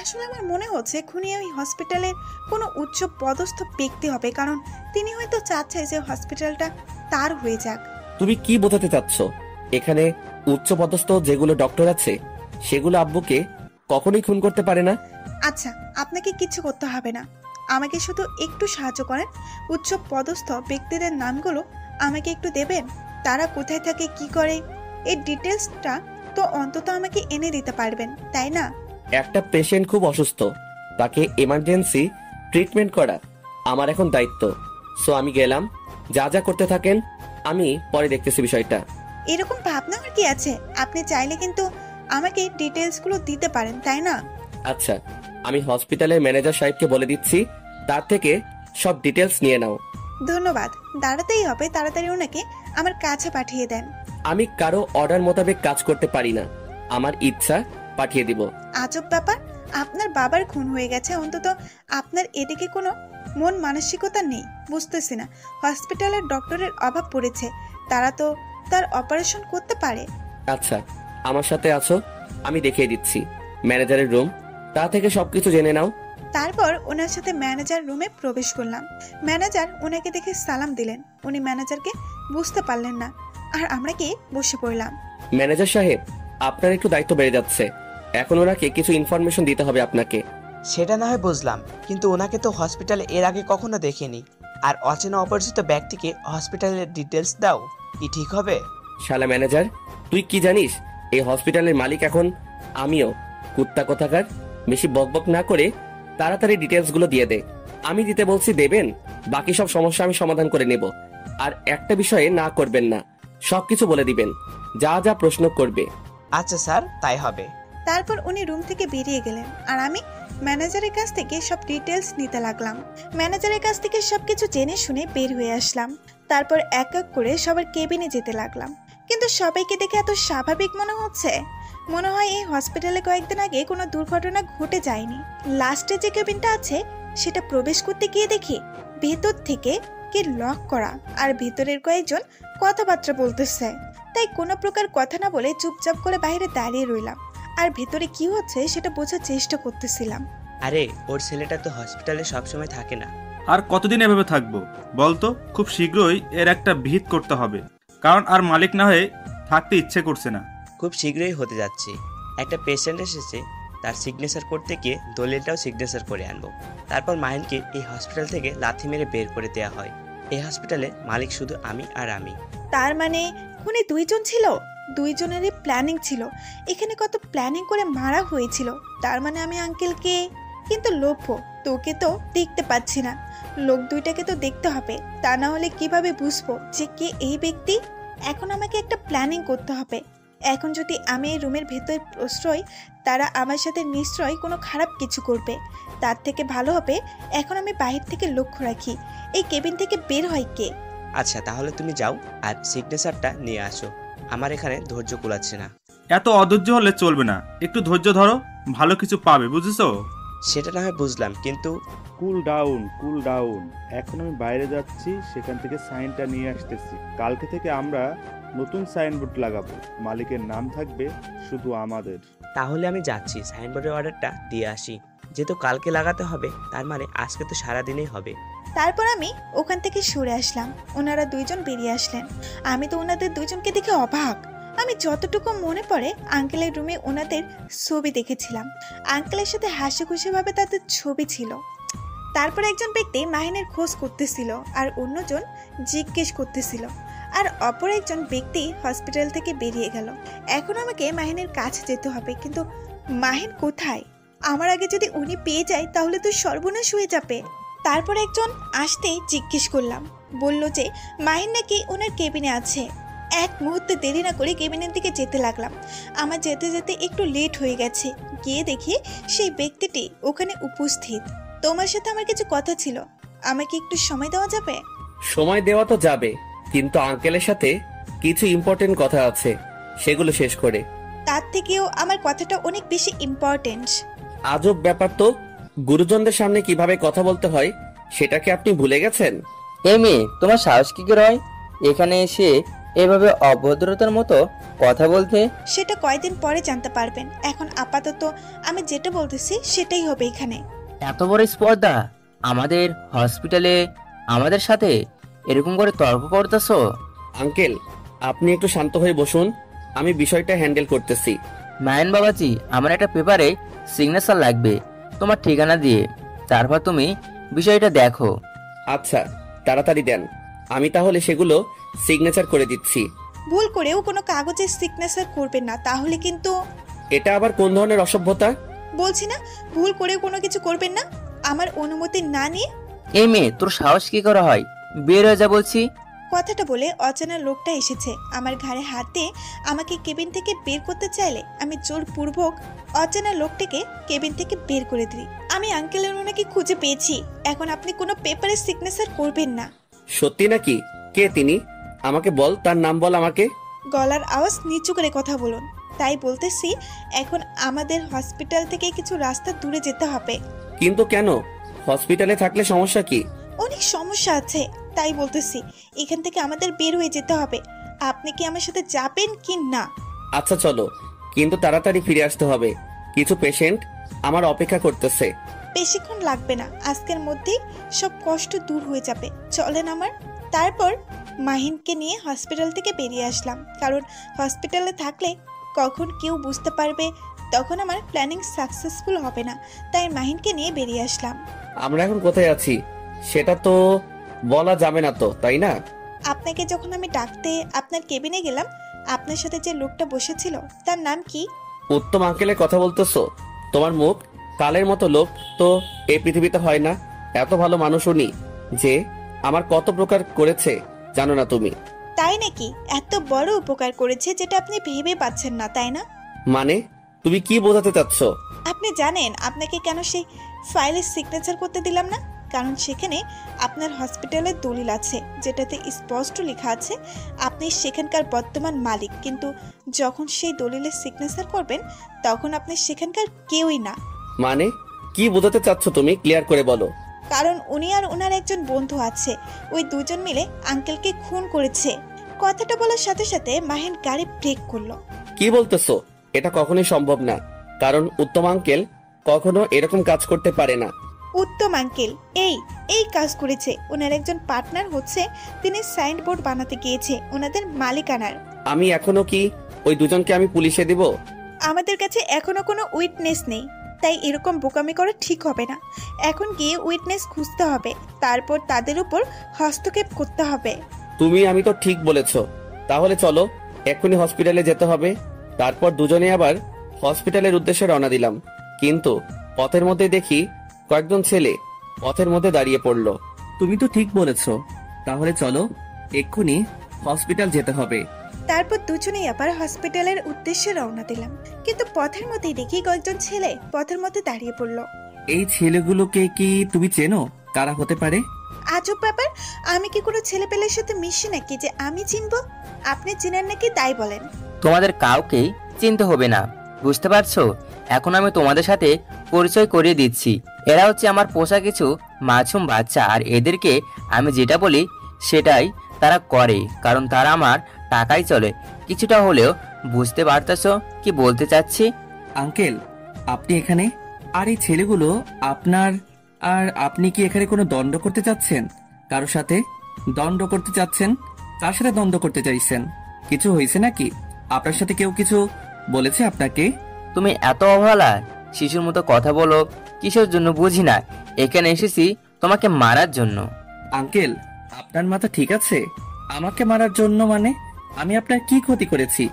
S1: আসলে আমার মনে হচ্ছে খুনি ওই হসপিটালের কোনো উচ্চ পদস্থ ব্যক্তি হবে, কারণ তিনি হয়তো চাচ্ছে যে হসপিটালটা তার হয়ে যাক।
S2: তুমি কি বোঝাতে চাচ্ছ? এখানে উচ্চ পদস্থ যেগুলো ডক্টর আছে সেগুলো আব্বুকে কখনোই খুন করতে পারে না।
S1: আচ্ছা, আপনাকে কিছু করতে হবে না, আমাকে শুধু একটু সাহায্য করেন। উচ্চ পদস্থ ব্যক্তিদের নামগুলো আমাকে একটু দেবেন? তারা কোথায় থাকে, কি করে, এই ডিটেলসটা তো অন্তত আমাকে এনে দিতে পারবেন, তাই না?
S2: একটা পেশেন্ট খুব অসুস্থ, তাকে এমার্জেন্সি ট্রিটমেন্ট করা আমার এখন দায়িত্ব। সো আমি গেলাম, যা যা করতে থাকেন আমি পরে দেখতেছি বিষয়টা।
S1: এরকম ভাবনা আমার কি আছে? আপনি চাইলে কিন্তু আমাকে ডিটেলসগুলো দিতে পারেন, তাই না?
S2: আচ্ছা, আমি হসপিটালের ম্যানেজার সাহেবকে বলে দিচ্ছি, তার থেকে সব ডিটেলস নিয়ে নাও।
S1: ধন্যবাদ, দাঁড়াতেই হবে, তাড়াতাড়ি ওনাকে আমার কাছে পাঠিয়ে দেন।
S2: আমি কারো অর্ডার মোতাবেক কাজ করতে পারি না, আমার ইচ্ছা পাঠিয়ে দিব।
S1: আজব ব্যাপার, আপনার বাবার খুন হয়ে গেছে, অন্তত আপনার এদিকে কোনো মন মানসিকতা নেই। বুঝতেছি না, হসপিটালের ডক্টরের অভাব পড়েছে, তারা তো তার অপারেশন করতে পারে।
S2: আচ্ছা, আমার সাথে আছো, আমি দেখিয়ে দিচ্ছি ম্যানেজারের রুম, তা থেকে সবকিছু জেনে নাও।
S1: তারপর ওনার সাথে ম্যানেজার রুমে প্রবেশ করলাম। ম্যানেজার ওনাকে দেখে সালাম দিলেন। উনি ম্যানেজারকে বুঝতে পারলেন না, আর আমরা কি বসে পড়লাম।
S2: ম্যানেজার সাহেব, আপনার একটু দায়িত্ব বেড়ে যাচ্ছে, এখন ওনাকে কিছু ইনফরমেশন দিতে হবে আপনাকে।
S9: সেটা না হয় বুঝলাম, কিন্তু ওনাকে তো হসপিটালে এর আগে কখনো দেখিনি। আর অচেনা অপরিচিত ব্যক্তিকে হসপিটালের ডিটেলস দাও, কি ঠিক হবে?
S2: শালা ম্যানেজার, তুই কি জানিস এই হসপিটালের মালিক এখন আমিও? কুত্তা কোথাকার, বেশি বকবক না করে তাড়াতাড়ি ডিটেলস গুলো দিয়ে দে। আমি দিতে বলছি দেবেন, বাকি সব সমস্যা আমি সমাধান করে নেব। আর একটা বিষয়ে না করবেন না, সবকিছু বলে দিবেন, যা যা প্রশ্ন করবে।
S9: আচ্ছা স্যার, তাই হবে।
S1: তারপর উনি রুম থেকে বেরিয়ে গেলেন, আর আমি ম্যানেজারের কাছ থেকে সব ডিটেলস নিতে লাগলাম। ম্যানেজারের কাছ থেকে সবকিছু জেনে শুনে বের হয়ে আসলাম। তারপর এক এক করে সবার কেবিনে যেতে লাগলাম, কিন্তু সবাইকে দেখে এত স্বাভাবিক মনে হচ্ছে, মনে হয় এই হসপিটালে কয়েকদিন আগে কোনো দুর্ঘটনা ঘটে যায়নি। লাস্টে যে কেবিনটা আছে সেটা প্রবেশ করতে গিয়ে দেখি ভেতর থেকে কি লক করা, আর ভেতরের কয়েকজন কথাবার্তা বলতেছে। তাই কোনো প্রকার কথা না বলে চুপচাপ করে বাইরে দাঁড়িয়ে রইলাম, আর ভেতরে কি হচ্ছে সেটা বোঝার চেষ্টা করতেছিলাম।
S9: আরে, ওর ছেলেটা তো হসপিটালে সবসময় থাকে না।
S11: আর কতদিন এভাবে থাকবো বলতো? খুব শীঘ্রই এর একটা বিহিত করতে হবে, কারণ আর মালিক না হয়ে থাকতে ইচ্ছে করছে না।
S9: খুব শীঘ্রই হতে যাচ্ছে। একটা পেশেন্ট এসেছে, তার সিগনেচার করতে গিয়ে দলিলটাও সিগনেচার করে আনবো। তারপর মাহিনকে এই হসপিটাল থেকে লাথি মেরে বের করে দেওয়া হয়। এই হসপিটালে মালিক শুধু আমি আর আমি।
S1: তার মানে খুনি দুইজন ছিল, দুইজনেরই প্ল্যানিং ছিল। এখানে কত প্ল্যানিং করে মারা হয়েছিল। তার মানে আমি আঙ্কেলকে, কিন্তু লভ্য তোকে তো দেখতে পাচ্ছি না, লোক দুইটাকে তো দেখতে হবে, তা না হলে কিভাবে বুঝবো যে কে এই ব্যক্তি? এখন আমাকে একটা প্ল্যানিং করতে হবে। এখন যদি আমি এই রুমের ভেতর প্রশ্রয়, তারা আমার সাথে নিশ্চয়ই কোনো খারাপ কিছু করবে। তার থেকে ভালো হবে এখন আমি বাহির থেকে লক্ষ্য রাখি এই কেবিন থেকে বের হয় কে।
S9: আচ্ছা, তাহলে তুমি যাও আর সিগনেচারটা নিয়ে আসো। আমার এখানে ধৈর্য কুলাচ্ছে না।
S11: এত অধৈর্য হলে চলবে না, একটু ধৈর্য ধরো, ভালো কিছু পাবে, বুঝেছো?
S9: সেটা না হয় বুঝলাম, কিন্তু
S12: কুল ডাউন, কুল ডাউন। এখন আমি বাইরে যাচ্ছি, সেখান থেকে সাইনটা নিয়ে আসতেছি। কালকে থেকে আমরা নতুন সাইনবোর্ড লাগাবো, মালিকের নাম থাকবে শুধু আমাদের।
S9: তাহলে আমি যাচ্ছি, সাইনবোর্ডের অর্ডারটা দিয়ে আসি। যেহেতু কালকে লাগাতে হবে, তার মানে আজকে তো সারাদিনেই হবে।
S1: তারপর আমি ওখান থেকে সরে আসলাম। ওনারা দুইজন বেরিয়ে আসলেন। আমি তো ওনাদের দুইজনকে দেখে অবাক। আমি যতটুকু মনে পড়ে আঙ্কেলের রুমে ওনাদের ছবি দেখেছিলাম। আঙ্কেলের সাথে হাসি খুশি ভাবে তাদের ছবি ছিল। তারপর একজন ব্যক্তি মাহিনের খোঁজ করতেছিল, আর অন্যজন জিজ্ঞেস করতেছিল, আর অপর একজন ব্যক্তি হসপিটাল থেকে বেরিয়ে গেল। এখন আমাকে মাহিনের কাছে যেতে হবে, কিন্তু মাহিন কোথায়? আমার আগে যদি উনি পেয়ে যায় তাহলে তো সর্বনাশ হয়ে যাবে। তারপর একজন আসতে জিজ্ঞেস করলাম, বলল যে মাহিন নাকি ওনার কেবিনে আছে। এক মুহূর্তে দেরি না করে কেবিনের দিকে যেতে লাগলাম। আমার যেতে যেতে একটু লেট হয়ে গেছে। গিয়ে দেখি সেই ব্যক্তিটি ওখানে উপস্থিত। তোমার সাথে আমার কিছু কথা ছিল, আমাকে একটু সময় দেওয়া যাবে?
S2: সময় দেওয়া তো যাবে, কিন্তু আঙ্কেলের সাথে কিছু ইম্পর্টেন্ট কথা আছে, সেগুলো শেষ করে।
S1: তার থেকেও আমার কথাটা অনেক বেশি ইম্পর্টেন্ট।
S2: আজব ব্যাপার তো, গুরুজনদের সামনে কিভাবে কথা বলতে হয় সেটাকে আপনি ভুলে গেছেন?
S6: এই মেয়ে, তোমার সাহস কি করে হয় এখানে এসে এভাবে অভদ্রতার মতো কথা বলতে?
S1: সেটা কয়দিন পরে জানতে পারবেন। এখন আপাতত আমি যেটা বলতেছি সেটাই হবে এখানে।
S6: এত বড় স্পর্ধা আমাদের হসপিটালে আমাদের সাথে এরকম করে তর্ক করতেছো?
S2: আঙ্কেল, আপনি একটু শান্ত হয়ে বসুন, আমি বিষয়টা হ্যান্ডেল করতেছি।
S6: মায়ন বাবাজি, আমার একটা পেপারে সিগনেচার লাগবে তোমার ঠিকানা দিয়ে, তারপর তুমি বিষয়টা দেখো।
S2: আচ্ছা, তাড়াতাড়ি দেন, আমি তাহলে সেগুলো সিগনেচার করে দিচ্ছি।
S1: ভুল করেও কোনো কাগজে সিগনেচার করবেন না, তাহলে কিন্তু।
S2: এটা আবার কোন ধরনের অসভ্যতা?
S1: বলছি না, ভুল করেও কোনো কিছু করবেন না আমার অনুমতি না নিয়ে।
S6: এই মেয়ে, তোর সাহস কি করে হয়? বের হয়ে যা বলছি।
S1: কথাটা বলে অচেনা লোকটা এসেছে। আমার ঘাড়ে হাত দিয়ে আমাকে কেবিন থেকে বের করতে চাইলে আমি জোরপূর্বক অচেনা লোকটাকে কেবিন থেকে বের করে দিই। আমি আঙ্কেলের ওনাকে খুঁজে পেয়েছি, এখন আপনি কোনো পেপারে সিগনেচার করবেন না।
S2: সত্যি নাকি? কে তিনি? আমাকে বল, তার নাম বল আমাকে।
S1: গলার আওয়াজ নিচু করে কথা বলুন। তাই বলতেছি এখন আমাদের হসপিটাল থেকে কিছু রাস্তা দূরে যেতে হবে।
S2: কিন্তু কেন? হসপিটালে থাকলে সমস্যা কি?
S1: অনেক সমস্যা আছে, তাই বলতেছি এখান থেকে আমাদের বের হয়ে যেতে হবে। আপনি কি আমার সাথে যাবেন কি না?
S2: আচ্ছা চলো, কিন্তু তাড়াতাড়ি ফিরে আসতে হবে, কিছু পেশেন্ট আমার অপেক্ষা করতেছে।
S1: বেশিক্ষণ লাগবে না, আজকের মধ্যেই সব কষ্ট দূর হয়ে যাবে, চলেন আমার। তারপর মাহিনকে নিয়ে হসপিটাল থেকে বেরিয়ে আসলাম, কারণ হসপিটালে থাকলে কখন কেউ বুঝতে পারবে তখন আমার প্ল্যানিং সাকসেসফুল হবে না, তাই মাহিনকে নিয়ে বেরিয়ে আসলাম।
S2: আমরা এখন কোথায় আছি সেটা তো বলা যাবে না তো, তাই না?
S1: আপনাকে যখন আমি ডাকতে আপনার কেবিনে গেলাম, আপনার সাথে যে লোকটা বসেছিল তার নাম কি?
S2: উত্তম আঙ্কেলের কথা বলতেছো? তোমার মুখ কালের মতো লোক তো এই পৃথিবীতে হয় না। এত ভালো মানুষ উনি যে আমার কত প্রকার করেছে জানো না তুমি?
S1: তাই নাকি? এত বড় উপকার করেছে যেটা আপনি ভেবে পাচ্ছেন না, তাই না?
S2: মানে তুমি কি বোঝাতে চাচ্ছ?
S1: আপনি জানেন আপনাকে কেন সেই ফাইলে সিগনেচার করতে দিলাম না? কারণ সেখানে আপনার হসপিটালের দলিল আছে, যেটাতে স্পষ্ট লেখা আছে আপনি সেখানকার বর্তমান মালিক, কিন্তু যখন সেই দলিলে সিগনেচার করবেন তখন আপনি সেখানকার কেউই না।
S2: মানে কি বোঝাতে চাচ্ছ তুমি? ক্লিয়ার করে বলো।
S1: কারণ উনি আর ওনার একজন বন্ধু আছে, ওই দুজন মিলে আঙ্কেলকে খুন করেছে। কথাটা বলার সাথে সাথে মাহিন গাড়ি ব্রেক করলো।
S2: কি বলতেছো? এটা কখনোই সম্ভব না, কারণ উত্তম আঙ্কেল কখনো এরকম কাজ করতে পারে না।
S1: উত্তম আঙ্কেল এই কাজ করেছে। ওনার একজন পার্টনার হচ্ছে, তিনি সাইনবোর্ড বানাতে গিয়েছে ওনাদের মালিকানার।
S2: আমি এখনো কি ওই দুজনকে আমি পুলিশে দিব?
S1: আমাদের কাছে এখনো কোনো উইটনেস নেই, তাই এরকম বোকামি করা ঠিক হবে না। এখন গিয়ে উইটনেস খুঁজতে হবে, তারপর তাদের উপর হস্তক্ষেপ করতে হবে।
S2: আমি তো ঠিক বলেছো। তাহলে চলো এক্ষুনি হসপিটালে যেতে হবে। তারপর দুজনে আবার হসপিটালের উদ্দেশ্যে রওনা দিলাম, কিন্তু পথের মধ্যে দেখি কয়েকজন ছেলে পথের মধ্যে দাঁড়িয়ে পড়লো। তুমি তো ঠিক বলেছো, তাহলে চলো এক্ষুনি হসপিটাল যেতে হবে।
S1: তারপর দুজনেই আবার হসপিটালের উদ্দেশ্যে রওনা দিলাম, কিন্তু পথের মধ্যেই দেখি কয়েকজন ছেলে পথের মধ্যে দাঁড়িয়ে পড়লো।
S2: এই ছেলেগুলোকে কি তুমি চেনো? কারা হতে পারে?
S1: আজব ব্যাপার, আমি কি কোনো ছেলে পেলের সাথে মিশি নাকি যে আমি চিনবো? আপনি চিনেন নাকি তাই বলেন।
S6: তোমাদের কাউকেই চিনতে হবে না, বুঝতে পারছো? এখন আমি তোমাদের সাথে পরিচয় করিয়ে দিচ্ছি। এরা হচ্ছে আমার পোষা কিছু মাসুম বাচ্চা, আর এদেরকে আমি যেটা বলি সেটাই তারা করে, কারণ তারা আমার টাকাই চলে। কিছুটা হলেও বুঝতে পারতেছো কি বলতে চাচ্ছি?
S2: আঙ্কেল আপনি এখানে? আর এই ছেলেগুলো আপনার? আর আপনি কি এখানে কোনো দ্বন্দ্ব করতে চাচ্ছেন? কারোর সাথে দ্বন্দ্ব করতে চাচ্ছেন? কার সাথে দ্বন্দ্ব করতে চাইছেন? কিছু হয়েছে নাকি? আপনার সাথে কেউ কিছু বলেছে আপনাকে?
S6: তুমি এত অবহেলা শিশুর মতো কথা বলো কিসের জন্য বুঝি না। এখানে এসেছি তোমাকে মারার জন্য।
S2: আঙ্কেল আপনার মাথা ঠিক আছে? আমাকে মারার জন্য মানে? আমি আপনার কি ক্ষতি করেছি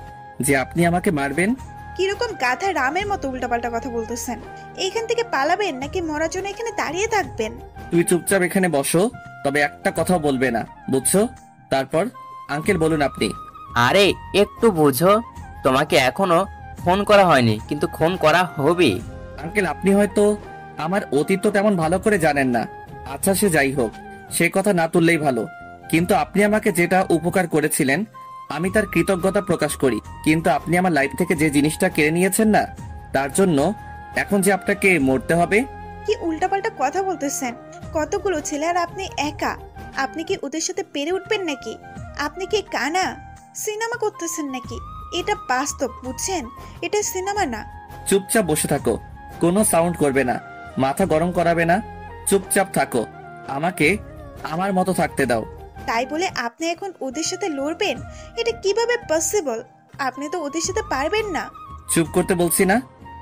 S2: যে আপনি আমাকে মারবেন?
S1: কিরকম গাধা রামের মতো উল্টাপাল্টা কথা বলতেছেন? এখান থেকে পালাবেন নাকি মরার জন্য এখানে দাঁড়িয়ে থাকবেন?
S2: তুমি চুপচাপ এখানে বসো, তবে একটা কথা বলবে না, বুঝছো? তারপর আঙ্কেল বলুন আপনি।
S6: আরে একটু বুঝো, তোমাকে এখনো ফোন করা হয়নি, কিন্তু ফোন করা হবে।
S2: আঙ্কেল আপনি হয়তো আমার অতীত তো তেমন ভালো করে জানেন না। আচ্ছা সে যাই হোক, সে কথা না তুললেই ভালো। কিন্তু আপনি আমাকে যেটা উপকার করেছিলেন আমি তার কৃতজ্ঞতা প্রকাশ করি, কিন্তু আপনি আমার লাইফ থেকে যে জিনিসটা কেড়ে নিয়েছেন না, তার জন্য এখন যে আপনাকে মরতে হবে।
S1: কি উল্টাপাল্টা কথা বলতেছেন? কতগুলো ছেলে আর আপনি একা, আপনি কি ওদের সাথে পেরে উঠবেন নাকি? আপনি কি কানা? সিনেমা করতেছেন নাকি? এটা বাস্তব, বুঝছেন? এটা সিনেমা না।
S2: চুপচাপ বসে থাকো, কোনো সাউন্ড করবে না, মাথা গরম করাবে না, চুপচাপ থাকো, আমাকে আমার মতো থাকতে দাও।
S1: তাই বলে আপনি এখন ওদের সাথে লড়বেন? এটা কিভাবে পসিবল? আপনি তো ওদের সাথে পারবেন না।
S2: চুপ করতে বলছি না?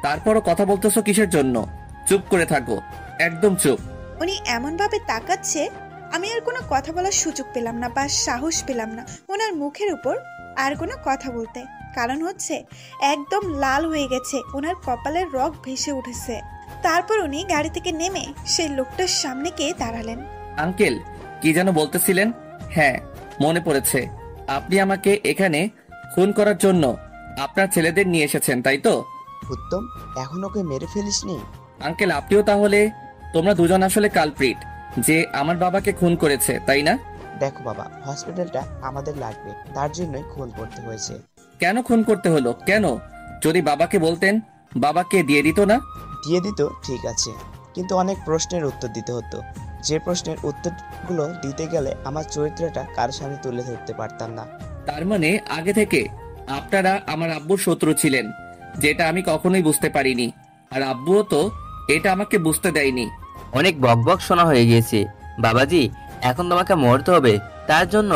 S2: তারপরও কথা বলতেছো কিসের জন্য? চুপ করে থাকো, একদম চুপ।
S1: উনি এমন ভাবে তাকাচ্ছে, আমি আর কোনো কথা বলার সুযোগ পেলাম না বা সাহস পেলাম না ওনার মুখের উপর আর কোনো কথা বলতে। কারণ হচ্ছে একদম লাল হয়ে গেছে, ওনার কপালের রগ ভেসে উঠেছে। তারপর উনি গাড়ি থেকে নেমে সেই লোকটার সামনে গিয়ে দাঁড়ালেন।
S2: আঙ্কেল কি যেন বলতেছিলেন? হ্যাঁ মনে পড়েছে, আপনি আমাকে এখানে খুন করার জন্য আপনার ছেলেদের নিয়ে এসেছেন, তাই তো?
S13: উত্তম, এখন ওকে মেরে ফেলিসনি?
S2: আঙ্কেল আপনিও তাহলে? তোমরা দুজন আসলে কালপ্রিট যে আমার বাবাকে খুন করেছে, তাই না?
S13: দেখো বাবা, হসপিটালটা আমাদের লাগবে, তার জন্যই খুন করতে হয়েছে।
S2: কেন খুন করতে হলো? কেন? যদি বাবাকে বলতেন, বাবাকে দিয়ে দিত না?
S13: দিয়ে দিত ঠিক আছে, কিন্তু অনেক প্রশ্নের উত্তর দিতে হতো, যে প্রশ্নের উত্তরগুলো দিতে গেলে আমার চরিত্রটা কারোর সামনে তুলে ধরতে পারতাম না।
S2: তার মানে আগে থেকে আপনারা আমার আব্বুর শত্রু ছিলেন, যেটা আমি কখনোই বুঝতে পারিনি। আর আব্বুও তো এটা আমাকে বুঝতে দেয়নি।
S6: অনেক বকবক শোনা হয়ে গিয়েছে বাবাজি, এখন তোমাকে মরতে হবে, তার জন্য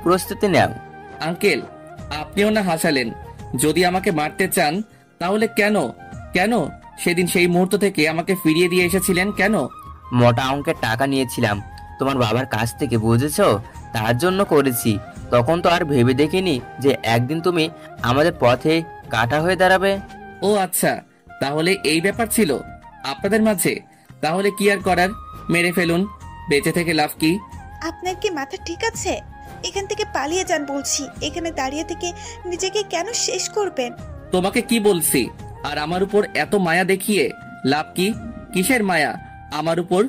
S6: প্রস্তুতি নাও।
S2: আঙ্কেল, আপনিও না হাসালেন। যদি আমাকে মারতে চান তাহলে কেন কেন সেদিন সেই মুহূর্ত থেকে আমাকে ফিরিয়ে দিয়ে এসেছিলেন কেন?
S6: মোটা অঙ্কের টাকা নিয়েছিলাম তোমার বাবার কাছ থেকে, বুঝেছো? তার জন্য করেছি। তখন তো আর ভেবে দেখিনি যে একদিন তুমি আমাদের পথে কাঁটা হয়ে দাঁড়াবে।
S2: ও আচ্ছা, তাহলে এই ব্যাপার ছিল আপনাদের মাঝে। তাহলে কি আর করার, মেরে ফেলুন, বেঁচে থেকে লাভ কি?
S1: আপনার কি মাথা ঠিক আছে? এখান থেকে পালিয়ে যান বলছি। এখানে দাঁড়িয়ে থেকে নিজেকে কেন শেষ করবেন?
S2: তোমাকে কি বলছি? আর আমার উপর এত মায়া দেখিয়ে লাভ কি? কিসের মায়া আমার উপর?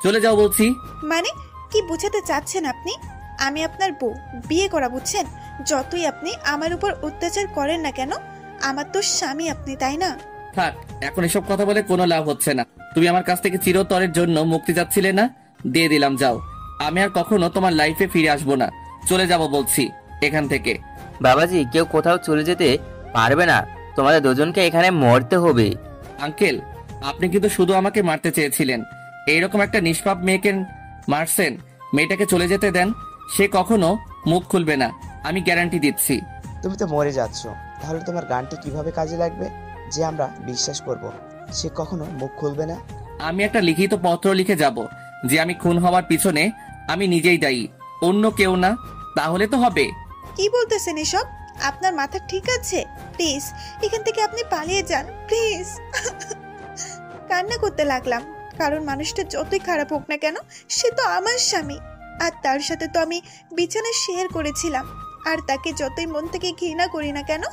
S2: চলে যাও বলছি।
S1: মানে কি বোঝাতে চাচ্ছেন আপনি? আমি আপনার বউ, বিয়ে করা, বুঝছেন? যতই আপনি আমার উপর অত্যাচার করেন না কেন, আমার তো স্বামী আপনি, তাই না?
S2: থাক, এখন এসব কথা বলে কোনো লাভ হচ্ছে না। তুমি আমার কাছ থেকে চিরতরের জন্য মুক্তি চাচ্ছিলে না, দিয়ে দিলাম, যাও। আমি আর কখনো তোমার লাইফে ফিরে আসবো না। চলে যাব বলছি এখান থেকে।
S6: বাবাজি, কেউ কোথাও চলে যেতে পারবে না, তোমাদের দুজনকে এখানে মরতে হবে।
S2: আঙ্কেল, আপনি কিন্তু শুধু আমাকে মারতে চেয়েছিলেন। এইরকম একটা নিষ্পাপ মেয়েকে মারছেন। মেয়েটাকে চলে যেতে দেন, সে কখনো মুখ খুলবে না, আমি গ্যারান্টি দিচ্ছি।
S13: তুমি তো মরে যাচ্ছ, তাহলে তোমার গানটি কিভাবে কাজে লাগবে যে আমরা বিশ্বাস করব সে কখনো মুখ খুলবে না?
S2: আমি একটা লিখিত পত্র লিখে যাব যে আমি খুন হওয়ার পিছনে আমি নিজেই দায়ী, অন্য কেউ না। তাহলে তো হবে।
S1: কি বলতেছেন এসব? আপনার মাথা ঠিক আছে? প্লিজ এখান থেকে আপনি পালিয়ে যান, প্লিজ। কান্না করতে লাগলাম, কারণ মানুষটা যতই খারাপ হোক না কেন, সে তো আমার স্বামী। আর তার সাথে তো আমি বিছানা শেয়ার করেছিলাম। আর তাকে যতই মন থেকে ঘৃণা করি না কেন,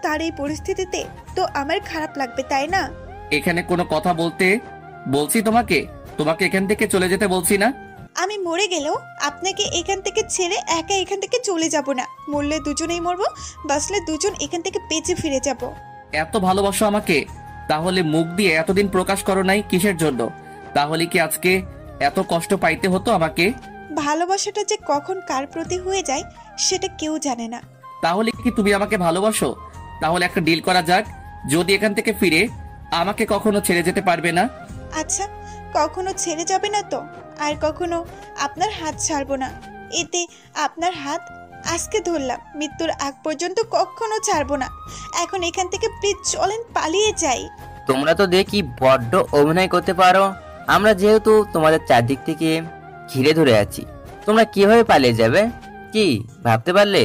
S1: তার এই পরিস্থিতিতে তো আমার খারাপ লাগবে, তাই না?
S2: এখানে কোনো কথা বলতে বলছি তোমাকে? তোমাকে এখান থেকে চলে যেতে বলছি না?
S1: আমি মরে গেলেও আপনাকে এখান থেকে ছেড়ে একা এখান থেকে চলে যাব না। মরলে দুজনেই মরবো, বাঁচলে দুজন এখান থেকে বেঁচে ফিরে যাব।
S2: এত ভালোবাসো আমাকে, তাহলে মুখ দিয়ে এতদিন প্রকাশ করো নাই কিসের জন্য? তাহলে কি আজকে এত কষ্ট পাইতে হতো আমাকে?
S1: ভালোবাসাটা যে কখন কার প্রতি হয়ে যায় সেটা কেউ জানে না।
S2: তাহলে কি তুমি আমাকে ভালোবাসো? তাহলে একটা ডিল করা যাক, যদি এখান থেকে ফিরে আমাকে কখনো ছেড়ে যেতে পারবে না।
S1: আচ্ছা, কখনো ছেড়ে যাবে না তো? আর কখনো আপনার হাত ছাড়বো না। এতে আপনার হাত আজকে ধরলাম, মৃত্যুর আগ পর্যন্ত কখনো ছাড়বো না। এখন এখান থেকে প্লিজ চলেন, পালিয়ে যাই।
S6: তোমরা তো দেখি বড্ড অভিনয় করতে পারো। আমরা যেহেতু তোমাদের চারদিক থেকে ঘিরে ধরে আছি, তোমরা কিভাবে পালিয়ে যাবে? কি ভাবতে পারলে?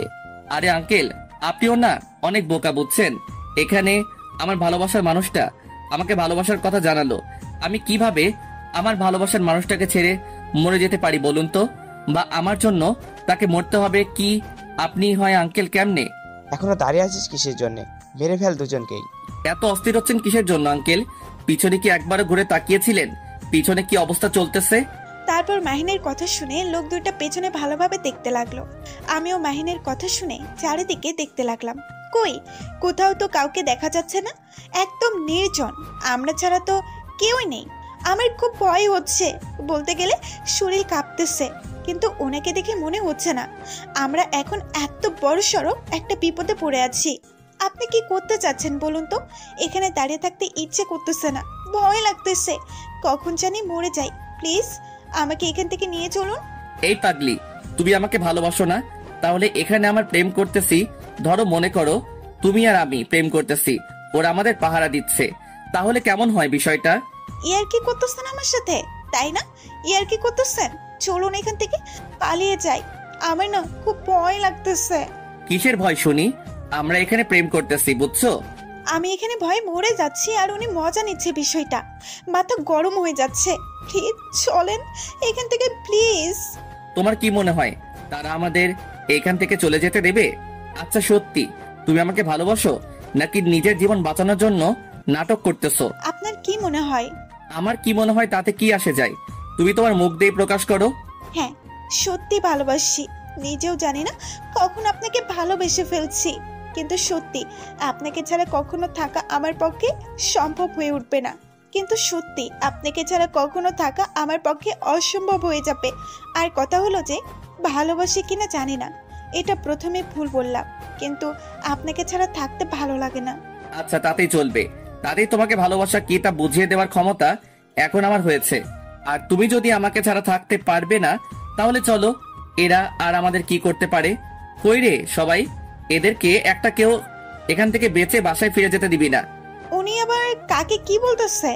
S2: আরে আঙ্কেল, আপনিও না অনেক বোকা, বুঝছেন? এখানে আমার ভালোবাসার মানুষটা আমাকে ভালোবাসার কথা জানালো। আমি কিভাবে আমার ভালোবাসার মানুষটাকে ছেড়ে মরে যেতে পারি বলুন তো? বা আমার জন্য তাকে মরতে হবে কি? আপনি হয় আঙ্কেল, কেমনে?
S13: এখনো দাঁড়িয়ে আছিস কিসের জন্য? মেরে ফেল দুজনকেই।
S2: এত অস্থির হচ্ছেন কিসের জন্য আঙ্কেল? পিছনে কি একবারও ঘুরে তাকিয়েছিলেন পিছনে কি অবস্থা চলতেছে?
S1: তারপর মাহিনের কথা শুনে লোক দুইটা পেছনে ভালোভাবে দেখতে লাগলো। আমিও মাহিনের কথা শুনে চারিদিকে দেখতে লাগলাম। কই, কোথাও তো কাউকে দেখা যাচ্ছে না, একদম নির্জন। আমরা ছাড়া তো কেউই নেই। আমার খুব ভয় হচ্ছে, বলতে গেলে শরীর কাঁপতেছে। কিন্তু ওনাকে দেখে মনে হচ্ছে না আমরা এখন এত বড় সড়ো একটা বিপদে পড়ে আছি। আপনি কি করতে চাচ্ছেন বলুন তো? এখানে দাঁড়িয়ে থাকতে ইচ্ছে করতেছে না, ভয় লাগতেছে, কখন জানি মরে যাই। প্লিজ আমাকে এখান থেকে নিয়ে চলুন।
S2: এই পাগলি, তুমি আমাকে ভালোবাসো না? তাহলে এখানে আমার প্রেম করতেছি, ধরো মনে করো তুমি আর আমি প্রেম করতেছি, ওরা আমাদের পাহারা দিচ্ছে, তাহলে কেমন হয় বিষয়টা?
S1: ইয়ার কি করতেছেন আমার সাথে, তাই না? ইয়ার কি করতেছেন? চলুন এখান থেকে পালিয়ে যাই, আমার না খুব ভয় লাগতেছে।
S2: কিসের ভয় শুনি? আমরা এখানে প্রেম করতেছি, বুঝছো?
S1: আমি এখানে ভয় মরে যাচ্ছি আর উনি মজা নিচ্ছে বিষয়টা, মাথা গরম হয়ে যাচ্ছে। প্লিজ চলেন এখান থেকে, প্লিজ।
S2: তোমার কি মনে হয় তারা আমাদের এখান থেকে চলে যেতে দেবে? আচ্ছা সত্যি তুমি আমাকে ভালোবাসো নাকি নিজের জীবন বাঁচানোর জন্য নাটক করতেছো?
S1: আপনার কি মনে হয়?
S2: আমার কি মনে হয় তাতে কি আসে যায়? তুমি তোমার মুখ দিয়ে প্রকাশ করো।
S1: হ্যাঁ, সত্যি ভালোবাসি, নিজেও জানি না কখন আপনাকে ভালোবেসে ফেলছি। কিন্তু সত্যি আপনাকে ছাড়া কখনো থাকা আমার পক্ষে সম্ভব হয়ে উঠবে না। কিন্তু সত্যি আপনাকে ছাড়া কখনো থাকা আমার পক্ষে অসম্ভব হয়ে যাবে। আর কথা হলো যে ভালোবাসি কিনা জানি না, এটা প্রথমে ভুল বললাম, কিন্তু আপনাকে ছাড়া থাকতে ভালো লাগে না।
S2: আচ্ছা, তাতেই চলবে। তাতেই তোমাকে ভালোবাসা কি তা বুঝিয়ে দেওয়ার ক্ষমতা এখন আমার হয়েছে। আর তুমি যদি আমাকে ছাড়া থাকতে পারবে না, তাহলে চলো, এরা আর আমাদের কি করতে পারে। কই রে সবাই, এদেরকে একটা কেউ এখান থেকে বেঁচে বাসায় ফিরে যেতে দিবি না।
S1: উনি আবার কাকে কি বলতেছে?